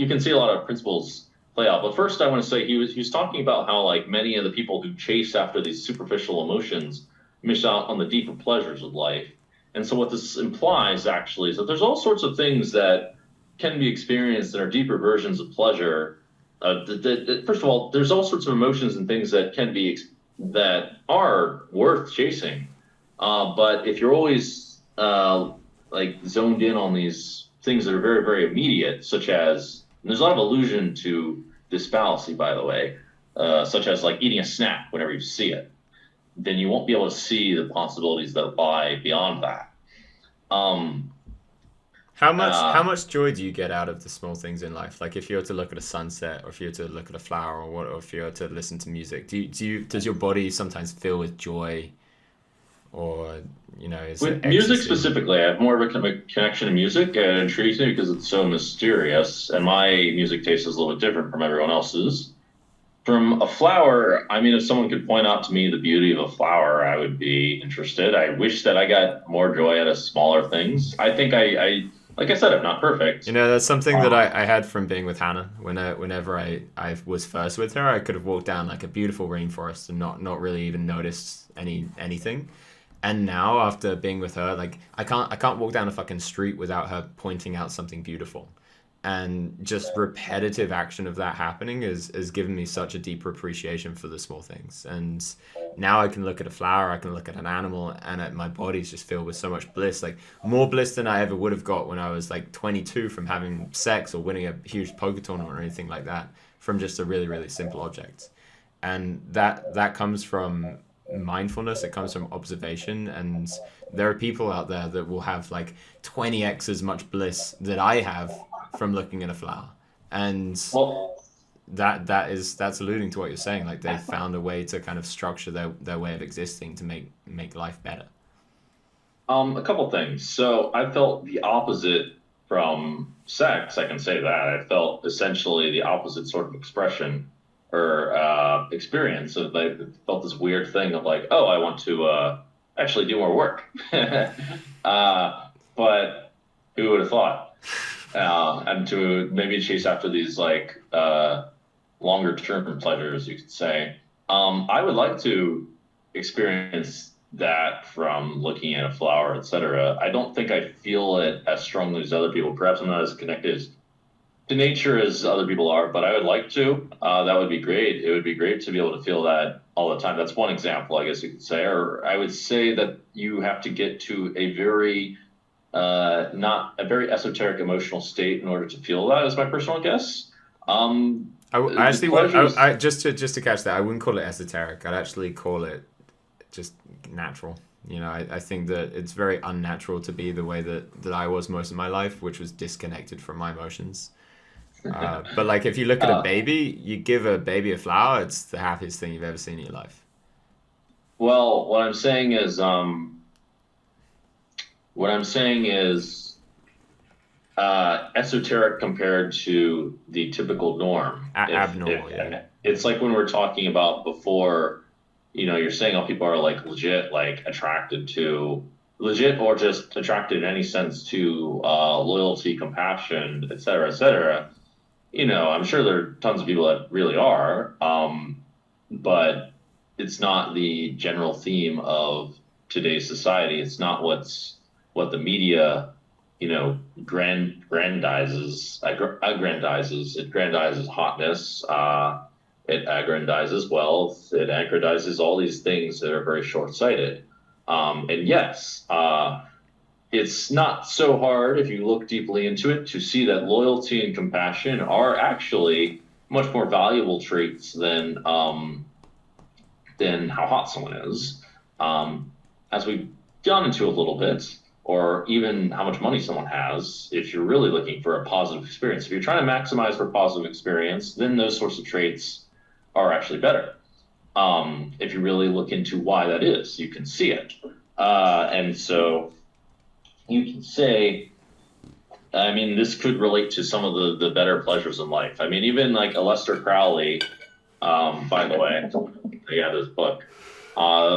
can see a lot of principles play out. But first, I want to say he was talking about how many of the people who chase after these superficial emotions miss out on the deeper pleasures of life. And so what this implies actually is that there's all sorts of things that can be experienced that are deeper versions of pleasure. First of all, there's all sorts of emotions and things that are worth chasing. But if you're always zoned in on these things that are very, very immediate, such as, and there's a lot of allusion to this fallacy, by the way, such as eating a snack whenever you see it, then you won't be able to see the possibilities that lie beyond that. How How much joy do you get out of the small things in life? Like if you were to look at a sunset, or if you were to look at a flower, or if you were to listen to music, does your body sometimes fill with joy, or is With it music ecstasy? specifically, I have more of a connection to music, and it intrigues me because it's so mysterious, and my music taste is a little bit different from everyone else's. From a flower, I mean, if someone could point out to me the beauty of a flower, I would be interested. I wish that I got more joy out of smaller things. I think I like I said, I'm not perfect. That's something that I had from being with Hannah. Whenever I was first with her, I could have walked down like a beautiful rainforest and not really even noticed anything. And now after being with her, like I can't walk down a fucking street without her pointing out something beautiful. And just repetitive action of that happening is given me such a deeper appreciation for the small things. And now I can look at a flower, I can look at an animal, and my body's just filled with so much bliss, like more bliss than I ever would have got when I was like 22 from having sex or winning a huge poker tournament or anything like that, from just a really, really simple object. And that comes from mindfulness, it comes from observation, and there are people out there that will have like 20x as much bliss that I have from looking at a flower. And Well, that's alluding to what you're saying, like they've found a way to kind of structure their way of existing to make life better. a couple things. So I felt the opposite from sex. I can say that. I felt essentially the opposite sort of expression or experience of I felt this weird thing of like, oh, I want to actually do more work. But who would have thought? And to maybe chase after these like longer term pleasures, you could say. I would like to experience that from looking at a flower, etc. I don't think I feel it as strongly as other people. Perhaps I'm not as connected to nature as other people are, but I would like to. That would be great. It would be great to be able to feel that all the time. That's one example, I guess you could say. Or I would say that you have to get to a very not a very esoteric emotional state in order to feel that, is my personal guess. I actually I just to catch that, I wouldn't call it esoteric. I'd actually call it just natural. I think that it's very unnatural to be the way that I was most of my life, which was disconnected from my emotions. But like if you look at a baby, you give a baby a flower, it's the happiest thing you've ever seen in your life. Well, what I'm saying is esoteric compared to the typical norm. Abnormal, yeah. It's like when we're talking about before, you're saying how people are like legit, like attracted to legit or just attracted in any sense to loyalty, compassion, et cetera, et cetera. I'm sure there are tons of people that really are, but it's not the general theme of today's society. It's not what the media, aggrandizes. It grandizes hotness. It aggrandizes wealth. It aggrandizes all these things that are very short-sighted. And yes, it's not so hard if you look deeply into it to see that loyalty and compassion are actually much more valuable traits than how hot someone is. As we've gone into a little bit, or even how much money someone has, if you're really looking for a positive experience. If you're trying to maximize for positive experience, then those sorts of traits are actually better. If you really look into why that is, you can see it. And so you can say, this could relate to some of the better pleasures in life. Even like Aleister Crowley, by the way, I got this book.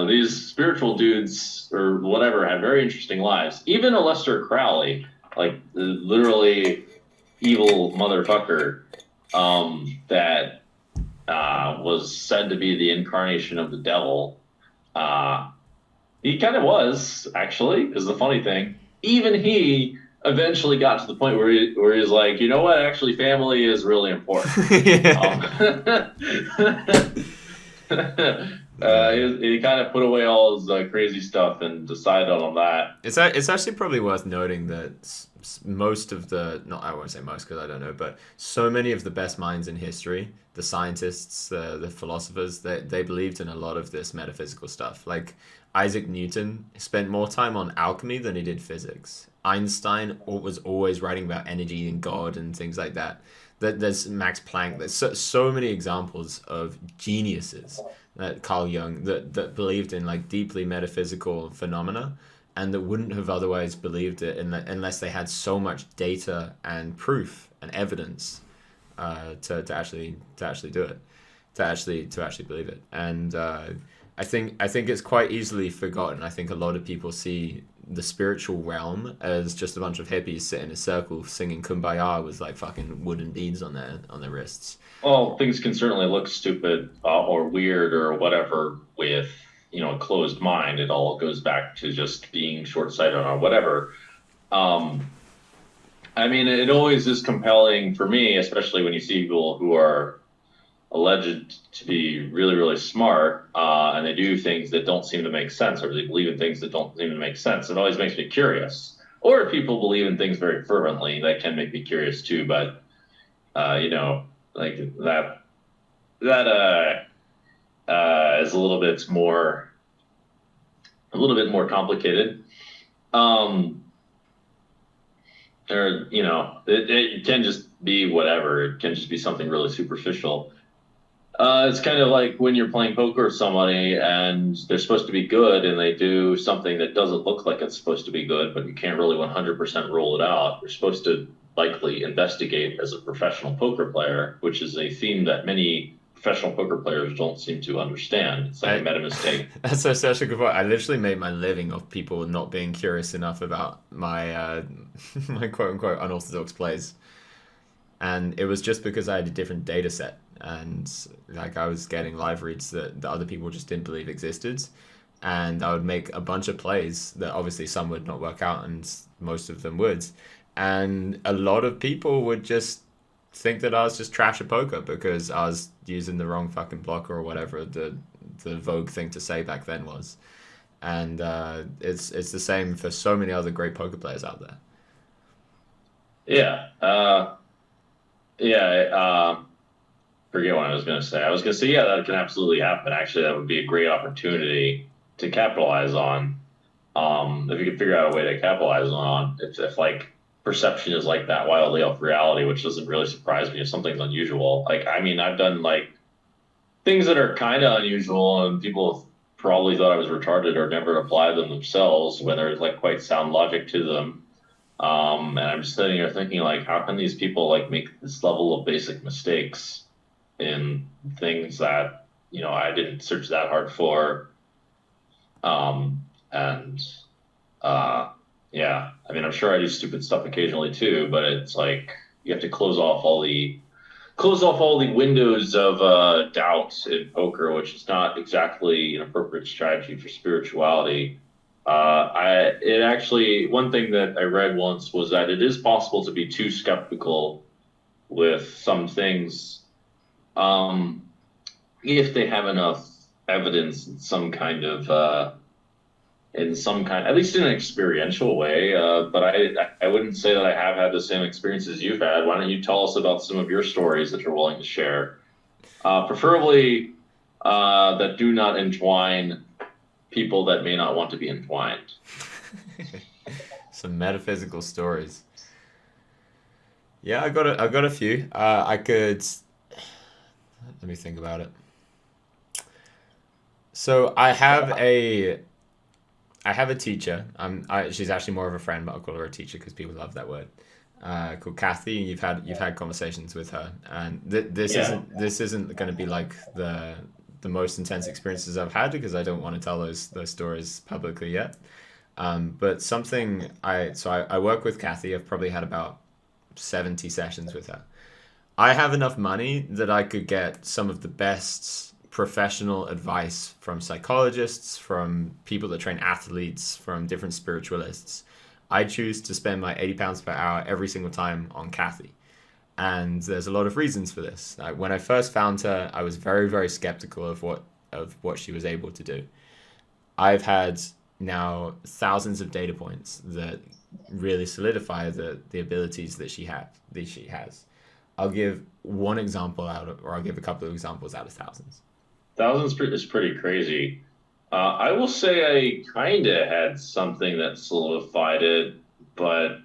These spiritual dudes or whatever had very interesting lives. Even Aleister Crowley, like literally evil motherfucker, that was said to be the incarnation of the devil. He kind of was, actually, is the funny thing. Even he eventually got to the point where he was like, you know what, actually family is really important. He kind of put away all his crazy stuff and decided on that. It's actually probably worth noting that most of the, not I won't say most because I don't know, but so many of the best minds in history, the scientists, the philosophers, they believed in a lot of this metaphysical stuff. Like Isaac Newton spent more time on alchemy than he did physics. Einstein was always writing about energy and God and things like that. There's Max Planck. There's so many examples of geniuses, Carl Jung, that believed in like deeply metaphysical phenomena, and that wouldn't have otherwise believed it unless they had so much data and proof and evidence to actually do it, to actually believe it. And I think it's quite easily forgotten. I think a lot of people see the spiritual realm as just a bunch of hippies sitting in a circle singing Kumbaya with like fucking wooden beads on their wrists. Well, things can certainly look stupid or weird or whatever with, a closed mind. It all goes back to just being short-sighted or whatever. I mean, it always is compelling for me, especially when you see people who are alleged to be really, really smart, and they do things that don't seem to make sense, or they believe in things that don't seem to make sense. It always makes me curious. Or if people believe in things very fervently, that can make me curious too. But like that is a little bit more complicated. Or it can just be whatever. It can just be something really superficial. It's kind of like when you're playing poker with somebody and they're supposed to be good and they do something that doesn't look like it's supposed to be good, but you can't really 100% rule it out. You're supposed to likely investigate as a professional poker player, which is a theme that many professional poker players don't seem to understand. It's like a meta mistake. That's such a good point. I literally made my living off people not being curious enough about my my quote unquote unorthodox plays. And it was just because I had a different data set, and like I was getting live reads that the other people just didn't believe existed, and I would make a bunch of plays that obviously some would not work out and most of them would, and a lot of people would just think that I was just trash at poker because I was using the wrong fucking blocker or whatever the vogue thing to say back then was. And it's the same for so many other great poker players out there. Forget what I was going to say. I was going to say, yeah, that can absolutely happen. Actually, that would be a great opportunity to capitalize on. If you could figure out a way to capitalize on, if like perception is like that wildly off reality, which doesn't really surprise me if something's unusual. Like, I mean, I've done like things that are kind of unusual, and people have probably thought I was retarded or never applied them themselves when there's like quite sound logic to them. And I'm just sitting here thinking, like, how can these people like make this level of basic mistakes in things that I didn't search that hard for? Yeah, I mean, I'm sure I do stupid stuff occasionally too, but it's like you have to close off all the windows of doubt in poker, which is not exactly an appropriate strategy for spirituality. One thing that I read once was that it is possible to be too skeptical with some things, if they have enough evidence in some kind, at least in an experiential way. But I wouldn't say that I have had the same experiences you've had. Why don't you tell us about some of your stories that you're willing to share? Preferably that do not entwine people that may not want to be entwined. Some metaphysical stories. Yeah, I got a few. Let me think about it. So I have a teacher. She's actually more of a friend, but I'll call her a teacher because people love that word. Called Kathy. You've had conversations with her, and this isn't going to be like the most intense experiences I've had because I don't want to tell those stories publicly yet. But something I work with Kathy. I've probably had about 70 sessions with her. I have enough money that I could get some of the best professional advice from psychologists, from people that train athletes, from different spiritualists. I choose to spend my £80 per hour every single time on Kathy. And there's a lot of reasons for this. When I first found her, I was very, very skeptical of what of what she was able to do. I've had now thousands of data points that really solidify the abilities that she has. I'll give one example I'll give a couple of examples out of thousands. Thousands is pretty crazy. I will say I kind of had something that solidified it, but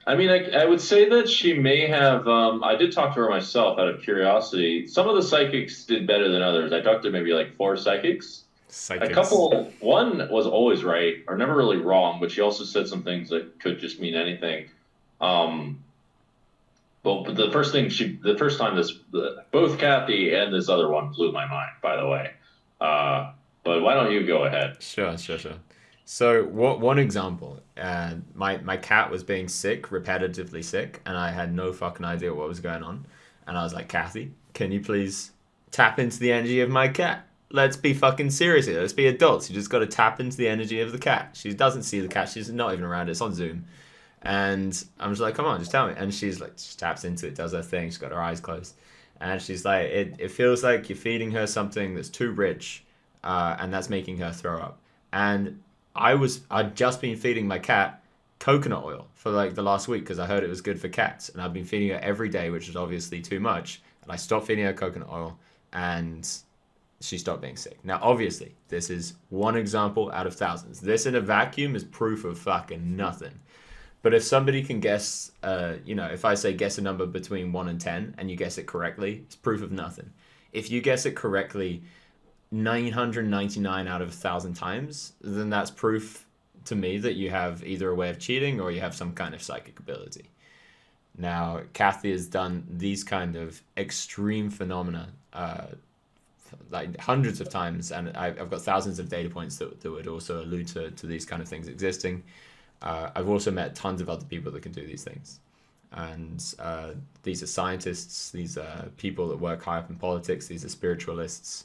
I mean, I would say that she may have. I did talk to her myself out of curiosity. Some of the psychics did better than others. I talked to maybe like 4 psychics. A couple, one was always right or never really wrong, but she also said some things that could just mean anything. But the first time both Kathy and this other one blew my mind, by the way. But why don't you go ahead? Sure. So one example, my cat was being sick, repetitively sick, and I had no fucking idea what was going on. And I was like, Kathy, can you please tap into the energy of my cat? Let's be fucking serious here. Let's be adults. You just got to tap into the energy of the cat. She doesn't see the cat. She's not even around. It's on Zoom. And I'm just like, come on, just tell me. And she's like, she taps into it, does her thing. She's got her eyes closed. And she's like, it feels like you're feeding her something that's too rich, and that's making her throw up. And I'd just been feeding my cat coconut oil for like the last week because I heard it was good for cats. And I've been feeding her every day, which is obviously too much. And I stopped feeding her coconut oil and she stopped being sick. Now, obviously, this is one example out of thousands. This in a vacuum is proof of fucking nothing. But if somebody can guess, if I say guess a number between 1 and 10 and you guess it correctly, it's proof of nothing. If you guess it correctly 999 out of 1,000 times, then that's proof to me that you have either a way of cheating or you have some kind of psychic ability. Now, Kathy has done these kind of extreme phenomena like hundreds of times, and I've got thousands of data points that would also allude to these kind of things existing. I've also met tons of other people that can do these things. And these are scientists, these are people that work high up in politics, these are spiritualists.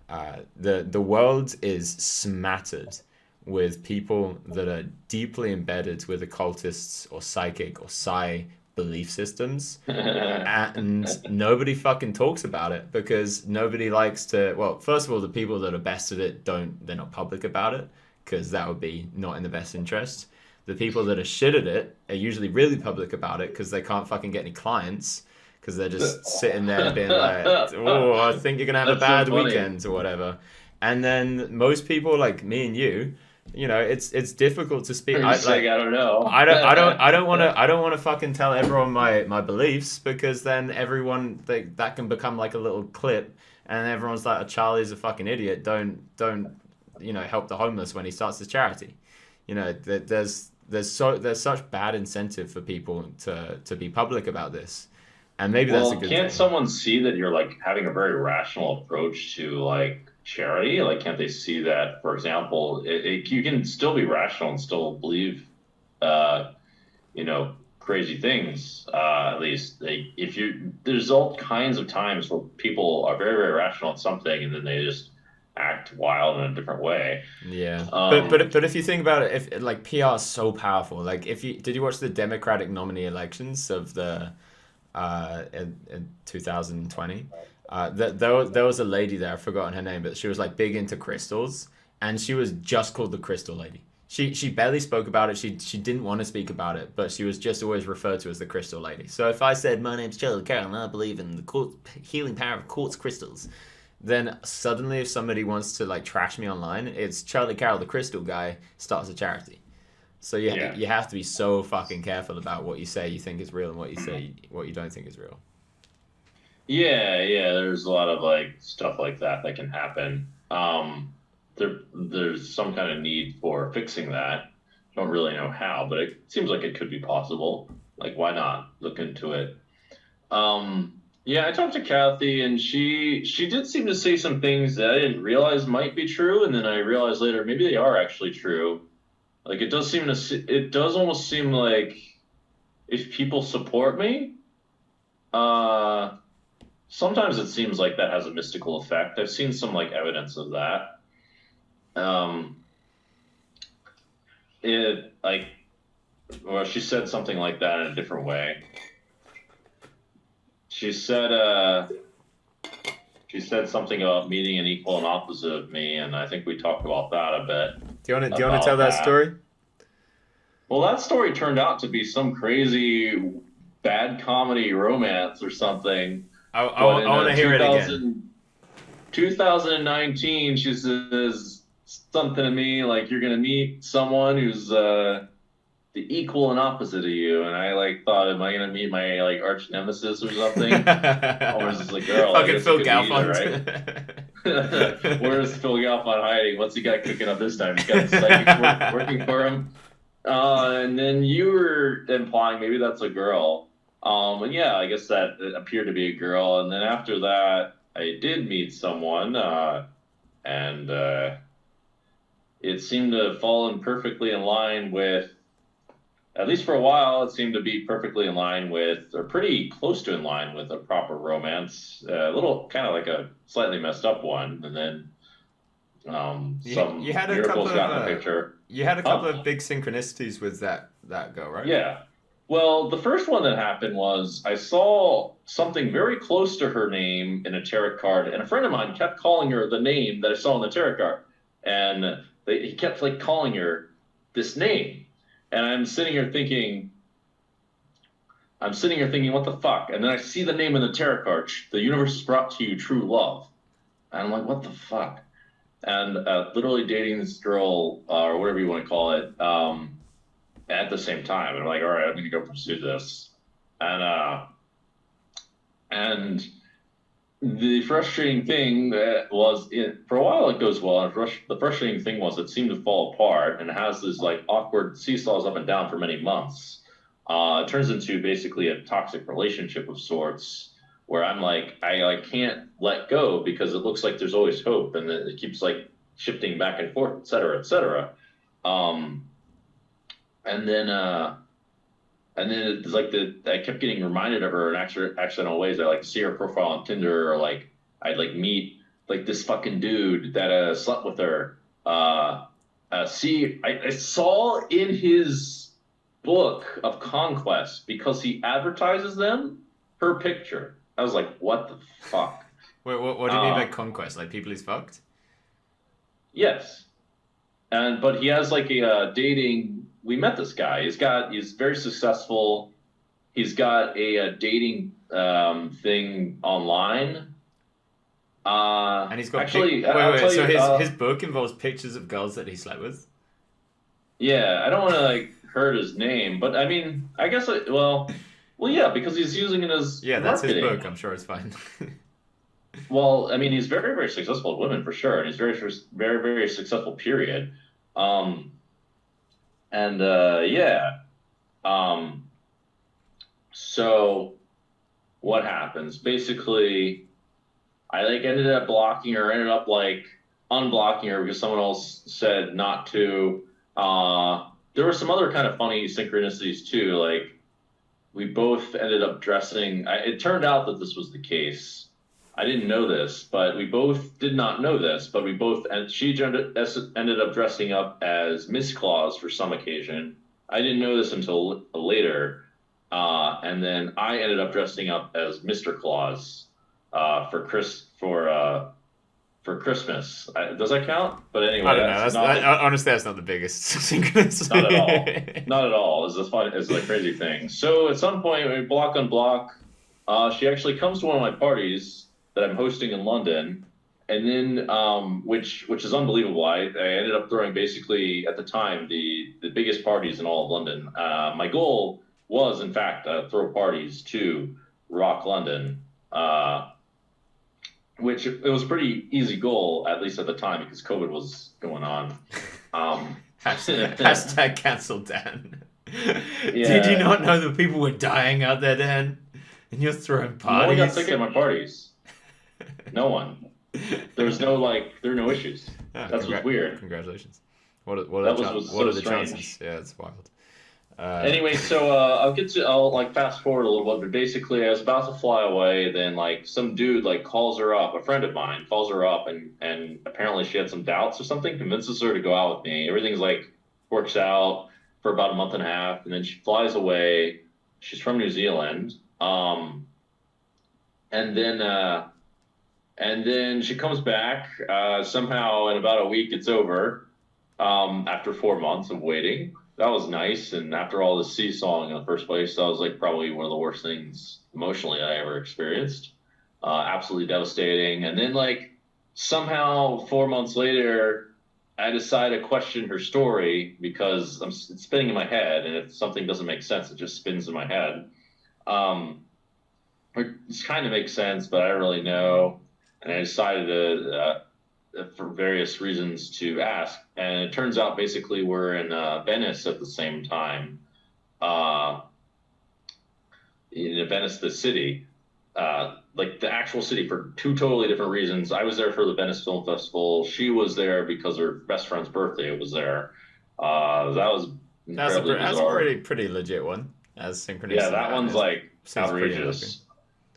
The world is smattered with people that are deeply embedded with occultists or psychic or psi belief systems, and nobody fucking talks about it because nobody likes to. Well, first of all, the people that are best at it they're not public about it because that would be not in the best interest. The people that are shit at it are usually really public about it because they can't fucking get any clients because they're just sitting there being like, oh, I think you're gonna have a bad weekend or whatever. And then most people like me and you, it's difficult to speak. I don't know. I don't want to fucking tell everyone my beliefs because then everyone that can become like a little clip, and everyone's like, oh, Charlie's a fucking idiot. Don't help the homeless when he starts his charity. There's such bad incentive for people to be public about this, and maybe that's a good thing. Can't someone see that you're like having a very rational approach to like charity? Like, can't they see that, for example, you can still be rational and still believe, crazy things. At least there's all kinds of times where people are very, very rational at something and then they just act wild in a different way. Yeah. But if you think about it, if like PR is so powerful, like did you watch the Democratic nominee elections of the in 2020? There was a lady there, I've forgotten her name, but she was like big into crystals, and she was just called the Crystal Lady. She barely spoke about it. She didn't want to speak about it, but she was just always referred to as the Crystal Lady. So if I said, my name's Charlie Carrel and I believe in the healing power of quartz crystals, then suddenly if somebody wants to like trash me online, it's Charlie Carrel, the crystal guy, starts a charity. So you have to be so fucking careful about what you say you think is real and what you don't think is real. Yeah, there's a lot of like stuff like that can happen. There's some kind of need for fixing that. Don't really know how, but it seems like it could be possible. Like, why not look into it? I talked to Kathy, and she did seem to say some things that I didn't realize might be true, and then I realized later maybe they are actually true. Like, it does almost seem like if people support me, sometimes it seems like that has a mystical effect. I've seen some like evidence of that. She said something like that in a different way. She said, she said something about meeting an equal and opposite of me, and I think we talked about that a bit. Do you want to tell that story? Well, that story turned out to be some crazy bad comedy romance or something. I want to hear it again. 2019, she says something to me like, "You're gonna meet someone who's the equal and opposite of you," and I like thought, "Am I gonna meet my like arch nemesis or something?" Or is this a girl? Fucking Phil Galfond. Right? Where's Phil Galfond hiding? What's he got cooking up this time? He's got the psychic working for him. And then you were implying maybe that's a girl. And yeah, I guess that appeared to be a girl. And then after that, I did meet someone, and it seemed to have fallen perfectly in line with, at least for a while, it seemed to be perfectly in line with, or pretty close to in line with, a proper romance. A little kind of like a slightly messed up one. And then some you had a miracles couple got in of the picture. You had a couple of big synchronicities with that girl, right? Yeah. Well, the first one that happened was I saw something very close to her name in a tarot card, and a friend of mine kept calling her the name that I saw in the tarot card, and he kept like calling her this name, and I'm sitting here thinking, what the fuck? And then I see the name in the tarot card. The universe has brought to you true love, and I'm like, what the fuck? And literally dating this girl, or whatever you want to call it, at the same time. And I'm like, all right, I'm going to go pursue this. And the frustrating thing was, for a while it goes well, and the frustrating thing was it seemed to fall apart, and it has this like awkward seesaws up and down for many months. It turns into basically a toxic relationship of sorts, where I'm like, I can't let go because it looks like there's always hope, and it keeps like shifting back and forth, et cetera, et cetera. And then it's like I kept getting reminded of her in accidental ways. I like see her profile on Tinder, or like I'd like meet like this fucking dude that slept with her. I saw in his book of conquest, because he advertises them, her picture. I was like, what the fuck? Wait, what do you mean by conquest? Like people he's fucked? Yes. But he has like a dating. We met this guy. He's very successful. He's got a dating thing online. And he's got actually. So his book involves pictures of girls that he slept with. Yeah, I don't want to like hurt his name, but I mean, I guess well, yeah, because he's using it as that's marketing. his book. I'm sure it's fine. Well, I mean, he's very, very successful with women for sure, and he's very, very, very successful. Period. So what happens? Basically, I like ended up blocking her, ended up like unblocking her because someone else said not to. There were some other kind of funny synchronicities too. Like we both ended up dressing. It turned out that this was the case. I didn't know this, but we both did not know this, but we both, and she ended up dressing up as Miss Claus for some occasion. I didn't know this until later. And then I ended up dressing up as Mr. Claus for Christmas. Does that count? But anyway, I don't know. Honestly, that's not the biggest synchronicity. Not at all. Not at all. It's a crazy thing. So at some point, we block on block. She actually comes to one of my parties that I'm hosting in London, and then which is unbelievable. I ended up throwing basically at the time the biggest parties in all of London. My goal was in fact throw parties to rock London, which it was a pretty easy goal, at least at the time, because COVID was going on. Hashtag cancel Dan. Yeah. Did you not know that people were dying out there, Dan? And you're throwing parties? No one got sick at my parties. No one. There were no issues. That's what's weird. Congratulations. What are the chances? Yeah, it's wild. Anyway, so I'll like fast forward a little bit, but basically I was about to fly away, then like some dude like calls her up, a friend of mine calls her up, and apparently she had some doubts or something, convinces her to go out with me. Everything's like works out for about a month and a half, and then she flies away. She's from New Zealand. And then And then she comes back. Somehow, in about a week, it's over. After 4 months of waiting, that was nice. And after all the seesawing in the first place, that was like probably one of the worst things emotionally I ever experienced. Absolutely devastating. And then like somehow 4 months later, I decide to question her story because it's spinning in my head, and if something doesn't make sense, it just spins in my head. It kind of makes sense, but I don't really know. And I decided to, for various reasons, to ask. And it turns out basically we're in Venice at the same time. In Venice, the city, like the actual city, for two totally different reasons. I was there for the Venice Film Festival. She was there because her best friend's birthday was there. That was incredibly That's a bizarre. pretty legit one. As Synchronicity. Yeah, that one's like seems pretty outrageous.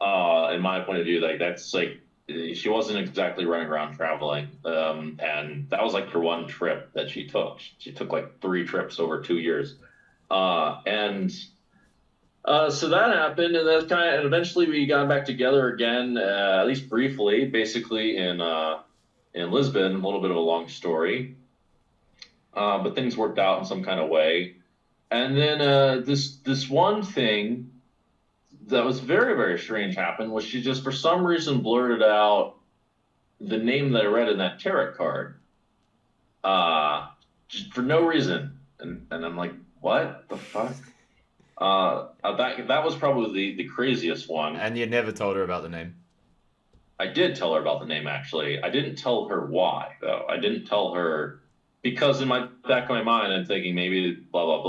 In my point of view, like that's like she wasn't exactly running around traveling, and that was like her one trip that she took. She took like 3 trips over 2 years, and so that happened, and then and eventually we got back together again, at least briefly, basically in Lisbon. A little bit of a long story, but things worked out in some kind of way. And then this one thing that was very, very strange happened was she just for some reason blurted out the name that I read in that tarot card, just for no reason, and I'm like, what the fuck? That was probably the craziest one. And you never told her about the name. I did tell her about the name, actually. I didn't tell her why, though. I didn't tell her because in my back of my mind, I'm thinking maybe blah, blah,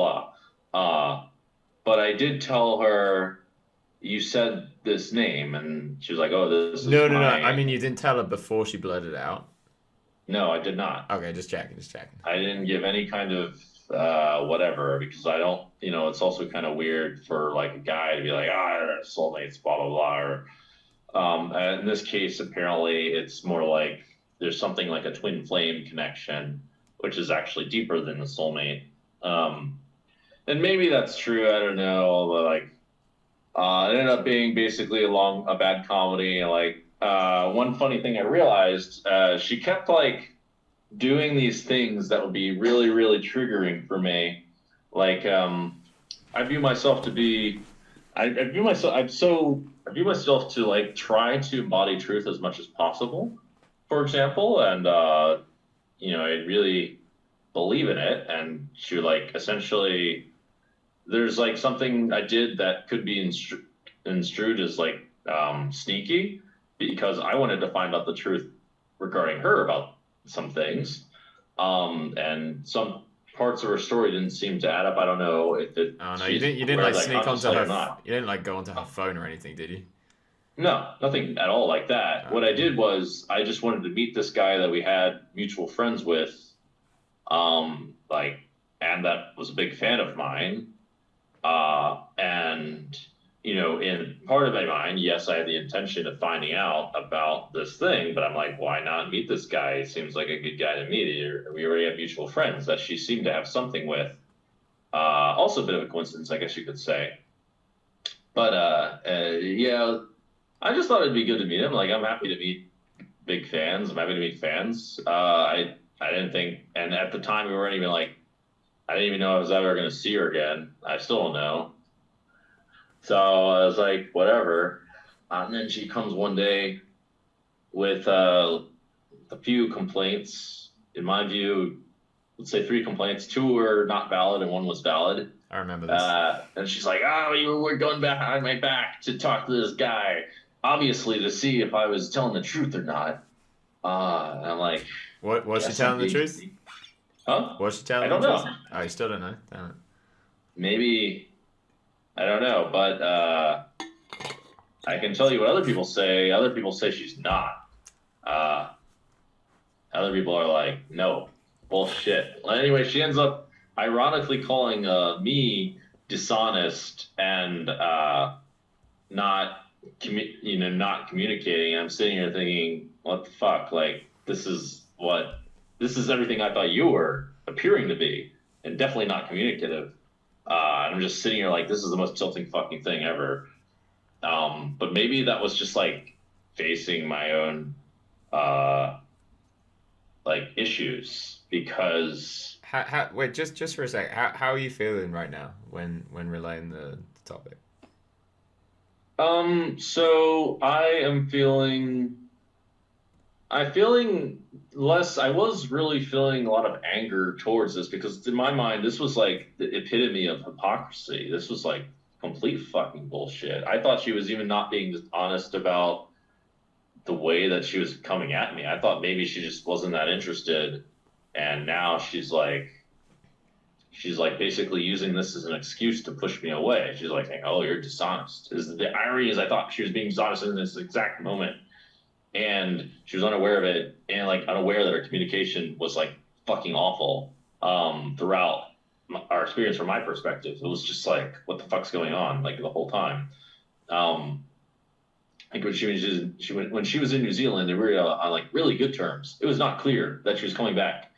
blah. But I did tell her, you said this name, and she was like, oh, this is No. my... I mean, you didn't tell her before she blurted it out. No, I did not. Okay, just checking. I didn't give any kind of whatever, because I don't, it's also kind of weird for like a guy to be like, soulmates, blah, blah, blah. Or, in this case, apparently it's more like there's something like a twin flame connection, which is actually deeper than the soulmate. And maybe that's true. I don't know. But like, it ended up being basically a bad comedy. Like, one funny thing I realized, she kept like doing these things that would be really, really triggering for me. Like, I view myself to be, I view myself to like try to embody truth as much as possible, for example. And, I really believe in it. And she like essentially, there's like something I did that could be construed as like sneaky, because I wanted to find out the truth regarding her about some things, and some parts of her story didn't seem to add up. I don't know if it. Oh no, you didn't like sneak onto her. You didn't like go onto her phone or anything, did you? No, nothing at all like that. Oh. What I did was I just wanted to meet this guy that we had mutual friends with, and that was a big fan of mine. And in part of my mind, yes, I had the intention of finding out about this thing, but I'm like, why not meet this guy? He seems like a good guy to meet. We already have mutual friends that she seemed to have something with. Also a bit of a coincidence, I guess you could say. But yeah, I just thought it'd be good to meet him. Like, I'm happy to meet big fans. I'm happy to meet fans. I didn't think, and at the time we weren't even like, I didn't even know I was ever going to see her again. I still don't know. So I was like, whatever. And then she comes one day with a few complaints. In my view, let's say 3 complaints. 2 were not valid and 1 was valid. I remember this. And she's like, you were going behind my back to talk to this guy, obviously to see if I was telling the truth or not. And I'm like, what was she telling the truth? Huh? Was she telling the truth? I don't know. Oh, you still don't know? Damn it. Maybe, I don't know, but I can tell you what other people say. Other people say she's not. Other people are like, no, bullshit. Well, anyway, she ends up ironically calling me dishonest and not communicating. I'm sitting here thinking, what the fuck? Like, this is everything I thought you were appearing to be, and definitely not communicative. And I'm just sitting here like, this is the most tilting fucking thing ever. But maybe that was just like facing my own like issues because Wait, just for a sec. How are you feeling right now when relaying the topic? so I'm feeling less. I was really feeling a lot of anger towards this because in my mind, this was like the epitome of hypocrisy. This was like complete fucking bullshit. I thought she was even not being honest about the way that she was coming at me. I thought maybe she just wasn't that interested, and now she's like basically using this as an excuse to push me away. She's like saying, "Oh, you're dishonest." Is the irony is I thought she was being dishonest in this exact moment, and she was unaware of it, and like unaware that our communication was like fucking awful throughout our experience from my perspective. It was just like, what the fuck's going on, like the whole time. Um, like when when she was in New Zealand, they were on like really good terms. It was not clear that she was coming back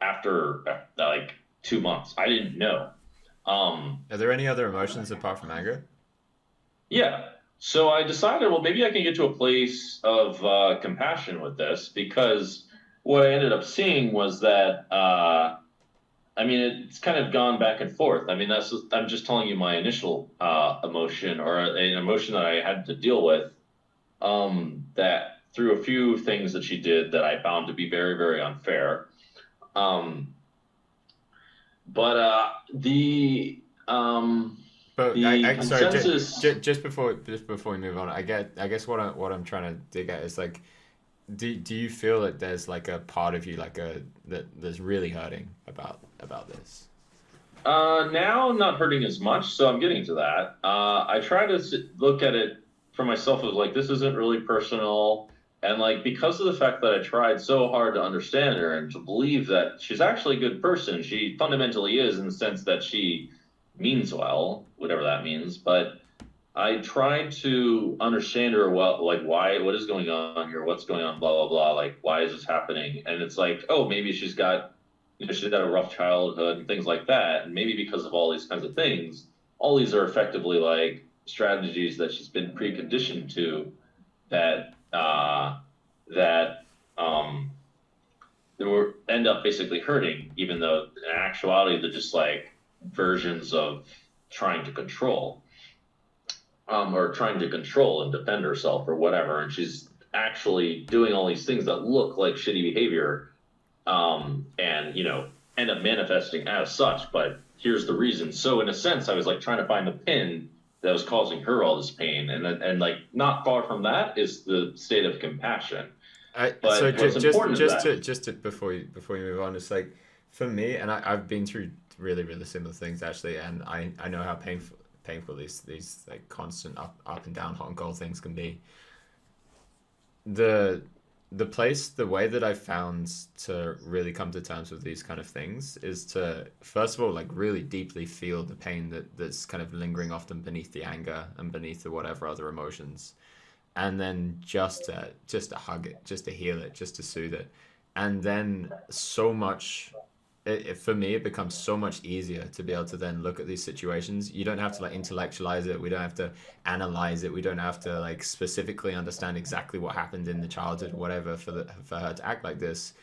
after like 2 months. I didn't know. Are there any other emotions apart from anger? Yeah. So I decided, well, maybe I can get to a place of compassion with this because what I ended up seeing was that, I mean, it's kind of gone back and forth. I mean, I'm just telling you my initial emotion or an emotion that I had to deal with that through a few things that she did that I found to be very, very unfair. Um, but But the sorry, consensus. just before we move on, I guess what I'm trying to dig at is like, do you feel that there's like a part of you that's really hurting about this? Now I'm not hurting as much, so I'm getting to that. I try to look at it for myself as like this isn't really personal, and like because of the fact that I tried so hard to understand her and to believe that she's actually a good person, she fundamentally is in the sense that she means well, whatever that means. But I tried to understand her well, like why, what is going on here, what's going on, blah blah blah, like why is this happening? And it's like, oh, maybe she's had a rough childhood and things like that. And maybe because of all these kinds of things, all these are effectively like strategies that she's been preconditioned to that that they were end up basically hurting, even though in actuality they're just like versions of trying to control, or trying to control and defend herself or whatever. And she's actually doing all these things that look like shitty behavior, and end up manifesting as such. But here's the reason. So in a sense, I was like trying to find the pin that was causing her all this pain, and like not far from that is the state of compassion. But So what's important is that. just to before you move on, it's like for me, and I've been through really really similar things actually, and I know how painful these like constant up and down hot and cold things can be. The way that I've found to really come to terms with these kind of things is to first of all like really deeply feel the pain that's kind of lingering often beneath the anger and beneath the whatever other emotions, and then just to hug it, just to heal it, just to soothe it, and then so much. For me, it becomes so much easier to be able to then look at these situations. You don't have to like intellectualize it. We don't have to analyze it. We don't have to like specifically understand exactly what happened in the childhood, whatever, for her to act like this,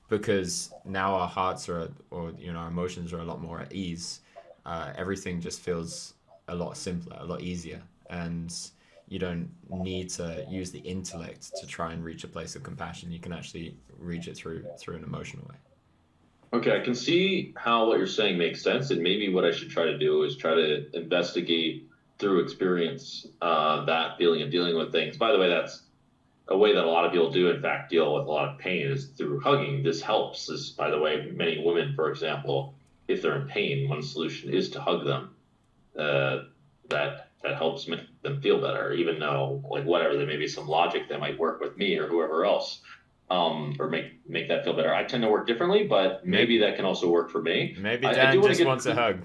because now our hearts or our emotions are a lot more at ease. Everything just feels a lot simpler, a lot easier, and you don't need to use the intellect to try and reach a place of compassion. You can actually reach it through an emotional way. Okay, I can see how what you're saying makes sense, and maybe what I should try to do is try to investigate through experience that feeling of dealing with things. By the way, that's a way that a lot of people do, in fact, deal with a lot of pain is through hugging. This helps. This, by the way, many women, for example, if they're in pain, one solution is to hug them. That helps make them feel better, even though, like, whatever, there may be some logic that might work with me or whoever else. Or make that feel better. I tend to work differently, but maybe that can also work for me. Maybe Dan just wants a hug.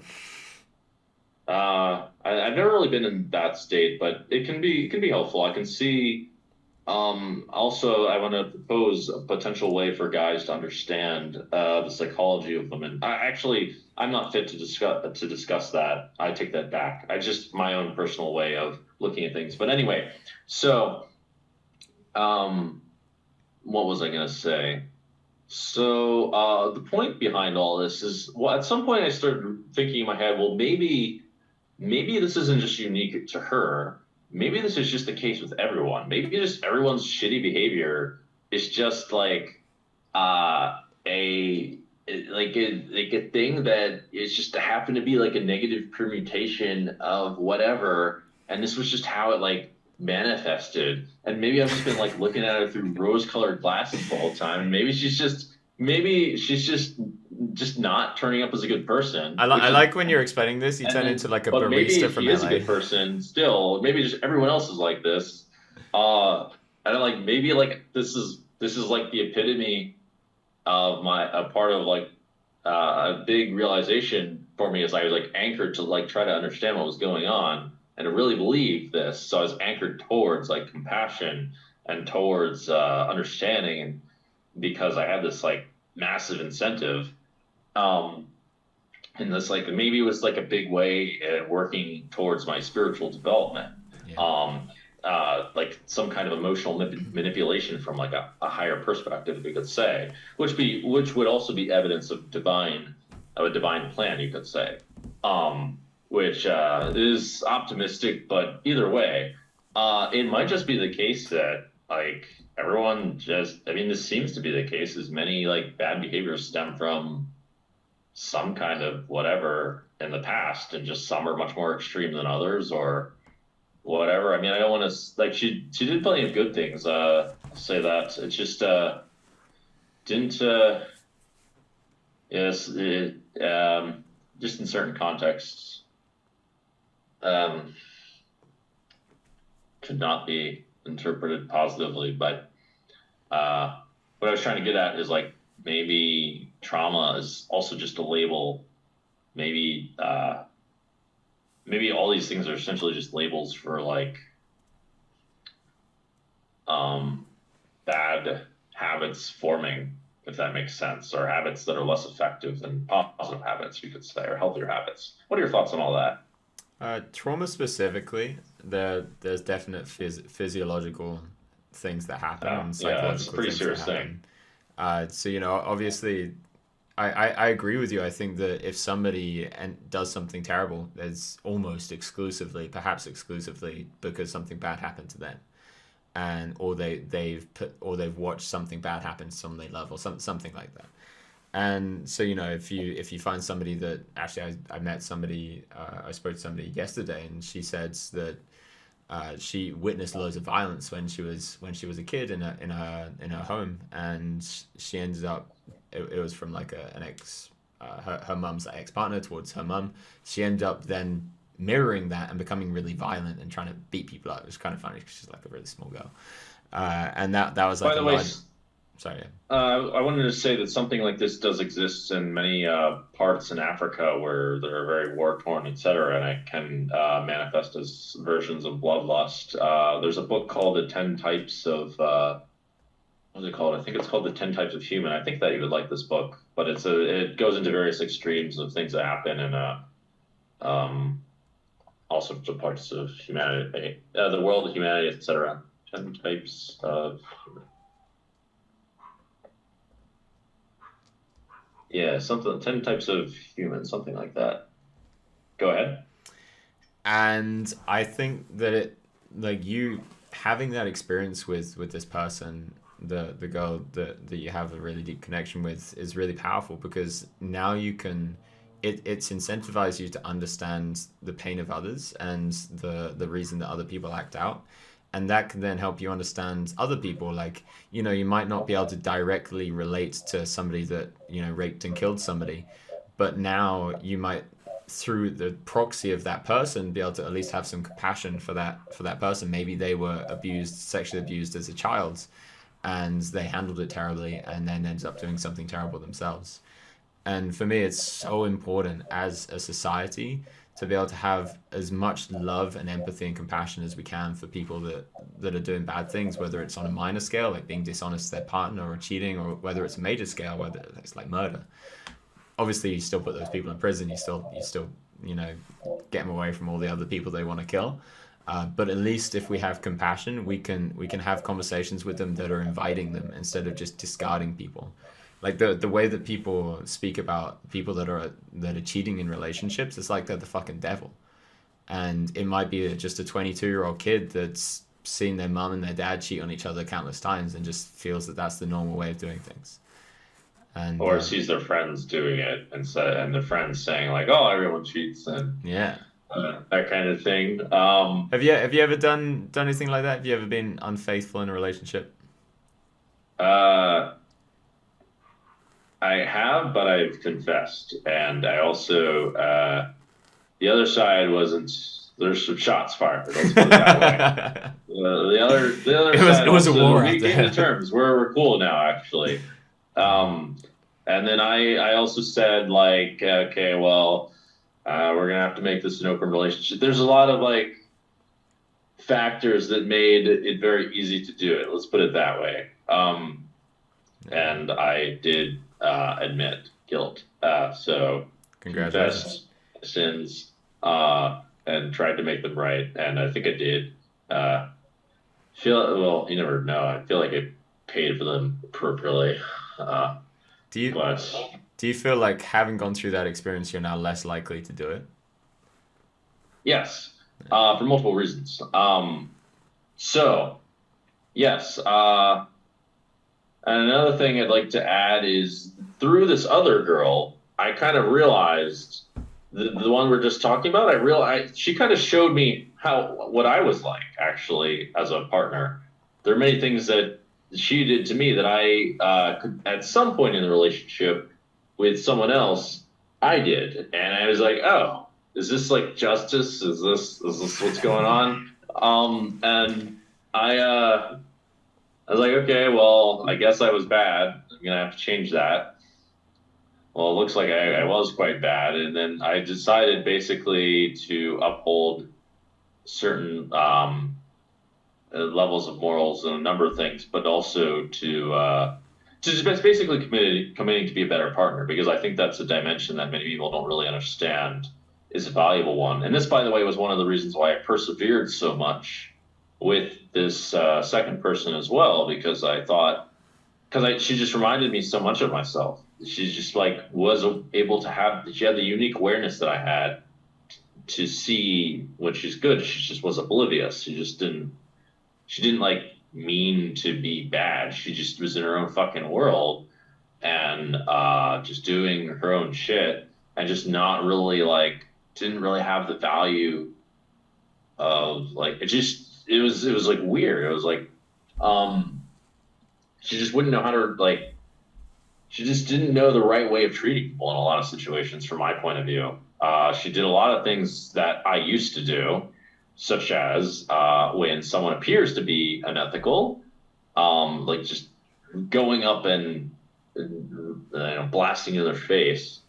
I've never really been in that state, but it can be helpful. I can see. Also, I want to propose a potential way for guys to understand the psychology of women. I'm not fit to discuss that. I take that back. I just my own personal way of looking at things. But anyway, so. what was I gonna say? So the point behind all this is, well, at some point I started thinking in my head, well, maybe this isn't just unique to her. Maybe this is just the case with everyone. Maybe just everyone's shitty behavior is just like a like a thing that is just to happen to be like a negative permutation of whatever, and this was just how it like manifested. And maybe I've just been like looking at her through rose-colored glasses the whole time, and maybe she's just not turning up as a good person. I like when you're explaining this, you turn into like a But maybe barista from she is a LA. good person still. Maybe just everyone else is like this. And I'm like, maybe like this is like the epitome of a part of like a big realization for me, as I was like anchored to like try to understand what was going on and to really believe this. So I was anchored towards like compassion and towards understanding, because I had this like massive incentive. And this like maybe it was like a big way in working towards my spiritual development. Yeah. Like some kind of emotional manipulation from like a higher perspective, we could say, which would also be evidence of a divine plan, you could say, which is optimistic, but either way, it might just be the case that like everyone just, I mean, this seems to be the case, as many like bad behaviors stem from some kind of whatever in the past, and just some are much more extreme than others, or whatever. I mean, I don't want to like she did plenty of good things. Say that it's just didn't yes it, just in certain contexts could not be interpreted positively. But what I was trying to get at is like maybe trauma is also just a label. Maybe maybe all these things are essentially just labels for like bad habits forming, if that makes sense, or habits that are less effective than positive habits, you could say, or healthier habits. What are your thoughts on all that? Trauma specifically, there's definite physiological things that happen and Yeah, it's a psychological pretty things serious that thing. happen. So, you know, obviously, I agree with you. I think that if somebody does something terrible, there's almost exclusively, perhaps exclusively, because something bad happened to them, and or they've watched something bad happen to someone they love, or something like that. And so, you know, if you find somebody that actually, I met somebody, I spoke to somebody yesterday, and she said that she witnessed loads of violence when she was a kid in her home, and she ended up, it was from like an ex, her mum's like ex-partner towards her mum. She ended up then mirroring that and becoming really violent and trying to beat people up. It was kind of funny because she's like a really small girl, and that was like By the way, sorry. I wanted to say that something like this does exist in many parts in Africa where they're very war-torn, etc., and it can manifest as versions of bloodlust. There's a book called The 10 Types of, what's it called? I think it's called The 10 Types of Human. I think that you would like this book, but it goes into various extremes of things that happen in all sorts of parts of humanity, the world of humanity, etc. 10 types of... Yeah, something, 10 types of humans, something like that. Go ahead. And I think that it, like, you having that experience with this person, the girl that you have a really deep connection with, is really powerful, because now you can, it's incentivized you to understand the pain of others and the reason that other people act out. And that can then help you understand other people. Like, you know, you might not be able to directly relate to somebody that, you know, raped and killed somebody, but now you might, through the proxy of that person, be able to at least have some compassion for that person. Maybe they were sexually abused as a child, and they handled it terribly and then ended up doing something terrible themselves. And for me, it's so important as a society to be able to have as much love and empathy and compassion as we can for people that are doing bad things, whether it's on a minor scale, like being dishonest to their partner or cheating, or whether it's a major scale, whether it's like murder. Obviously, you still put those people in prison. You still, you know, get them away from all the other people they want to kill. But at least if we have compassion, we can have conversations with them that are inviting them instead of just discarding people. Like the way that people speak about people that are cheating in relationships, it's like they're the fucking devil. And it might be just a 22-year-old kid that's seen their mum and their dad cheat on each other countless times and just feels that that's the normal way of doing things. And or sees their friends doing it and their friends saying like, "Oh, everyone cheats," and yeah, that kind of thing. Have you ever done anything like that? Have you ever been unfaithful in a relationship? I have, but I've confessed, and I also the other side wasn't. There's some shots fired. Let's put it that way. The other side. It was a war We out came there. to terms. We're cool now, actually. And then I also said like, okay, well, we're gonna have to make this an open relationship. There's a lot of like factors that made it very easy to do it. Let's put it that way. And I did admit guilt. So Congratulations. confessed sins and tried to make them right. And I think I did. Well, you never know. I feel like I paid for them appropriately. Do you feel like having gone through that experience, you're now less likely to do it? Yes, for multiple reasons. So, yes. And another thing I'd like to add is through this other girl, I kind of realized the one we're just talking about. I realized she kind of showed me what I was like actually as a partner. There are many things that she did to me that I could at some point in the relationship with someone else I did, and I was like, oh, is this like justice? Is this what's going on? And I was like, okay, well, I guess I was bad. I'm gonna have to change that. Well, it looks like I was quite bad, and then I decided basically to uphold certain levels of morals and a number of things, but also to just basically committing to be a better partner, because I think that's a dimension that many people don't really understand is a valuable one. And this, by the way, was one of the reasons why I persevered so much with this second person as well, because I thought, she just reminded me so much of myself. She just like was able to she had the unique awareness that I had to see when she's good. She just was oblivious. She didn't like mean to be bad. She just was in her own fucking world and just doing her own shit and just not really like, didn't really have the value of like, it was like weird. It was like, she just wouldn't know how to like, she just didn't know the right way of treating people in a lot of situations from my point of view. She did a lot of things that I used to do, such as when someone appears to be unethical, like just going up and blasting in their face,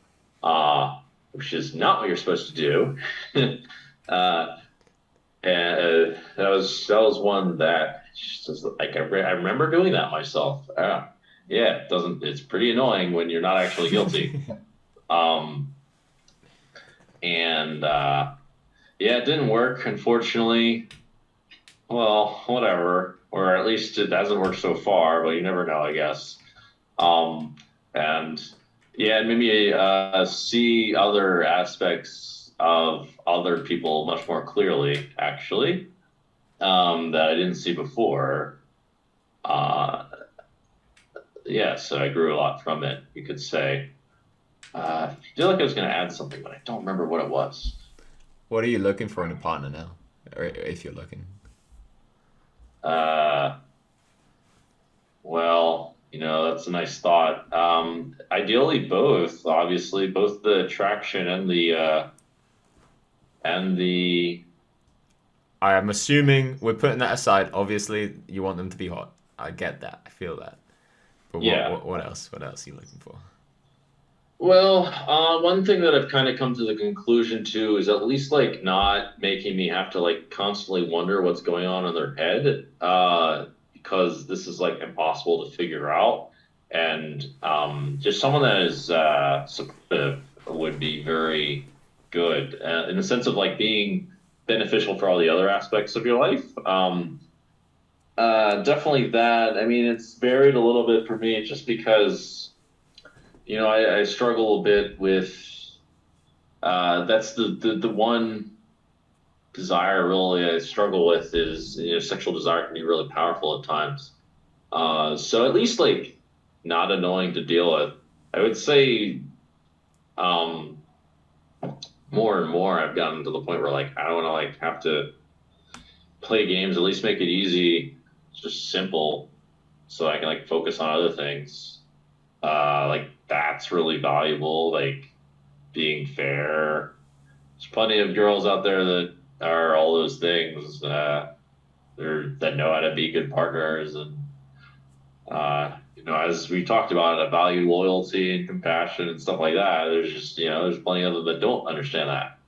which is not what you're supposed to do. And that was one that just like I remember doing that myself. Yeah, it's pretty annoying when you're not actually guilty. Yeah, it didn't work, unfortunately. Well, whatever. Or at least it hasn't worked so far, but you never know, I guess. And yeah, it made me see other aspects of other people much more clearly, actually, that I didn't see before. Yeah, so I grew a lot from it, you could say. I feel like I was going to add something, but I don't remember what it was. What are you looking for in a partner now? Or if you're looking? Well, that's a nice thought. Ideally both, obviously, both the attraction and the I'm assuming we're putting that aside. Obviously, you want them to be hot. I get that. I feel that. But Yeah. What else? What else are you looking for? Well, one thing that I've kind of come to the conclusion to is at least like not making me have to like constantly wonder what's going on in their head, because this is like impossible to figure out. And just someone that is supportive would be very good in the sense of like being beneficial for all the other aspects of your life. Definitely that. I mean, it's varied a little bit for me just because, I struggle a bit with, that's the one desire really I struggle with is, sexual desire can be really powerful at times. So at least like not annoying to deal with. I would say, um, more and more I've gotten to the point where like I don't want to like have to play games. At least make it easy, just simple, so I can like focus on other things. Like that's really valuable. Like being fair. There's plenty of girls out there that are all those things. That know how to be good partners, and as we talked about, I value loyalty and compassion and stuff like that. There's just there's plenty of them that don't understand that,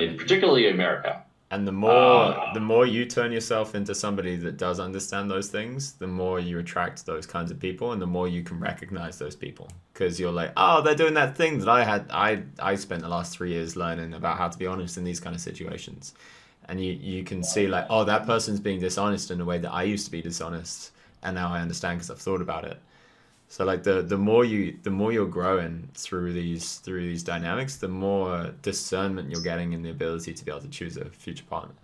in particularly America. And the more you turn yourself into somebody that does understand those things, the more you attract those kinds of people, and the more you can recognize those people, because you're like, oh, they're doing that thing that I spent the last 3 years learning about how to be honest in these kind of situations, and you can see like, oh, that person's being dishonest in a way that I used to be dishonest, and now I understand because I've thought about it. So like the more you're growing through these dynamics, the more discernment you're getting in the ability to be able to choose a future partner.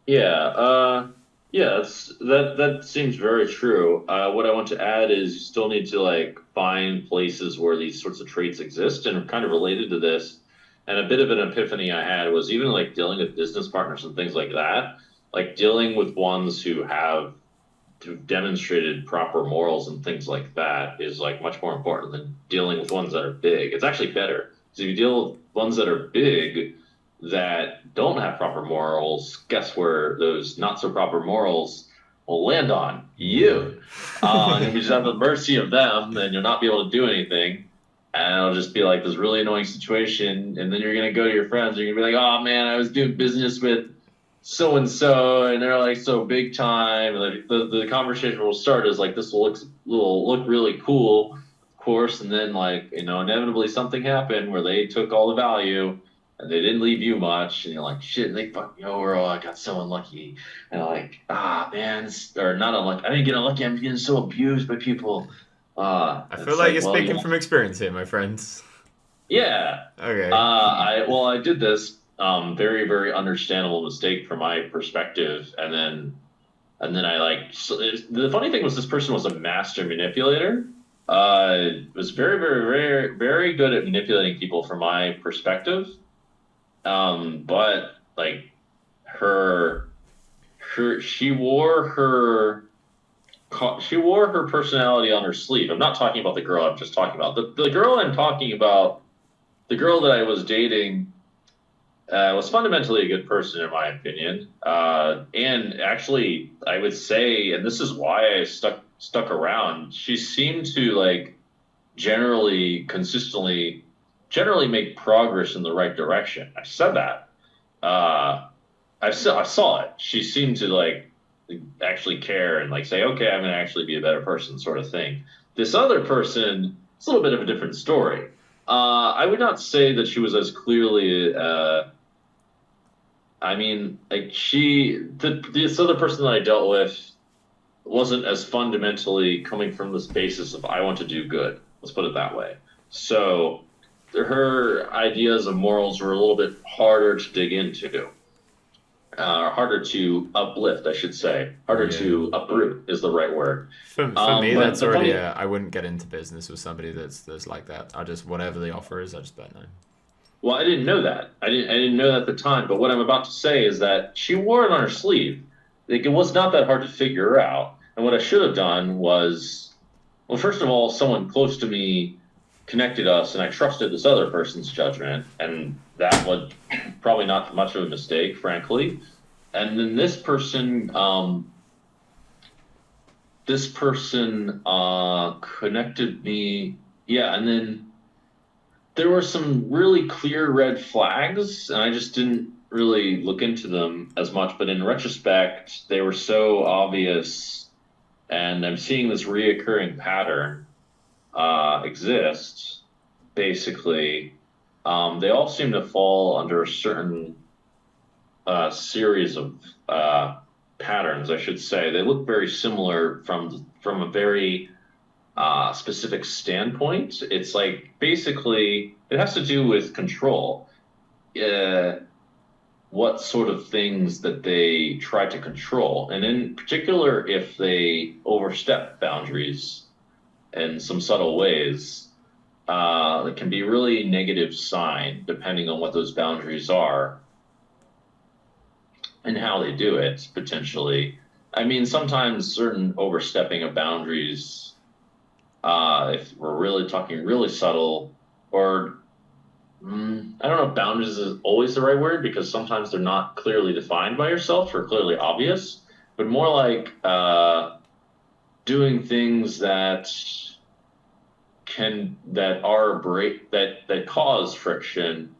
Yeah, that seems very true. What I want to add is you still need to like find places where these sorts of traits exist, and kind of related to this, and a bit of an epiphany I had was even like dealing with business partners and things like that, like dealing with ones who've demonstrated proper morals and things like that is like much more important than dealing with ones that are big. It's actually better. So if you deal with ones that are big that don't have proper morals, guess where those not so proper morals will land on? You. And if you just have the mercy of them, then you'll not be able to do anything. And it'll just be like this really annoying situation. And then you're going to go to your friends. And you're going to be like, oh man, I was doing business with so and so, and they're like so big time. And like, the conversation will start as like, this will look really cool, of course, and then like inevitably something happened where they took all the value and they didn't leave you much, and you're like, shit, they fucked me over. Oh, I got so unlucky, and like, man, or not unlucky. I didn't get unlucky. I'm getting so abused by people. I feel like you're speaking from experience here, my friends. Yeah. Okay. I did this very, very understandable mistake from my perspective, and then I like the funny thing was this person was a master manipulator. Was very, very, very, very good at manipulating people from my perspective. But like she wore her personality on her sleeve. I'm not talking about the girl. I'm just talking about the girl I'm talking about. The girl that I was dating was fundamentally a good person in my opinion. And actually, I would say, and this is why I stuck around. She seemed to like consistently make progress in the right direction. I said that. I saw it. She seemed to like actually care and like say, okay, I'm going to actually be a better person, sort of thing. This other person, it's a little bit of a different story. I would not say that she was as clearly. I mean, like this other person that I dealt with wasn't as fundamentally coming from this basis of I want to do good. Let's put it that way. So her ideas of morals were a little bit harder to dig into, harder to uplift, I should say. Harder to uproot is the right word. For me, that's already I wouldn't get into business with somebody that's like that. I just, whatever the offer is, I just bet no. Well, I didn't know that. I didn't know that at the time. But what I'm about to say is that she wore it on her sleeve. Like, it was not that hard to figure out. And what I should have done was, well, first of all, someone close to me connected us, and I trusted this other person's judgment, and that was probably not much of a mistake, frankly. And then this person connected me, yeah, and then there were some really clear red flags, and I just didn't really look into them as much. But in retrospect, they were so obvious, and I'm seeing this reoccurring pattern exist, basically. They all seem to fall under a certain series of patterns, I should say. They look very similar from a very specific standpoint. It's like basically it has to do with control. What sort of things that they try to control, and in particular, if they overstep boundaries in some subtle ways, it can be a really negative sign depending on what those boundaries are and how they do it, potentially. I mean, sometimes certain overstepping of boundaries, if we're really talking really subtle, or I don't know if boundaries is always the right word, because sometimes they're not clearly defined by yourself or clearly obvious, but more like doing things that cause friction.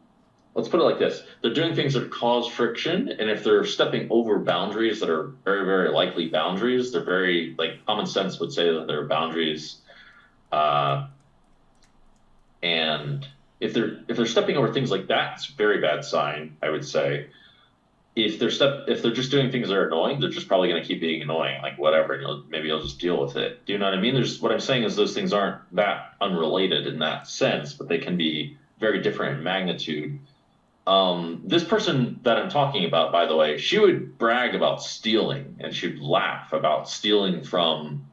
Let's put it like this. They're doing things that cause friction, and if they're stepping over boundaries that are very, very likely boundaries, they're very, like, common sense would say that they're boundaries. And if they're stepping over things like that, it's a very bad sign, I would say. If they're just doing things that are annoying, they're just probably going to keep being annoying, like whatever, and maybe you'll just deal with it. Do you know what I mean? What I'm saying is those things aren't that unrelated in that sense, but they can be very different in magnitude. This person that I'm talking about, by the way, she would brag about stealing, and she'd laugh about stealing from,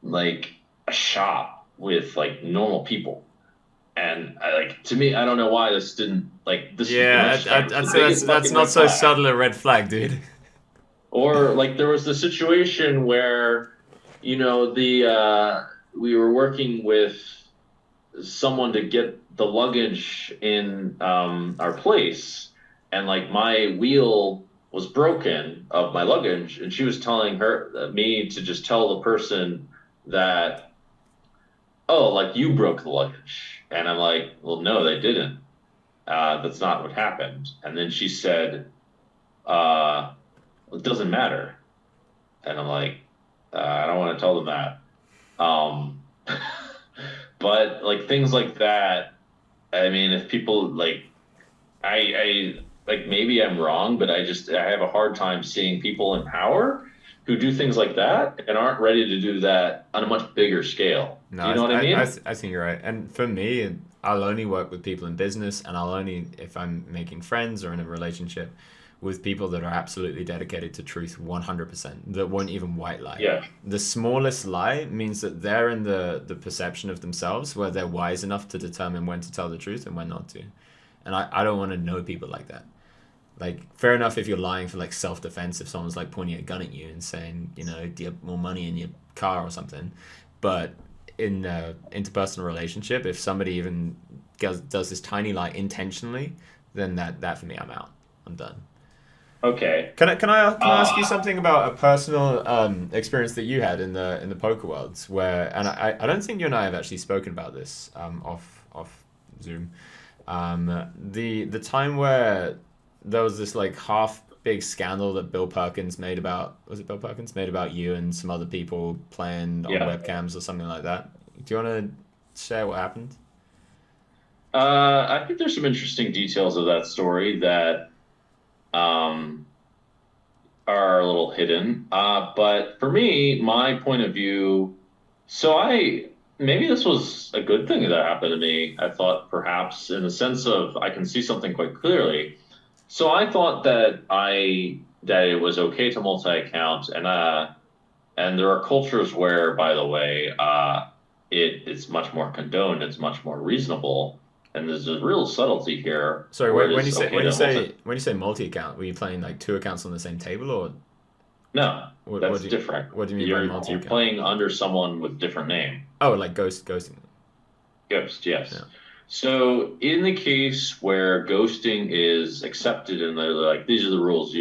like, a shop with, like, normal people. And to me, I don't know why this didn't, like, this. Yeah, I'd say that's not so subtle a red flag, dude. Or, like, there was the situation where, we were working with someone to get the luggage in our place, and, like, my wheel was broken of my luggage, and she was telling me to just tell the person that, oh, like, you broke the luggage. And I'm like, well, no, they didn't. That's not what happened. And then she said, it doesn't matter. And I'm like, I don't want to tell them that. But, like, things like that, I mean, if people, like, I maybe I'm wrong, but I have a hard time seeing people in power who do things like that and aren't ready to do that on a much bigger scale. No, Do you know what I mean? I think you're right. And for me, I'll only work with people in business, and I'll only, if I'm making friends or in a relationship, with people that are absolutely dedicated to truth 100%, that won't even white lie. Yeah. The smallest lie means that they're in the perception of themselves where they're wise enough to determine when to tell the truth and when not to. And I don't want to know people like that. Like, fair enough if you're lying for, like, self-defense, if someone's, like, pointing a gun at you and saying, do you have more money in your car or something. But in an interpersonal relationship, if somebody even does this tiny lie intentionally, then that for me, I'm out. I'm done. Okay. Can I ask you something about a personal experience that you had in the poker worlds, where, and I don't think you and I have actually spoken about this off Zoom, the time where there was this, like, half big scandal that Bill Perkins made about you and some other people playing on webcams or something like that. Do you want to share what happened? I think there's some interesting details of that story that are a little hidden. But for me, my point of view, maybe this was a good thing that happened to me. I thought perhaps in the sense of I can see something quite clearly. So I thought that it was okay to multi-account, and there are cultures where, by the way, it's much more condoned, it's much more reasonable, and there's a real subtlety here. Sorry, when you say multi-account, were you playing, like, 2 accounts on the same table, or? No, that's different. What do you mean by multi-account? You're playing under someone with different name. Oh, like ghosting. Ghost, yes. Yeah. So in the case where ghosting is accepted and they're like, these are the rules,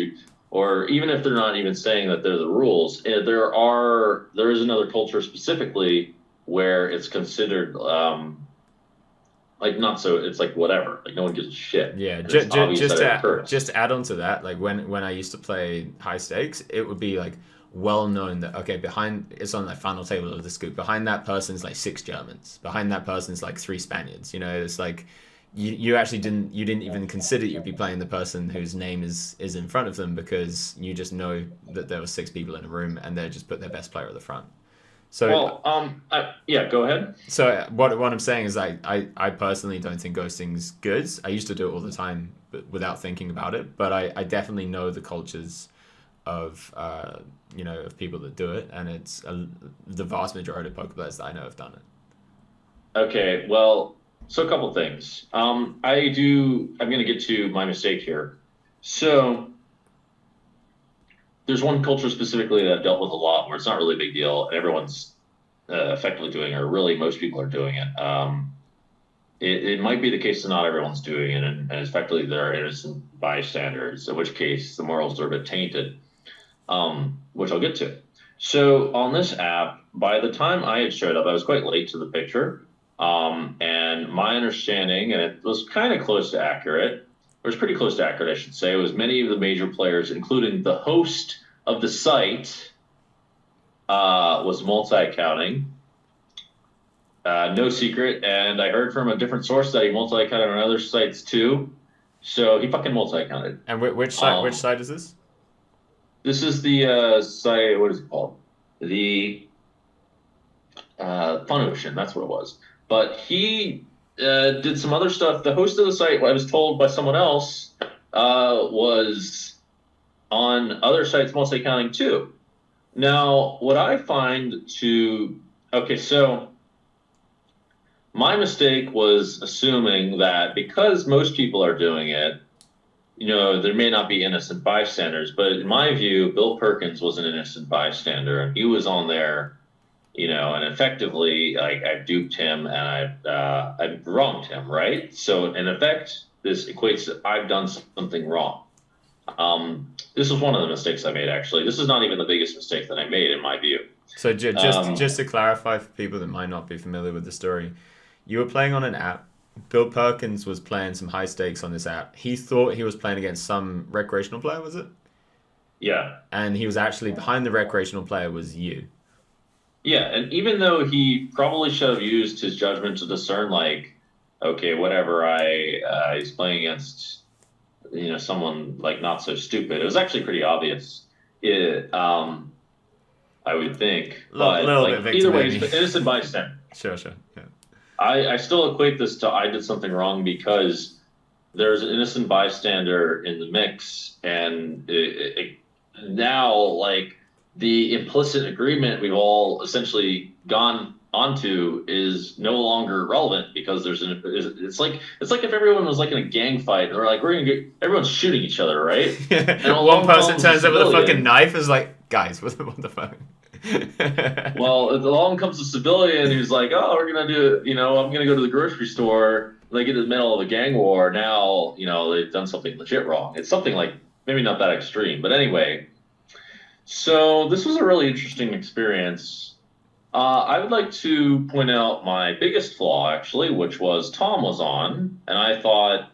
or even if they're not even saying that they're the rules, there is another culture specifically where it's considered like not so, it's like whatever, like no one gives a shit. Yeah, just to add on to that, like when I used to play high stakes, it would be like well known that, okay, it's on the final table of the scoop, behind that person's like 6 Germans, behind that person's like 3 Spaniards. It's like you actually didn't even consider you'd be playing the person whose name is in front of them, because you just know that there were 6 people in a room and they just put their best player at the front. So yeah, go ahead. So what I'm saying is I personally don't think ghosting's good. I used to do it all the time, but without thinking about it. But I definitely know the cultures of of people that do it, and it's the vast majority of poker players that I know have done it. Okay, well, so a couple things. I'm going to get to my mistake here. So there's one culture specifically that I've dealt with a lot where it's not really a big deal, and everyone's effectively doing it, or really most people are doing it. It might be the case that not everyone's doing it, and effectively there are innocent bystanders, in which case the morals are a bit tainted, which I'll get to. So on this app, by the time I had showed up, I was quite late to the picture. And my understanding, and it was kind of close to accurate, or it was pretty close to accurate, I should say, was many of the major players, including the host of the site, was multi-accounting. No secret, and I heard from a different source that he multi-accounted on other sites too. So he fucking multi-accounted. And which site is this? This is the site, what is it called? The Fun Ocean, that's what it was. But he did some other stuff. The host of the site, I was told by someone else, was on other sites multi-accounting too. Now, what I find so my mistake was assuming that because most people are doing it, there may not be innocent bystanders, but in my view, Bill Perkins was an innocent bystander, and he was on there, and effectively, I duped him and I wronged him, right? So in effect, this equates to I've done something wrong. This was one of the mistakes I made, actually. This is not even the biggest mistake that I made, in my view. So just to clarify for people that might not be familiar with the story, you were playing on an app. Bill Perkins was playing some high stakes on this app. He thought he was playing against some recreational player, was it? Yeah. And he was actually behind the recreational player was you. Yeah, and even though he probably should have used his judgment to discern, okay, whatever, he's playing against, someone not so stupid. It was actually pretty obvious. I would think, but either way, he's innocent bystander. Sure, yeah. I still equate this to I did something wrong because there's an innocent bystander in the mix, and now the implicit agreement we've all essentially gone onto is no longer relevant because it's like if everyone was in a gang fight and they're everyone's shooting each other, right? And one person turns up with a fucking knife is guys, what the fuck? Well, along comes a civilian who's we're gonna do, I'm gonna go to the grocery store. They get in the middle of a gang war. Now, they've done something legit wrong. It's something maybe not that extreme, but anyway. So this was a really interesting experience. I would like to point out my biggest flaw, actually, which was Tom was on, and I thought,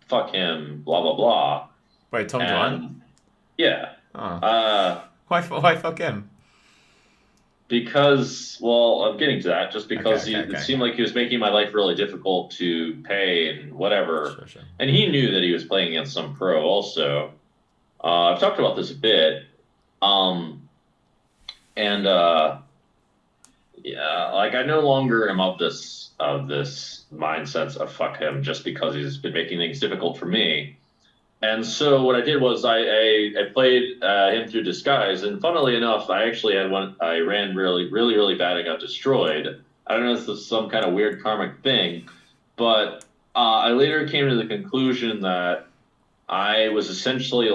fuck him, blah, blah, blah. Wait, Tom's on? Yeah. Oh. Why fuck him? Because, I'm getting to that, just because it seemed like he was making my life really difficult to pay and whatever. Sure. And he knew that he was playing against some pro also. I've talked about this a bit. I no longer am of this mindset of fuck him just because he's been making things difficult for me. And so what I did was I played him through disguise, and funnily enough, I actually had one. I ran really, really, really bad and got destroyed. I don't know if this is some kind of weird karmic thing, but I later came to the conclusion that I was essentially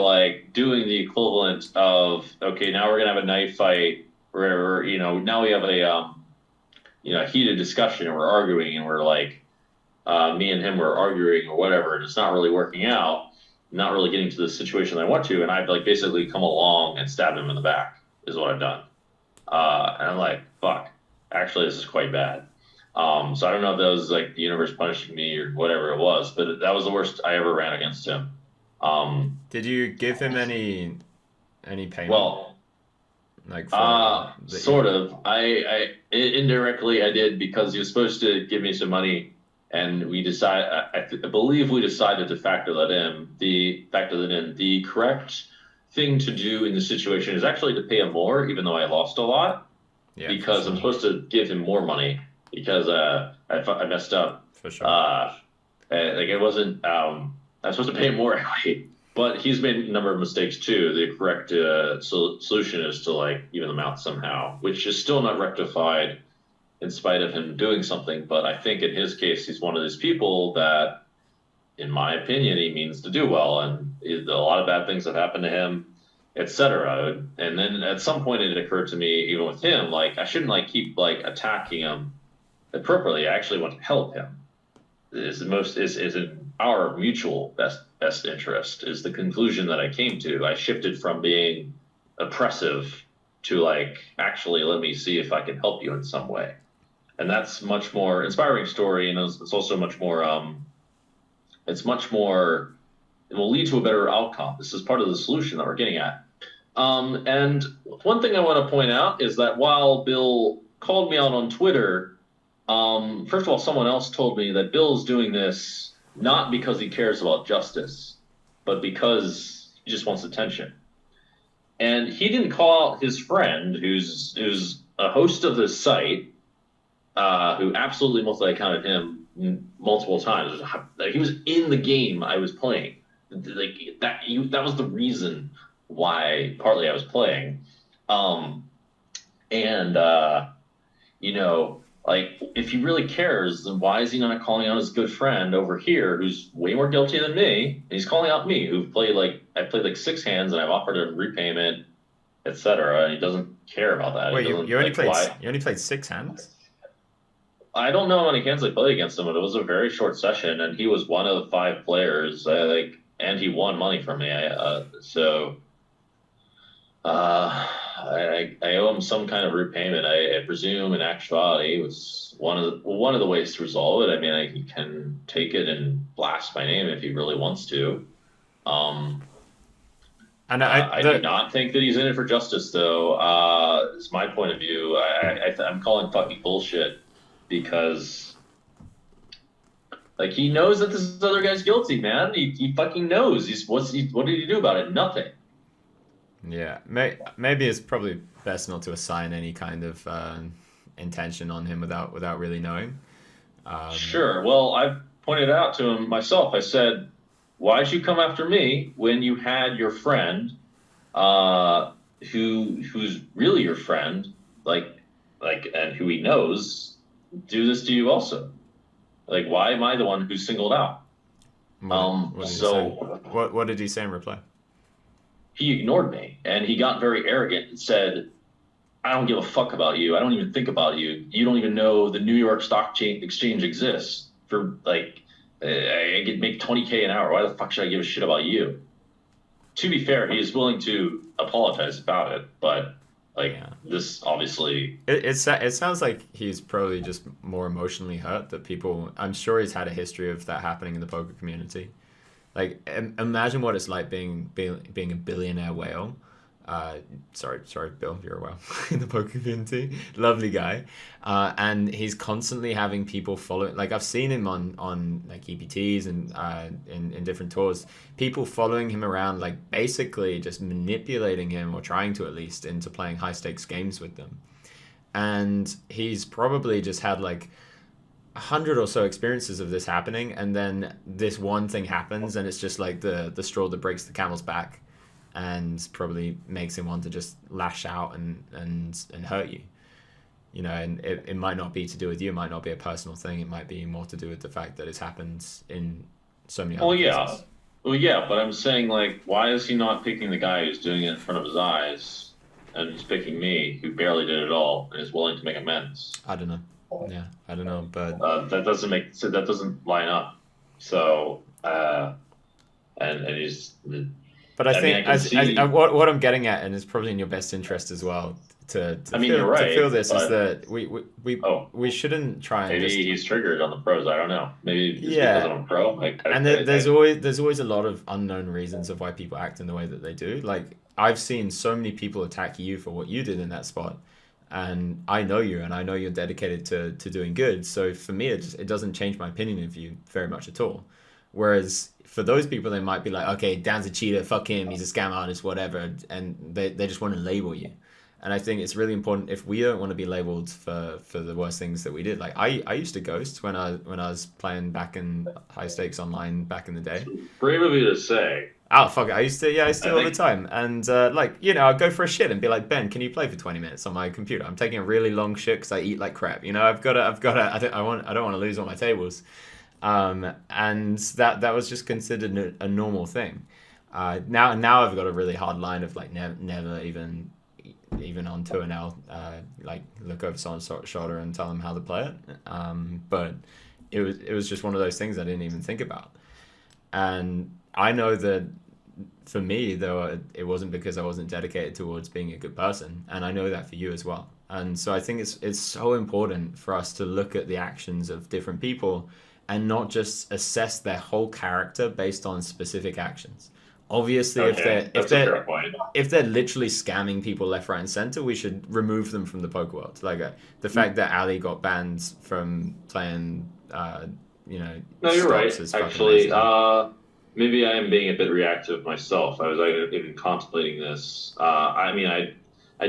doing the equivalent of, okay, now we're gonna have a knife fight where now we have a heated discussion and we're arguing and we're me and him were arguing or whatever, and it's not really working out. Not really getting to the situation I want to, and I've basically come along and stabbed him in the back is what I've done. And I'm fuck, actually this is quite bad. So I don't know if that was the universe punishing me or whatever it was, but that was the worst I ever ran against him. Did you give him any payment? Well, for sort of. I indirectly I did, because he was supposed to give me some money and we decide. I believe we decided to factor that in. The correct thing to do in the situation is actually to pay him more, even though I lost a lot, Yeah, because for I'm sure. supposed to give him more money because I messed up. For sure. Like it wasn't. I'm supposed to pay him more equity, but he's made a number of mistakes too. The correct solution is to like even them out somehow, which is still not rectified in spite of him doing something. But I think in his case, he's one of these people that, in my opinion, he means to do well, and a lot of bad things have happened to him, etc. And then at some point, it occurred to me, even with him, like I shouldn't like keep like attacking him appropriately. I actually want to help him. Is in our mutual best interest is the conclusion that I came to. I shifted from being oppressive to like actually let me see if I can help you in some way, and that's much more inspiring story, and it's also much more it's much more it will lead to a better outcome. This is part of the solution that we're getting at. And one thing I want to point out is that while Bill called me out on Twitter, first of all, someone else told me that Bill's doing this not because he cares about justice, but because he just wants attention. And he didn't call out his friend, who's a host of this site, who absolutely multi-accounted him multiple times. Like, he was in the game I was playing. Like that was the reason why partly I was playing. You know, like if he really cares, then why is he not calling out his good friend over here, who's way more guilty than me? And he's calling out me, who I played like 6 hands, and I've offered him repayment, etc. And he doesn't care about that. Wait, He you doesn't, only like, played why? you only played 6 hands? I don't know how many hands I played against him, but it was a very short session, and he was one of the 5 players. And he won money from me. I owe him some kind of repayment. I presume, in actuality, was one of the ways to resolve it. I mean, he can take it and blast my name if he really wants to. And I do not think that he's in it for justice, though. It's my point of view. I'm calling fucking bullshit because, like, he knows that this other guy's guilty, man. He fucking knows. What did he do about it? Nothing. Yeah, maybe it's probably best not to assign any kind of intention on him without really knowing. Sure. Well, I've pointed out to him myself. I said, "Why'd you come after me when you had your friend, who's really your friend, and who he knows, do this to you also? Like, why am I the one who's singled out?" What did he say? What did he say in reply? He ignored me, and he got very arrogant and said, "I don't give a fuck about you. I don't even think about you. You don't even know the New York Stock Exchange exists. For like, I could make $20K an hour. Why the fuck should I give a shit about you?" To be fair, he is willing to apologize about it, but this obviously it sounds like he's probably just more emotionally hurt that people. I'm sure he's had a history of that happening in the poker community. Like, imagine what it's like being a billionaire whale. Sorry, Bill, you're a whale in the poker community. Lovely guy, and he's constantly having people follow. Like, I've seen him on like EPTs and in different tours. People following him around, like basically just manipulating him, or trying to at least, into playing high stakes games with them. And he's probably just had like 100 or so experiences of this happening, and then this one thing happens, and it's just like the straw that breaks the camel's back, and probably makes him want to just lash out and hurt you. You know, and it might not be to do with you, it might not be a personal thing, it might be more to do with the fact that it's happened in so many other cases. Well, yeah, but I'm saying, like, why is he not picking the guy who's doing it in front of his eyes, and he's picking me, who barely did it all, and is willing to make amends? I don't know. Yeah, I don't know, but that doesn't line up. So, and he's. But I think what I'm getting at, and it's probably in your best interest as well, to feel this, is that we shouldn't try and maybe he's triggered on the pros. I don't know. Maybe it's because I'm a pro. There's always a lot of unknown reasons of why people act in the way that they do. Like, I've seen so many people attack you for what you did in that spot. and I know you, and I know you're dedicated to doing good. So for me, it doesn't change my opinion of you very much at all. Whereas for those people, they might be like, okay, Dan's a cheater, fuck him, he's a scam artist, whatever, and they just want to label you. And I think it's really important, if we don't want to be labeled for the worst things that we did. Like I used to ghost when I was playing back in high stakes online back in the day. Brave of you to say. Oh fuck it, I used to all the time. And I'd go for a shit and be like, Ben, can you play for 20 minutes on my computer? I'm taking a really long shit because I eat like crap. I don't want to lose all my tables. And that was just considered a normal thing. Now I've got a really hard line of like never even on tour now, like look over someone's shoulder and tell them how to play it. But it was just one of those things I didn't even think about. And I know that for me, though, it wasn't because I wasn't dedicated towards being a good person, and I know that for you as well. And so I think it's so important for us to look at the actions of different people and not just assess their whole character based on specific actions. Obviously, Okay, if they're literally scamming people left, right, and center, we should remove them from the poker world. Like the fact that Ali got banned from playing, No, you're right. is fucking Actually, amazing. maybe I am being a bit reactive myself. I was even contemplating this. I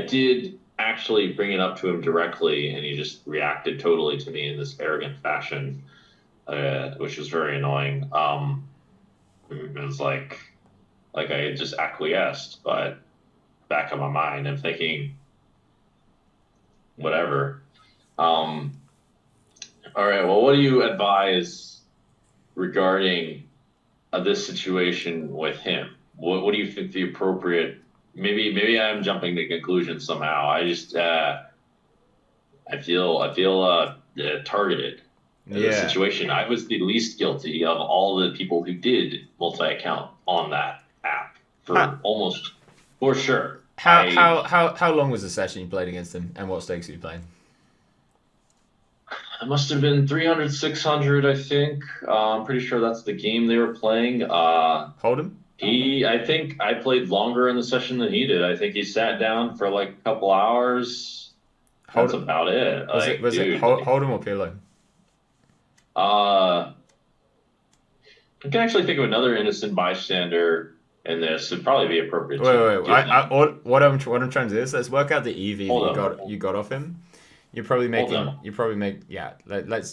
did actually bring it up to him directly, and he just reacted totally to me in this arrogant fashion, which was very annoying. It was like I had just acquiesced, but back of my mind, I'm thinking, whatever. All right. Well, what do you advise regarding this situation with him? What do you think the appropriate? Maybe I'm jumping to conclusions somehow. I just I feel targeted in this situation. I was the least guilty of all the people who did multi-account on that app for sure. How long was the session you played against him, and what stakes were you playing? It must have been 300, 600, I think. I'm pretty sure that's the game they were playing. Hold'em? I think I played longer in the session than he did. I think he sat down for like a couple hours. That's about it. Was it Hold'em or Pillow? I can actually think of another innocent bystander in this. It'd probably be appropriate. Wait. What I'm trying to do is let's work out the EV you got off him. Let's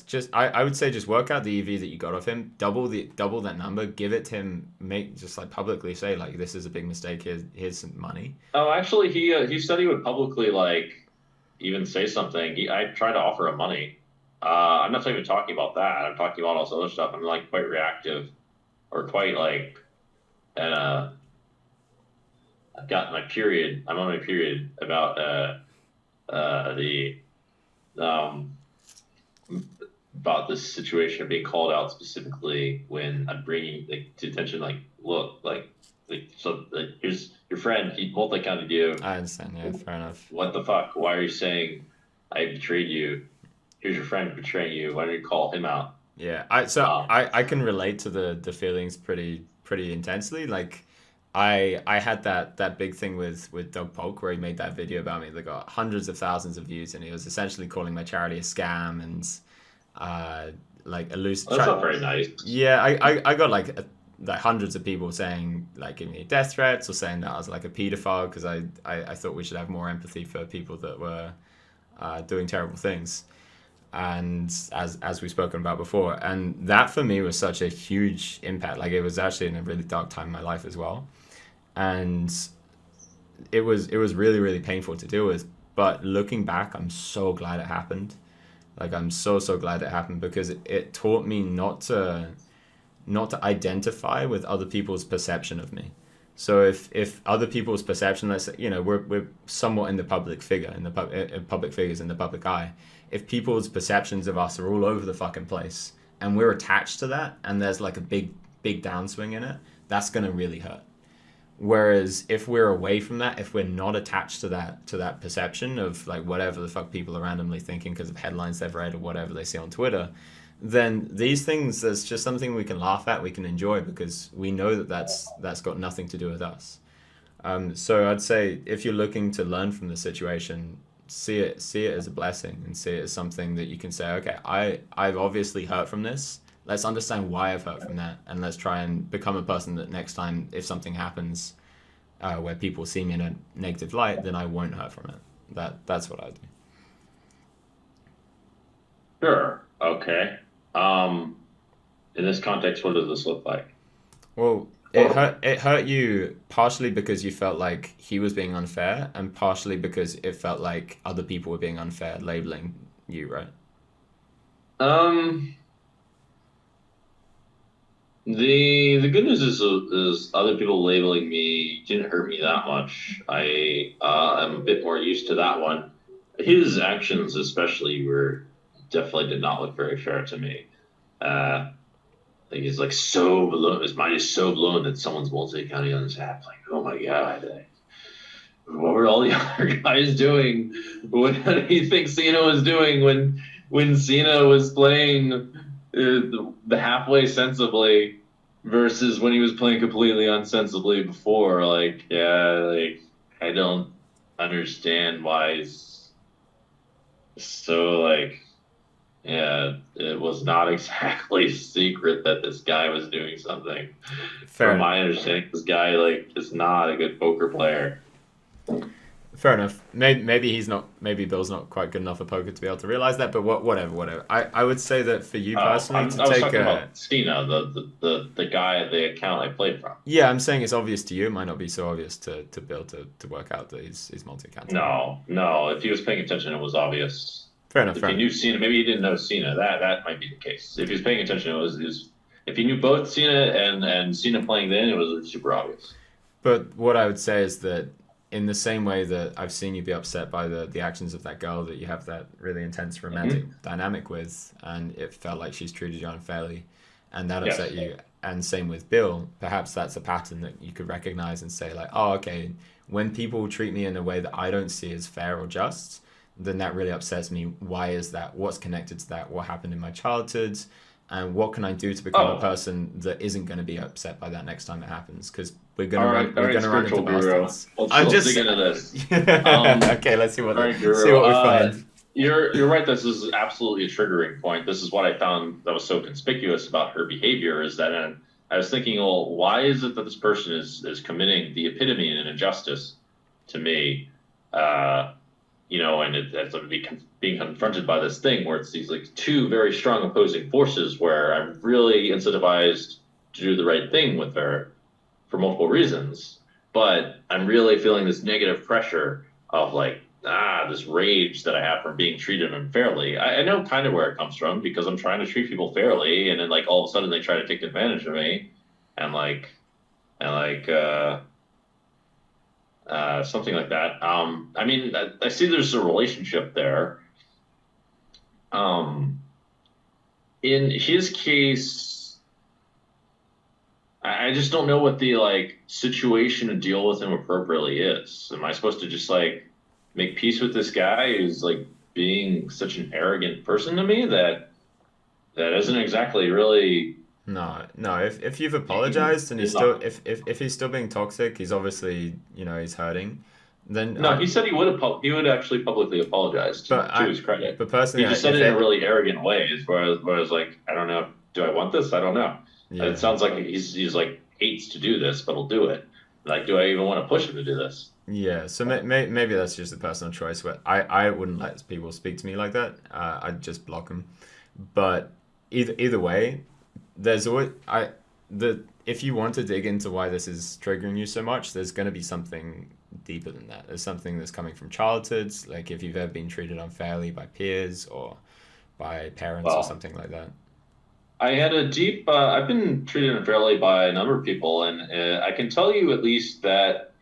just I would say just work out the EV that you got off him, double that number, give it to him, just like publicly say like this is a big mistake, here's some money. Oh, actually he said he would publicly like even say something. I tried to offer him money. I'm not even talking about that. I'm talking about all this other stuff. I'm like quite reactive or quite like I've got my period. I'm on my period about about this situation of being called out specifically when I'm bringing to attention, like, look, here's your friend, he multi-counted you. I understand, yeah, fair enough. What the fuck? Why are you saying I betrayed you? Here's your friend betraying you. Why don't you call him out? Yeah, I can relate to the feelings pretty intensely. Like, I had that big thing with Doug Polk where he made that video about me that got hundreds of thousands of views, and he was essentially calling my charity a scam and like elusive. That's not very nice. Yeah, I got like hundreds of people saying like giving me death threats or saying that I was like a pedophile because I thought we should have more empathy for people that were doing terrible things. And as we've spoken about before, and that for me was such a huge impact. Like, it was actually in a really dark time in my life as well, and it was really, really painful to deal with. But looking back, I'm so glad it happened. Like, I'm so glad it happened because it taught me not to identify with other people's perception of me. So if other people's perception, let's say, we're somewhat in the public figure, public figures in the public eye. If people's perceptions of us are all over the fucking place and we're attached to that and there's like a big downswing in it, that's going to really hurt. Whereas if we're away from that, if we're not attached to that perception of like whatever the fuck people are randomly thinking because of headlines they've read or whatever they see on Twitter, then these things, there's just something we can laugh at, we can enjoy because we know that's got nothing to do with us. So I'd say if you're looking to learn from the situation, see it as a blessing and see it as something that you can say, okay, I've obviously hurt from this. Let's understand why I've hurt from that, and let's try and become a person that next time, if something happens where people see me in a negative light, then I won't hurt from it. That's what I do. Sure. Okay. In this context, what does this look like? Well, it hurt you partially because you felt like he was being unfair, and partially because it felt like other people were being unfair, labeling you, right? The good news is other people labeling me didn't hurt me that much. I am a bit more used to that one. His actions, especially, definitely did not look very fair to me. I think he's like so blown. His mind is so blown that someone's multi-counting on his app. Like, oh my god, what were all the other guys doing? What do you think Cena was doing when Cena was playing the halfway sensibly versus when he was playing completely unsensibly before? Like, I don't understand why he's so like. Yeah, it was not exactly secret that this guy was doing something. From my understanding, this guy is not a good poker player. Fair enough. Maybe he's not. Maybe Bill's not quite good enough at poker to be able to realize that. But whatever. I would say that for you personally, I was talking about Cena, the guy at the account I played from. Yeah, I'm saying it's obvious to you. It might not be so obvious to Bill to work out that he's multi-account. No. If he was paying attention, it was obvious. Fair enough. If he knew Cena, maybe he didn't know Cena. That might be the case. If he was paying attention, it was if he knew both Cena and Cena playing then, it was super obvious. But what I would say is that in the same way that I've seen you be upset by the actions of that girl that you have that really intense romantic dynamic with, and it felt like she's treated you unfairly, and that upset you, and same with Bill, perhaps that's a pattern that you could recognize and say like, oh, okay, when people treat me in a way that I don't see as fair or just, then that really upsets me. Why is that? What's connected to that? What happened in my childhood? And what can I do to become a person that isn't going to be upset by that next time it happens? Because we're going to run into bastards. I'm just dig into this. Okay, let's see what we find. You're right. This is absolutely a triggering point. This is what I found that was so conspicuous about her behavior is that I was thinking, well, why is it that this person is committing the epitome in an injustice to me? And it's being confronted by this thing where it's these like two very strong opposing forces where I'm really incentivized to do the right thing with her for multiple reasons, but I'm really feeling this negative pressure of like, this rage that I have from being treated unfairly. I know kind of where it comes from because I'm trying to treat people fairly, and then like all of a sudden they try to take advantage of me, and something like that. I see there's a relationship there. In his case, I just don't know what the situation to deal with him appropriately is. Am I supposed to just make peace with this guy who's being such an arrogant person to me that isn't exactly really. No. If you've apologized and he's still if he's still being toxic, he's obviously he's hurting. Then no, he said he would actually publicly apologize to his credit. But personally, he just said it in a really arrogant way. Where I was like, I don't know, do I want this? I don't know. Yeah. It sounds like he's hates to do this, but he'll do it. Do I even want to push him to do this? Yeah, so maybe that's just a personal choice. Where I wouldn't let people speak to me like that. I'd just block them. But either way. There's always if you want to dig into why this is triggering you so much, there's going to be something deeper than that. There's something that's coming from childhoods, like if you've ever been treated unfairly by peers or by parents or something like that. I had a deep. I've been treated unfairly by a number of people, and I can tell you at least that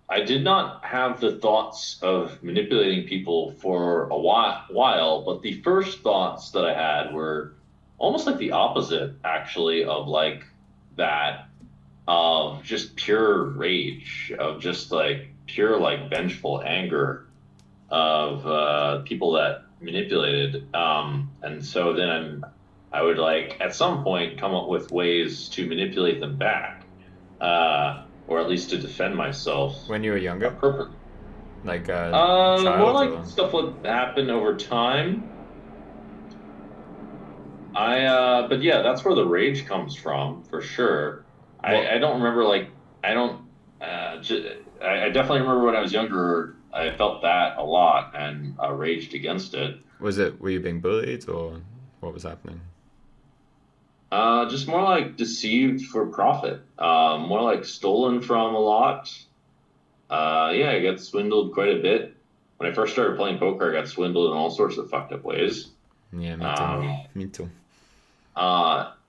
I did not have the thoughts of manipulating people for a while, but the first thoughts that I had were almost like the opposite, actually, of that, of just pure rage, of just pure vengeful anger of people that manipulated. And so then I would at some point come up with ways to manipulate them back, or at least to defend myself. When you were younger? Like a More child? like Or... stuff would happen over time. But yeah, that's where the rage comes from for sure. What? I don't remember like I don't. I definitely remember when I was younger, I felt that a lot and raged against it. Were you being bullied or what was happening? Just more like deceived for profit. More like stolen from a lot. Yeah, I got swindled quite a bit. When I first started playing poker, I got swindled in all sorts of fucked up ways. Yeah, me too. Me too.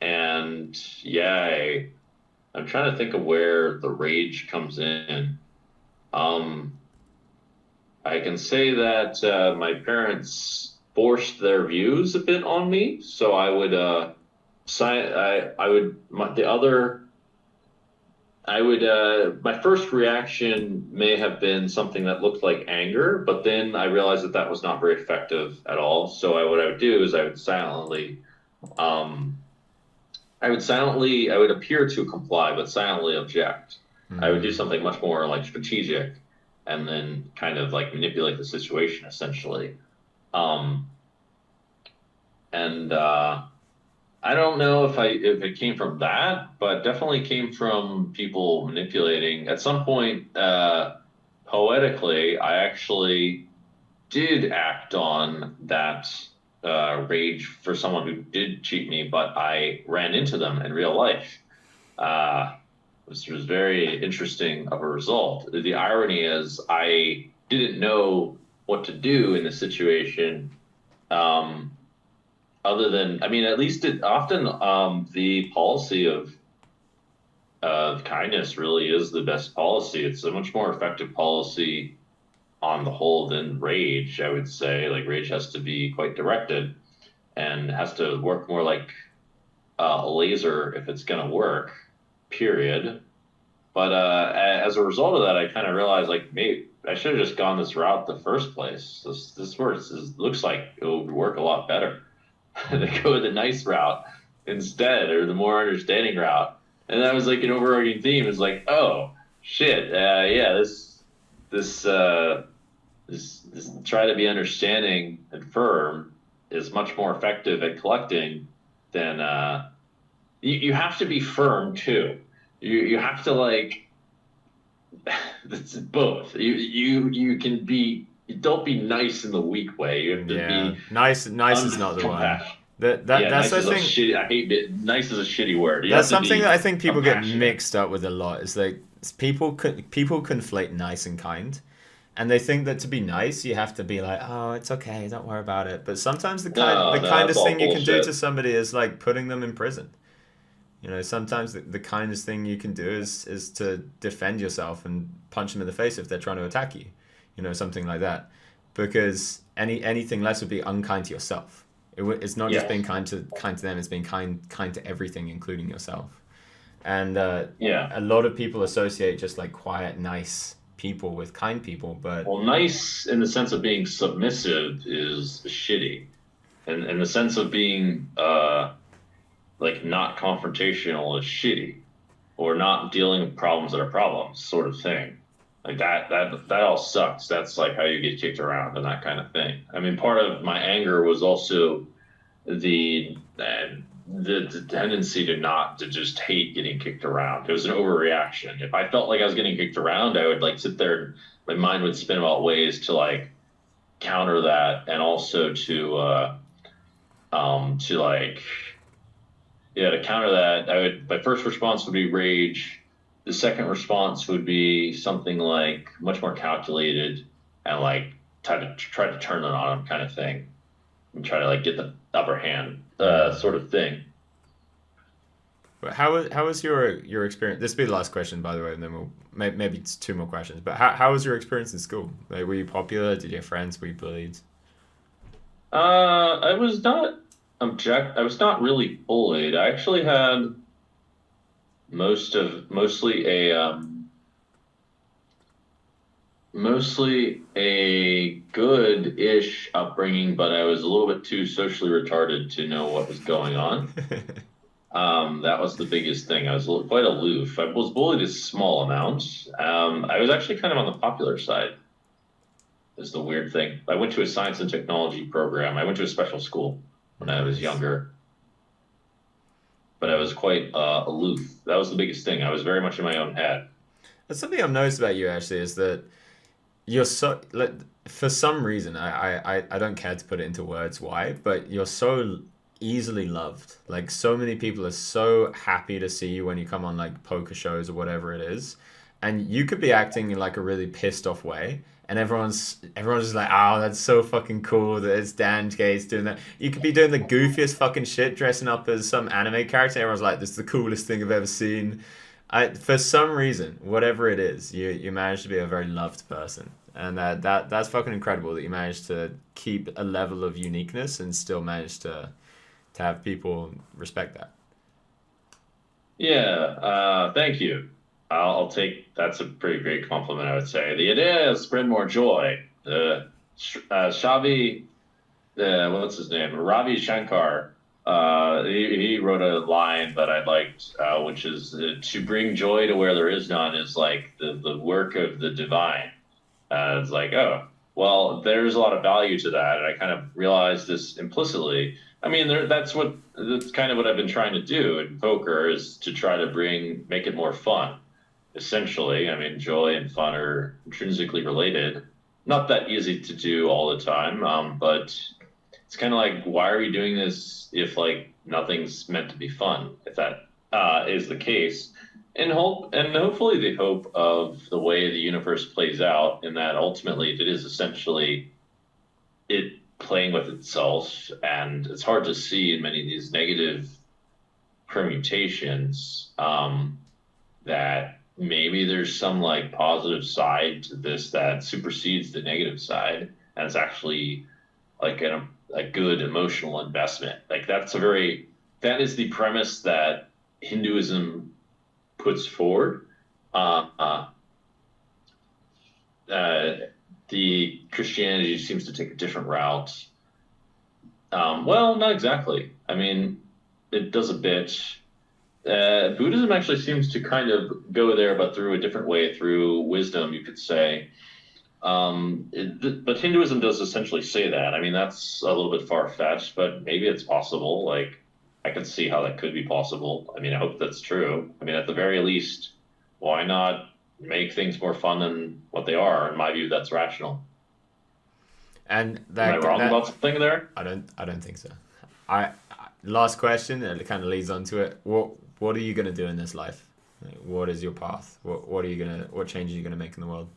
And yeah, I'm trying to think of where the rage comes in. I can say that my parents forced their views a bit on me, so I would my first reaction may have been something that looked like anger, but then I realized that that was not very effective at all. So what I would do is um, I would appear to comply, but silently object. I would do something much more like strategic, and then kind of like manipulate the situation essentially. Um, and I don't know if it came from that, but definitely came from people manipulating. At some point, poetically, I actually did act on that rage for someone who did cheat me, but I ran into them in real life. Which was very interesting of a result. The irony is I didn't know what to do in the situation. Other than, I mean, at least it often the policy of kindness really is the best policy. It's a much more effective policy on the whole than rage, I would say. Like rage has to be quite directed and has to work more like a laser if it's going to work, period. But as a result of that, I kind of realized like, maybe I should have just gone this route the first place. This looks like it would work a lot better. To go with the nice route instead, or the more understanding route. And that was like an overarching theme. Is like, oh shit, yeah, this try to be understanding and firm is much more effective at collecting than you have to be firm too. You have to like it's both. You can be. Don't be nice in the weak way. You have to be nice. Nice is not the one. Yeah, That's nice the is thing. a shitty. I hate it. Nice is a shitty word. You That's have to something be that I think people get compassionate. mixed up with a lot. Is like people conflate nice and kind, and they think that to be nice you have to be like, oh, it's okay, don't worry about it. But sometimes the No, kindest that's all thing you can do bullshit. to somebody is like putting them in prison. You know, sometimes the kindest thing you can do is to defend yourself and punch them in the face if they're trying to attack you. You know, something like that. Because anything less would be unkind to yourself. It's not just Yes. being kind to them; it's being kind to everything, including yourself. And Yeah. a lot of people associate just like quiet, nice people with kind people, but Well, nice in the sense of being submissive is shitty, and in the sense of being like not confrontational is shitty, or not dealing with problems that are problems, sort of thing. Like that all sucks. That's like how you get kicked around and that kind of thing. I mean, part of my anger was also the tendency to just hate getting kicked around. It was an overreaction. If I felt like I was getting kicked around, I would like sit there and my mind would spin about ways to like counter that, and also to like to counter that. My first response would be rage. The second response would be something like much more calculated and like try to turn it on them kind of thing, and try to like get the upper hand sort of thing. But how was your experience? This will be the last question, by the way, and then we'll maybe it's two more questions. But how was your experience in school? Like, were you popular? Did you have friends? Were you bullied? I was not I was not really bullied. I actually had mostly a good-ish upbringing, but I was a little bit too socially retarded to know what was going on. That was the biggest thing. I was quite aloof. I was bullied a small amount. I was actually kind of on the popular side. is the weird thing. I went to a science and technology program. I went to a special school when I was younger, but I was quite aloof. That was the biggest thing. I was very much in my own head. That's something I've noticed about you actually is that you're so like for some reason I don't care to put it into words why, but you're so easily loved. Like so many people are so happy to see you when you come on like poker shows or whatever it is, and you could be acting in like a really pissed off way, and everyone's just like, oh, that's so fucking cool that it's Dan Gates doing that. You could be doing the goofiest fucking shit, dressing up as some anime character. Everyone's like, this is the coolest thing I've ever seen. For some reason, whatever it is, you manage to be a very loved person, and that's fucking incredible that you managed to keep a level of uniqueness and still manage to have people respect that. Yeah, thank you. I'll take that's a pretty great compliment, I would say. The idea is spread more joy. Shavi, what's his name? Ravi Shankar. He wrote a line that I liked, which is to bring joy to where there is none is like the work of the divine. It's like, oh, well, there's a lot of value to that. And I kind of realized this implicitly. I mean, that's kind of what I've been trying to do in poker is to try to make it more fun. Essentially, I mean, joy and fun are intrinsically related. Not that easy to do all the time, but it's kind of like, why are we doing this if like nothing's meant to be fun? If that is the case, and hopefully the hope of the way the universe plays out, in that ultimately it is essentially it playing with itself, and it's hard to see in many of these negative permutations that maybe there's some like positive side to this that supersedes the negative side, and it's actually like a good emotional investment. Like that is the premise that Hinduism puts forward. The Christianity seems to take a different route. Well, not exactly. I mean, it does a bit. Buddhism actually seems to kind of go there, but through a different way, through wisdom, you could say. But Hinduism does essentially say that. I mean, that's a little bit far-fetched, but maybe it's possible. Like, I can see how that could be possible. I mean, I hope that's true. I mean, at the very least, why not make things more fun than what they are? In my view, that's rational. And Am I wrong about something there? I don't think so. Last question, and it kind of leads on to it. What are you gonna do in this life? Like, what is your path? What changes are you gonna make in the world?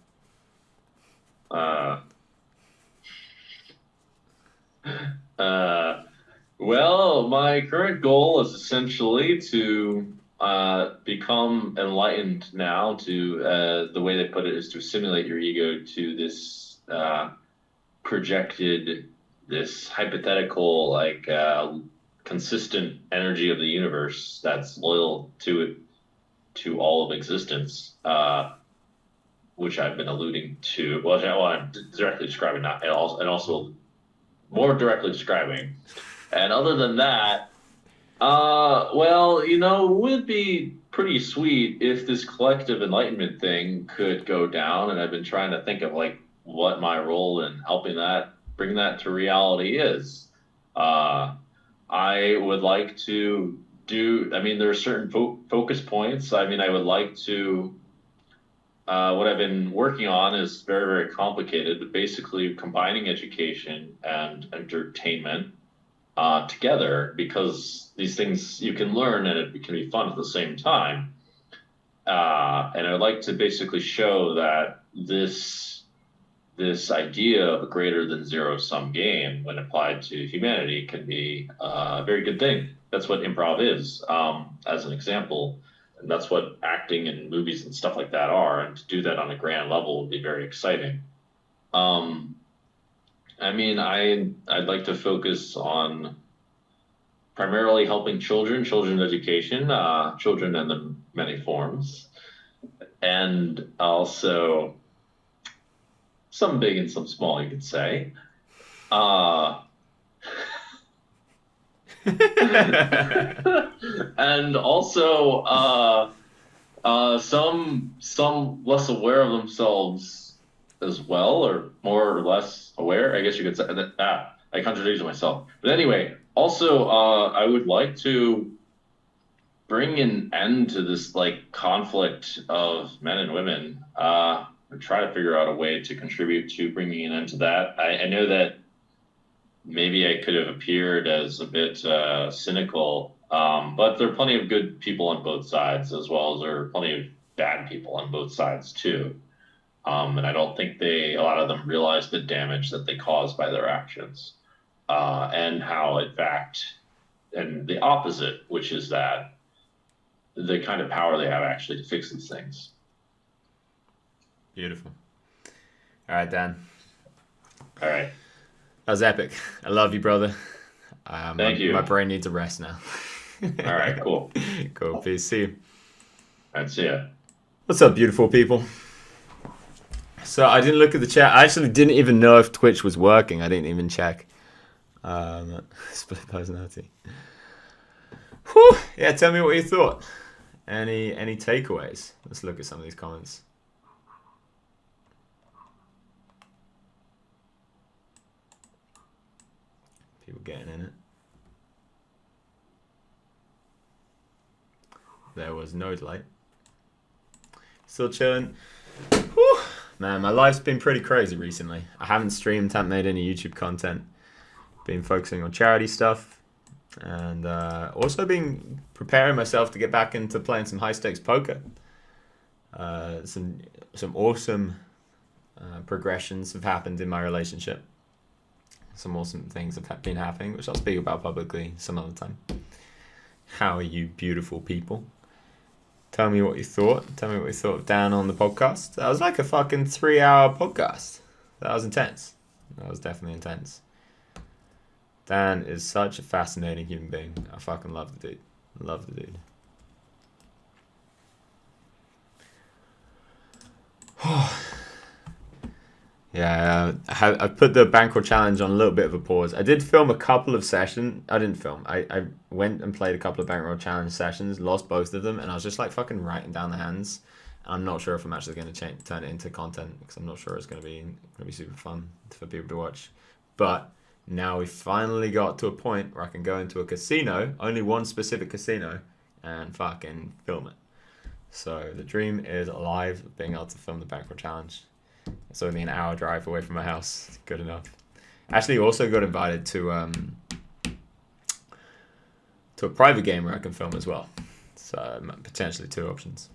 Well, my current goal is essentially to become enlightened now. To the way they put it is to assimilate your ego to this projected, this hypothetical, like consistent energy of the universe that's loyal to all of existence. Which I've been alluding to. Well, I'm directly describing that, and also more directly describing. And other than that, well, it would be pretty sweet if this collective enlightenment thing could go down. And I've been trying to think of like what my role in helping bring that to reality is. I would like to do. I mean, there are certain focus points. I mean, I would like to. What I've been working on is very, very complicated, but basically combining education and entertainment together, because these things you can learn and it can be fun at the same time. And I'd like to basically show that this idea of a greater than zero-sum game, when applied to humanity, can be a very good thing. That's what improv is, as an example. And that's what acting and movies and stuff like that are. And to do that on a grand level would be very exciting. I mean, I'd like to focus on primarily helping children education, children in the many forms, and also some big and some small, you could say. And also some less aware of themselves as well, or more or less aware. I guess you could say that. I contradicted myself. But anyway, also, I would like to bring an end to this like conflict of men and women. Try to figure out a way to contribute to bringing an end to that. I know that maybe I could have appeared as a bit cynical, but there are plenty of good people on both sides, as well as there are plenty of bad people on both sides too. And I don't think a lot of them realize the damage that they cause by their actions, and how, in fact, and the opposite, which is that the kind of power they have actually to fix these things. Beautiful. All right, Dan. All right. That was epic. I love you, brother. Thank you. My brain needs a rest now. All right, cool. Cool. Peace. See you. All right, see ya. What's up, beautiful people? So I didn't look at the chat. I actually didn't even know if Twitch was working. I didn't even check. Split personality. Whew. Yeah, tell me what you thought. Any takeaways? Let's look at some of these comments. People getting in it. There was no light. Still chilling. Whew. Man, my life's been pretty crazy recently. I haven't streamed, haven't made any YouTube content. Been focusing on charity stuff. And also been preparing myself to get back into playing some high stakes poker. Some awesome progressions have happened in my relationship. Some awesome things have been happening, which I'll speak about publicly some other time. How are you, beautiful people? Tell me what you thought. Tell me what you thought of Dan on the podcast. That was like a fucking 3-hour podcast. That was intense. That was definitely intense. Dan is such a fascinating human being. I fucking love the dude. Love the dude. Yeah, I put the bankroll challenge on a little bit of a pause. I did film a couple of sessions. I didn't film. I went and played a couple of bankroll challenge sessions, lost both of them, and I was just like fucking writing down the hands. I'm not sure if I'm actually going to turn it into content, because I'm not sure it's going to be super fun for people to watch. But now we finally got to a point where I can go into a casino, only one specific casino, and fucking film it. So the dream is alive, being able to film the bankroll challenge. It's only an hour drive away from my house. Good enough. Actually, also got invited to a private game where I can film as well. So potentially 2 options.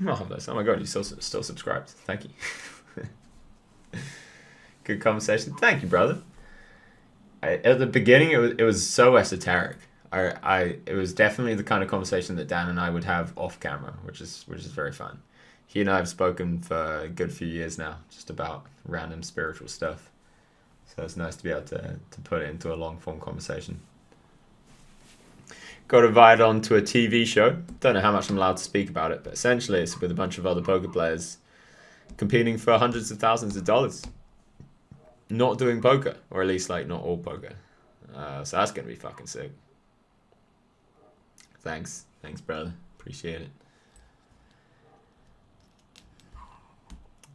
Oh my god, you still subscribed. Thank you. Good conversation. Thank you, brother. At the beginning, it was so esoteric. It was definitely the kind of conversation that Dan and I would have off camera, which is very fun. He and I have spoken for a good few years now, just about random spiritual stuff. So it's nice to be able to put it into a long-form conversation. Got invited onto a TV show. Don't know how much I'm allowed to speak about it, but essentially it's with a bunch of other poker players competing for hundreds of thousands of dollars. Not doing poker, or at least like not all poker. So that's going to be fucking sick. Thanks, brother. Appreciate it.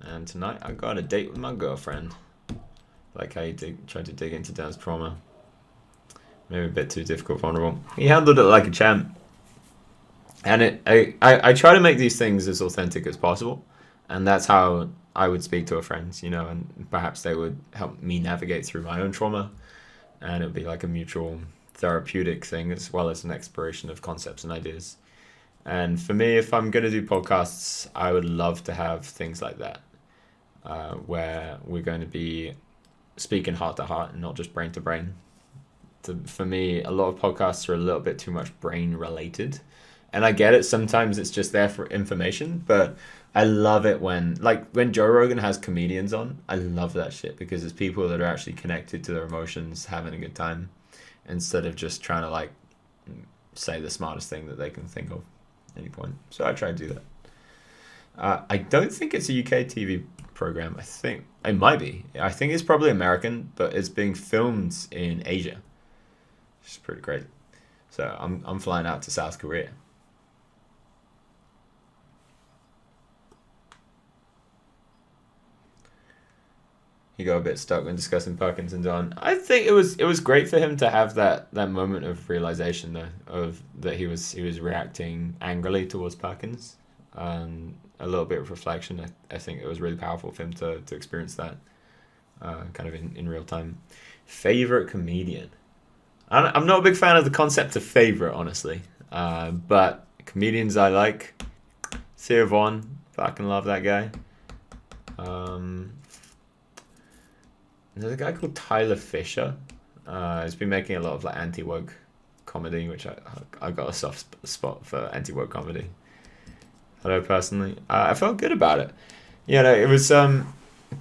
And tonight I got a date with my girlfriend. Like how you tried to dig into Dan's trauma. Maybe a bit too difficult, vulnerable. He handled it like a champ. And I try to make these things as authentic as possible. And that's how I would speak to a friend, you know, and perhaps they would help me navigate through my own trauma. And it would be like a mutual therapeutic thing, as well as an exploration of concepts and ideas. And for me, if I'm going to do podcasts, I would love to have things like that. Where we're going to be speaking heart to heart and not just brain to brain. For me, a lot of podcasts are a little bit too much brain related. And I get it, sometimes it's just there for information, but I love it when Joe Rogan has comedians on, I love that shit, because it's people that are actually connected to their emotions, having a good time, instead of just trying to say the smartest thing that they can think of at any point. So I try to do that. I don't think it's a UK TV program. I think it might be. I think it's probably American, but it's being filmed in Asia, which is pretty great. So I'm flying out to South Korea. he got a bit stuck when discussing Perkins and Don. I think it was great for him to have that moment of realization though, of that he was reacting angrily towards Perkins. A little bit of reflection. I think it was really powerful for him to experience that kind of in real time. Favorite comedian? I'm not a big fan of the concept of favorite, honestly. But comedians I like. Theo Von, fucking love that guy. There's a guy called Tyler Fisher. He's been making a lot of like anti-woke comedy, which I got a soft spot for anti-woke comedy. Hello, personally, I felt good about it. You know, it was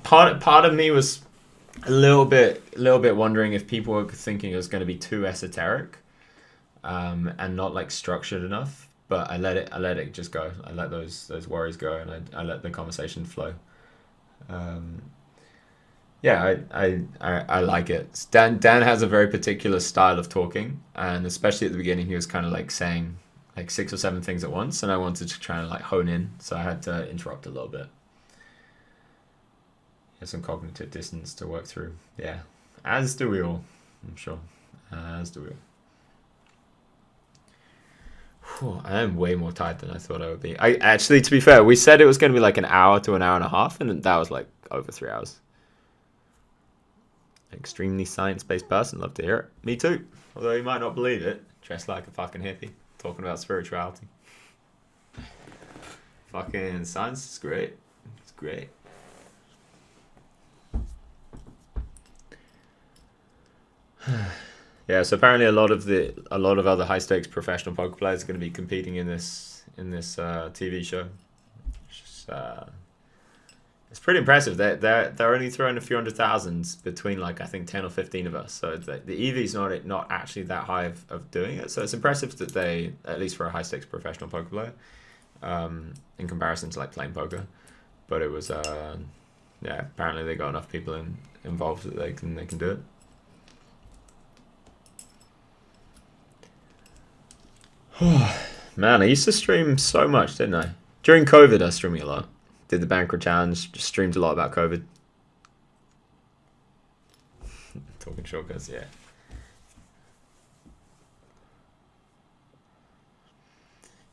part of me was a little bit wondering if people were thinking it was going to be too esoteric, and not like structured enough. But I let it just go. I let those worries go, and I let the conversation flow. Yeah, I like it. Dan has a very particular style of talking, and especially at the beginning, he was kind of like saying like 6 or 7 things at once, and I wanted to try and like hone in, so I had to interrupt a little bit. There's some cognitive dissonance to work through. Yeah, as do we all, I'm sure. As do we all. Whew, I am way more tired than I thought I would be. I actually, to be fair, we said it was going to be like an hour to an hour and a half, and that was like over 3 hours. Extremely science-based person, love to hear it. Me too. Although you might not believe it, dressed like a fucking hippie, talking about spirituality. Fucking science is great. It's great. Yeah, so apparently a lot of other high stakes professional poker players are going to be competing in this TV show. It's pretty impressive. They're only throwing a few hundred thousands between like I think 10 or 15 of us. So the EV's not actually that high of doing it. So it's impressive that they, at least for a high stakes professional poker player, in comparison to like playing poker. But it was yeah, apparently they got enough people involved that they can do it. Man, I used to stream so much, didn't I? During COVID, I was streaming a lot. Did the Banker Challenge, just streamed a lot about COVID. Talking shortcuts, yeah.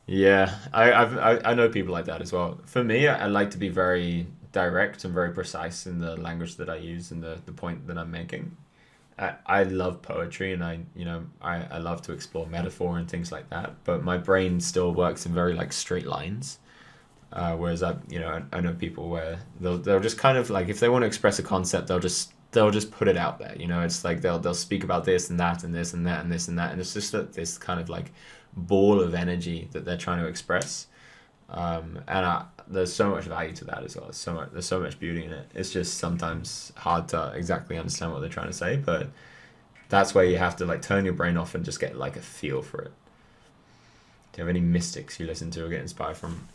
Yeah, I know people like that as well. For me, I like to be very direct and very precise in the language that I use and the point that I'm making. I love poetry, and I love to explore metaphor and things like that, but my brain still works in very like straight lines. Whereas I know people where they'll just kind of like, if they want to express a concept, they'll just put it out there. It's like they'll speak about this and that and this and that and this and that, and it's just this kind of like ball of energy that they're trying to express. There's so much value to that as well. There's so much beauty in it. It's just sometimes hard to exactly understand what they're trying to say, but that's where you have to like turn your brain off and just get like a feel for it. Do you have any mystics you listen to or get inspired from?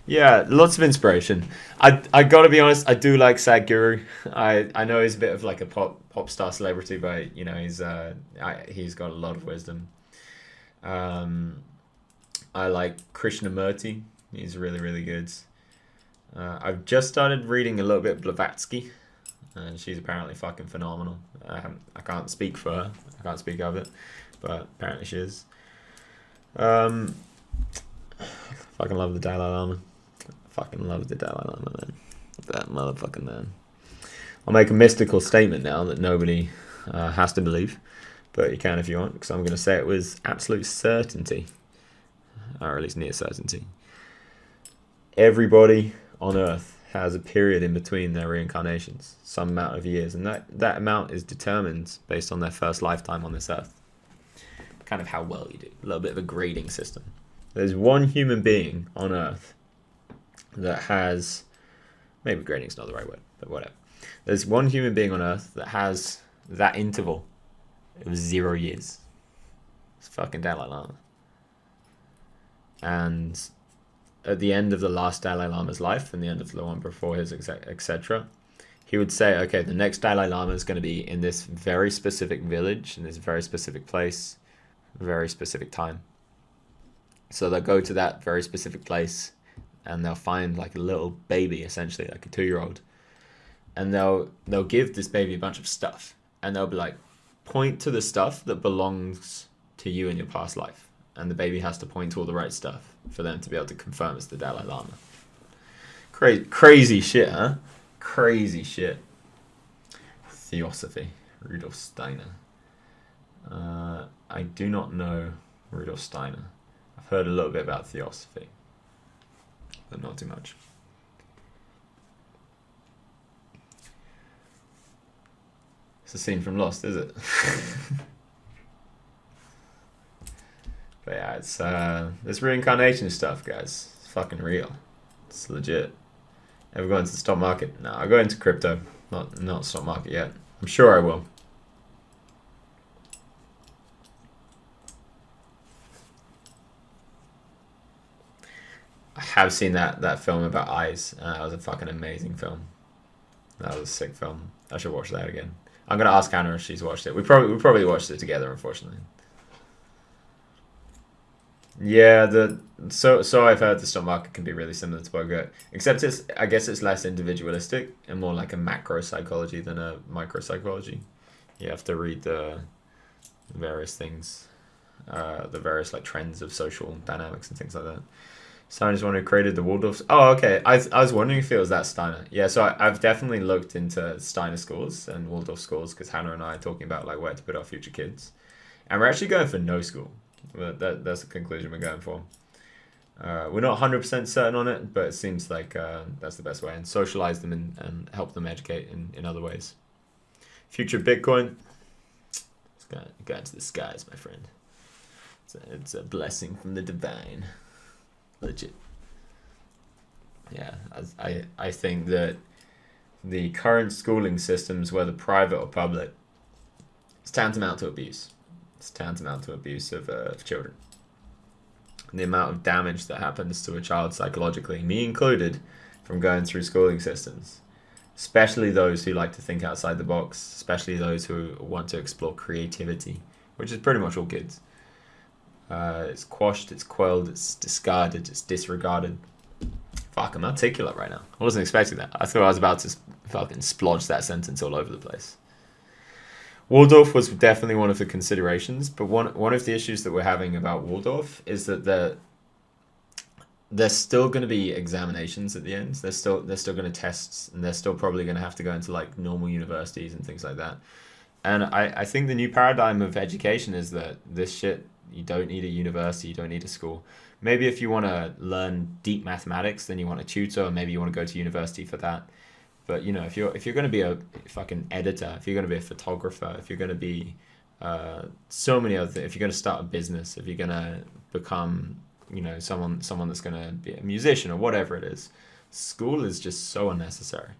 Yeah, lots of inspiration. I gotta be honest, I do like Sadhguru. I know he's a bit of like a pop star celebrity, but he's got a lot of wisdom. I like Krishnamurti. He's really, really good. I've just started reading a little bit of Blavatsky, and she's apparently fucking phenomenal. I can't speak for her. I can't speak of it, but apparently she is. Fucking love the Dalai Lama. Fucking love the Dalai Lama, man. That motherfucking man. I'll make a mystical statement now that nobody has to believe, but you can if you want, because I'm going to say it with absolute certainty, or at least near certainty. Everybody on Earth has a period in between their reincarnations, some amount of years, and that amount is determined based on their first lifetime on this Earth. Kind of how well you do. A little bit of a grading system. There's one human being on Earth that has, maybe grading's not the right word, but whatever. There's one human being on Earth that has that interval of 0 years. It's fucking Dalai Lama. And at the end of the last Dalai Lama's life and the end of the one before his, etc., he would say, okay, the next Dalai Lama is going to be in this very specific village, in this very specific place, very specific time. So they'll go to that very specific place and they'll find like a little baby, essentially, like a 2-year-old. and they'll give this baby a bunch of stuff, and they'll be like, point to the stuff that belongs to you in your past life, and the baby has to point to all the right stuff for them to be able to confirm it's the Dalai Lama. Crazy shit, huh? Crazy shit. Theosophy, Rudolf Steiner. I do not know Rudolf Steiner. I've heard a little bit about theosophy, but not too much. It's a scene from Lost, is it? But yeah, it's this reincarnation stuff, guys. It's fucking real. It's legit. Ever go into the stock market? No, I go into crypto, not stock market yet. I'm sure I will. I have seen that film about eyes. That was a fucking amazing film. That was a sick film. I should watch that again. I'm gonna ask Hannah if she's watched it. We probably watched it together, unfortunately. Yeah, so I've heard the stock market can be really similar to poker, except I guess it's less individualistic and more like a macro psychology than a micro psychology. You have to read the various things, the various like trends of social dynamics and things like that. Steiner is one who created the Waldorf. Oh, okay. I was wondering if it was that Steiner. Yeah, so I've definitely looked into Steiner schools and Waldorf schools because Hannah and I are talking about like where to put our future kids, and we're actually going for no school. That's the conclusion we're going for. We're not 100% certain on it, but it seems like that's the best way, and socialize them and help them educate in other ways. Future Bitcoin, it's going to the skies, my friend. It's a blessing from the divine. Legit. Yeah, I think that the current schooling systems, whether private or public, it's tantamount to abuse. It's tantamount to abuse of children. And the amount of damage that happens to a child psychologically, me included, from going through schooling systems, especially those who like to think outside the box, especially those who want to explore creativity, which is pretty much all kids. It's quashed, it's quelled, it's discarded, it's disregarded. Fuck, I'm articulate right now. I wasn't expecting that. I thought I was about to fucking splodge that sentence all over the place. Waldorf was definitely one of the considerations, but one of the issues that we're having about Waldorf is that there's still going to be examinations at the end. There's still going to tests, and they're still probably going to have to go into like normal universities and things like that. And I think the new paradigm of education is that this shit, you don't need a university, you don't need a school. Maybe if you want to learn deep mathematics, then you want a tutor, or maybe you want to go to university for that. But you know, if you're going to be a fucking editor, if you're going to be a photographer, if you're going to be so many other things, if you're going to start a business, if you're going to become, you know, someone that's going to be a musician or whatever it is, school is just so unnecessary.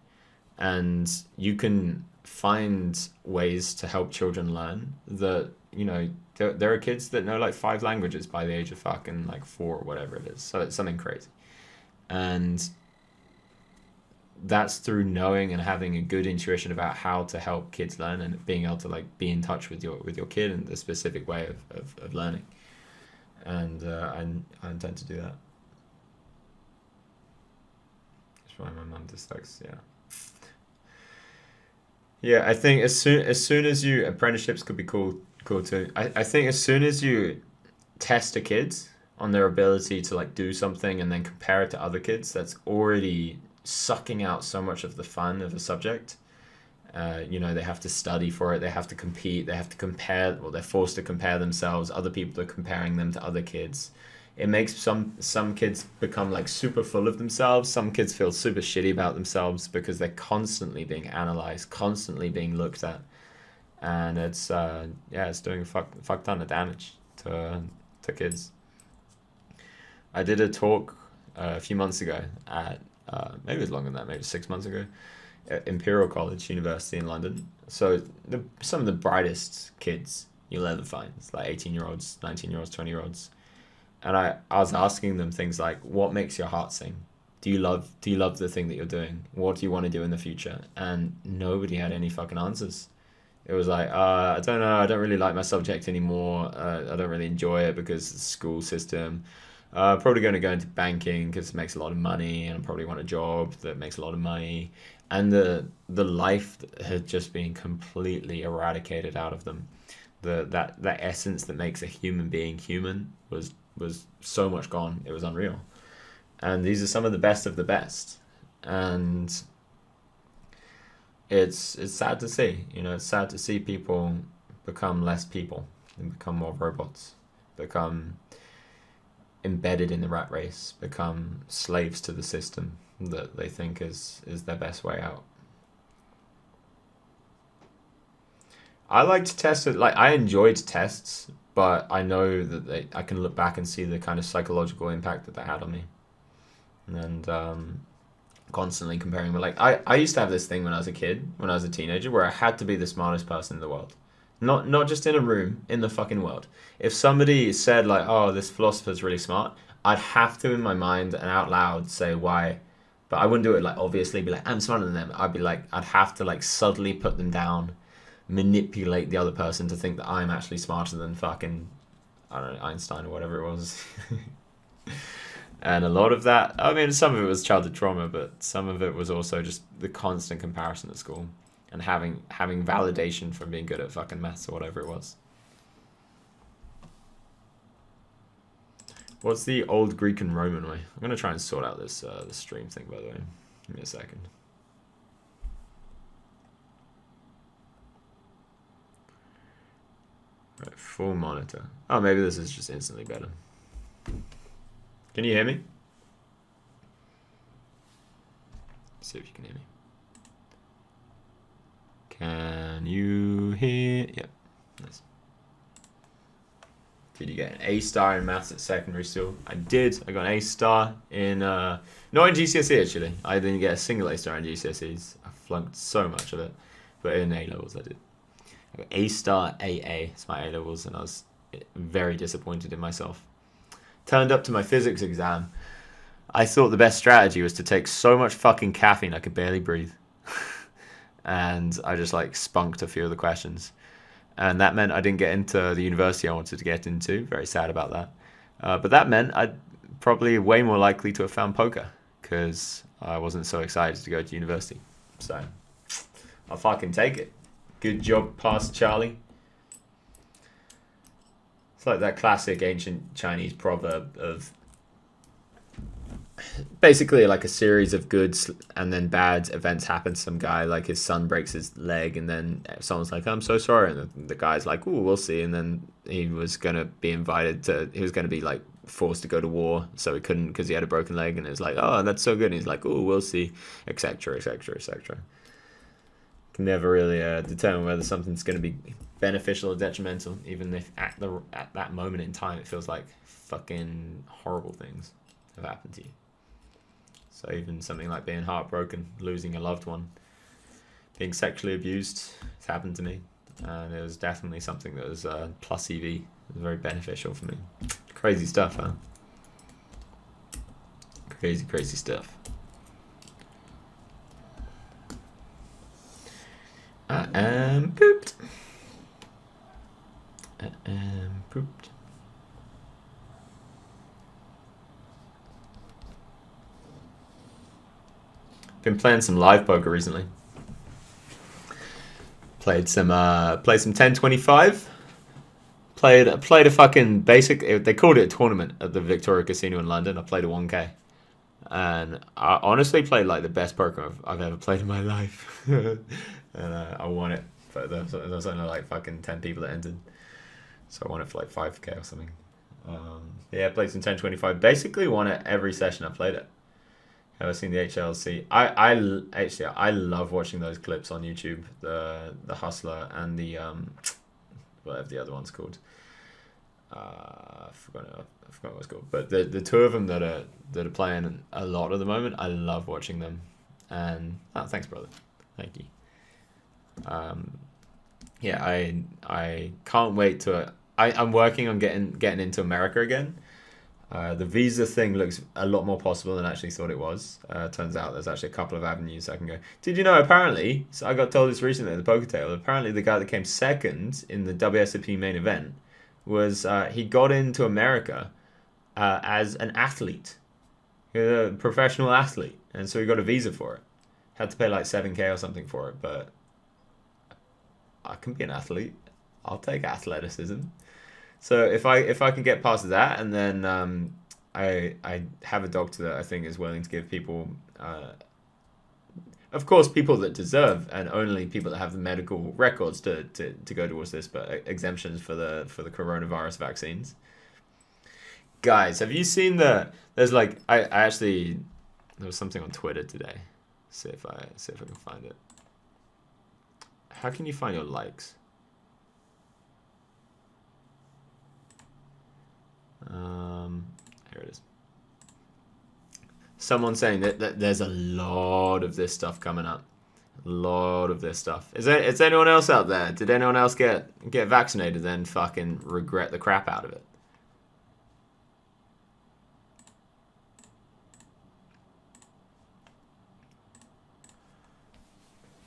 And you can find ways to help children learn that, you know, there are kids that know like 5 languages by the age of fucking like 4 or whatever it is. So it's something crazy. And that's through knowing and having a good intuition about how to help kids learn and being able to like be in touch with your kid in the specific way of learning. And I intend to do that. That's why my mum dislikes, yeah. Yeah, I think as soon as you, apprenticeships could be cool too. I think as soon as you test a kid on their ability to like do something and then compare it to other kids, that's already sucking out so much of the fun of a subject. You know, they have to study for it, they have to compete, they have to compare, well, they're forced to compare themselves, other people are comparing them to other kids. It makes some kids become like super full of themselves. Some kids feel super shitty about themselves because they're constantly being analyzed, constantly being looked at. And it's it's doing a fuck ton of damage to kids. I did a talk a few months ago at maybe it was longer than that, maybe 6 months ago, at Imperial College University in London. So some of the brightest kids you'll ever find. It's like 18-year-olds, 19-year-olds, 20-year-olds. And I was asking them things like, what makes your heart sing? Do you love the thing that you're doing? What do you want to do in the future? And nobody had any fucking answers. It was like, I don't know, I don't really like my subject anymore. I don't really enjoy it because of the school system. Probably going to go into banking because it makes a lot of money, and I probably want a job that makes a lot of money. And the life had just been completely eradicated out of them. That essence that makes a human being human was so much gone. It was unreal. And these are some of the best. And it's sad to see. It's sad to see people become less people and become more robots, become embedded in the rat race, become slaves to the system that they think is their best way out. I like to test it. Like, I enjoyed tests, but I know that I can look back and see the kind of psychological impact that they had on me. And constantly comparing. Like, I used to have this thing when I was a kid, when I was a teenager, where I had to be the smartest person in the world. Not just in a room, in the fucking world. If somebody said, like, oh, this philosopher's really smart, I'd have to, in my mind and out loud, say why. But I wouldn't do it, like, obviously, be like, I'm smarter than them. I'd have to, like, subtly put them down, manipulate the other person to think that I'm actually smarter than fucking, I don't know, Einstein or whatever it was. And a lot of that, I mean, some of it was childhood trauma, but some of it was also just the constant comparison at school and having validation from being good at fucking maths or whatever it was. What's the old Greek and Roman way? I'm going to try and sort out this stream thing, by the way. Give me a second. Right, full monitor. Oh, maybe this is just instantly better. Can you hear me? See if you can hear me. Can you hear? Yep. Nice. Did you get an A star in maths at secondary school? I did. I got an A star in, not in GCSE actually. I didn't get a single A star in GCSEs. I flunked so much of it. But in A levels I did. I got A star AA. It's my A levels, and I was very disappointed in myself. Turned up to my physics exam. I thought the best strategy was to take so much fucking caffeine I could barely breathe. And I just like spunked a few of the questions. And that meant I didn't get into the university I wanted to get into. Very sad about that. But that meant I'd probably way more likely to have found poker, because I wasn't so excited to go to university. So I'll fucking take it. Good job, past Charlie. It's like that classic ancient Chinese proverb of basically like a series of good and then bad events happen to some guy. Like his son breaks his leg, and then someone's like, I'm so sorry. And the guy's like, ooh, we'll see. And then he was going to be like forced to go to war. So he couldn't because he had a broken leg. And it's like, oh, that's so good. And he's like, ooh, we'll see, etc., etc., etc. Can never really determine whether something's going to be beneficial or detrimental, even if at that moment in time it feels like fucking horrible things have happened to you. So even something like being heartbroken, losing a loved one, being sexually abused, it's happened to me, and it was definitely something that was plus EV. It was very beneficial for me. Crazy stuff, huh? Crazy stuff. I am pooped. I am pooped. Been playing some live poker recently. Played some 1025. Played a fucking basic. They called it a tournament at the Victoria Casino in London. I played a 1K, and I honestly played like the best poker I've ever played in my life. And I won it. But there was only like fucking 10 people that entered, so I won it for like 5K or something. Yeah, I played some 1025. Basically won it every session I played it. Ever seen the HLC? I love watching those clips on YouTube. The Hustler and the whatever the other one's called. I forgot what it's called. But the two of them that are playing a lot at the moment, I love watching them. And thanks, brother. Thank you. Yeah, I can't wait to. I'm working on getting into America again. The visa thing looks a lot more possible than I actually thought it was. Turns out there's actually a couple of avenues I can go. Did you know, apparently, so I got told this recently at the poker table, apparently the guy that came second in the WSOP main event was, he got into America as an athlete. You're a professional athlete, and so he got a visa for it. Had to pay like $7,000 or something for it, but I can be an athlete. I'll take athleticism. So if I can get past that, and then I have a doctor that I think is willing to give people, of course, people that deserve, and only people that have the medical records to go towards this, but exemptions for the coronavirus vaccines. Guys, have you seen there's like I actually, there was something on Twitter today. See if I can find it. How can you find your likes? Here it is. Someone saying that there's a lot of this stuff coming up. A lot of this stuff. Is anyone else out there? Did anyone else get vaccinated then fucking regret the crap out of it?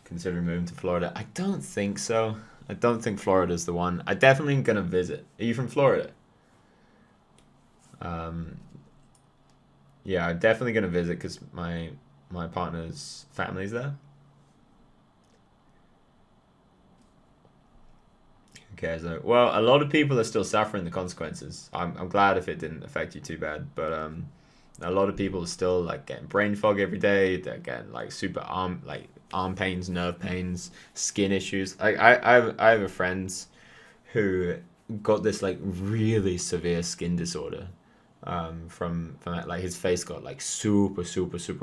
Consider moving to Florida. I don't think so. I don't think Florida's the one. I definitely gonna visit. Are you from Florida? Yeah, I'm definitely gonna visit because my partner's family's there. Okay, so well, a lot of people are still suffering the consequences. I'm glad if it didn't affect you too bad, but a lot of people are still like getting brain fog every day. They're getting like super arm pains, nerve pains, skin issues. Like I have a friend who got this like really severe skin disorder. From like his face got like super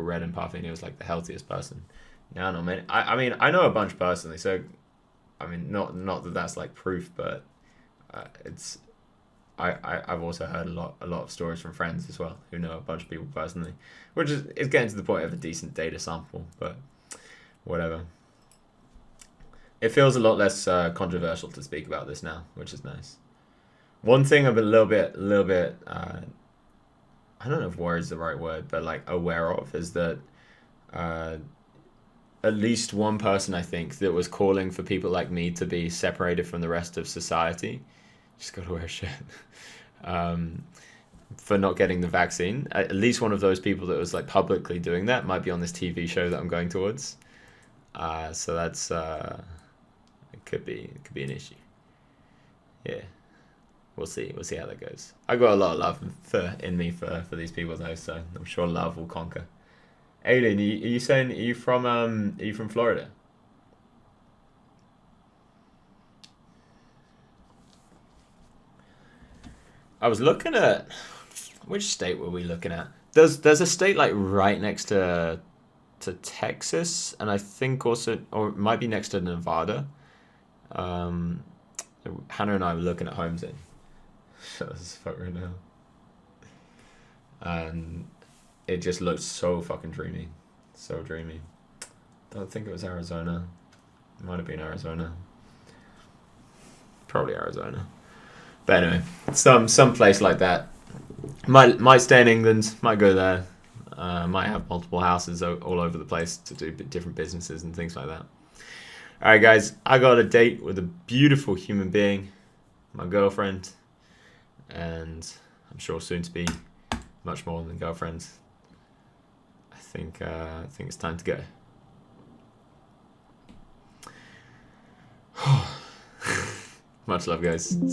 red and puffy, and he was like the healthiest person. Yeah, no man. I mean I know a bunch personally, so I mean not that that's like proof, but it's I've also heard a lot of stories from friends as well who know a bunch of people personally, which is getting to the point of a decent data sample, but whatever. It feels a lot less controversial to speak about this now, which is nice. One thing I'm a little bit I don't know if worry is the right word, but like aware of is that at least one person I think that was calling for people like me to be separated from the rest of society, just gotta wear a shirt, for not getting the vaccine. At least one of those people that was like publicly doing that might be on this TV show that I'm going towards. So that's it could be an issue. Yeah. We'll see how that goes. I got a lot of love in me for these people though, so I'm sure love will conquer. Aileen, are you saying are you from Florida? I was looking at which state were we looking at? There's a state like right next to Texas, and I think also, or it might be next to Nevada. Hannah and I were looking at homes in. Shut as fuck right now. And it just looked so fucking dreamy. So dreamy. Don't think it was Arizona. It might have been Arizona. Probably Arizona. But anyway, some place like that. Might stay in England, might go there. Might have multiple houses all over the place to do different businesses and things like that. Alright guys, I got a date with a beautiful human being, my girlfriend, and I'm sure soon to be much more than girlfriends. I think it's time to go. Much love guys. See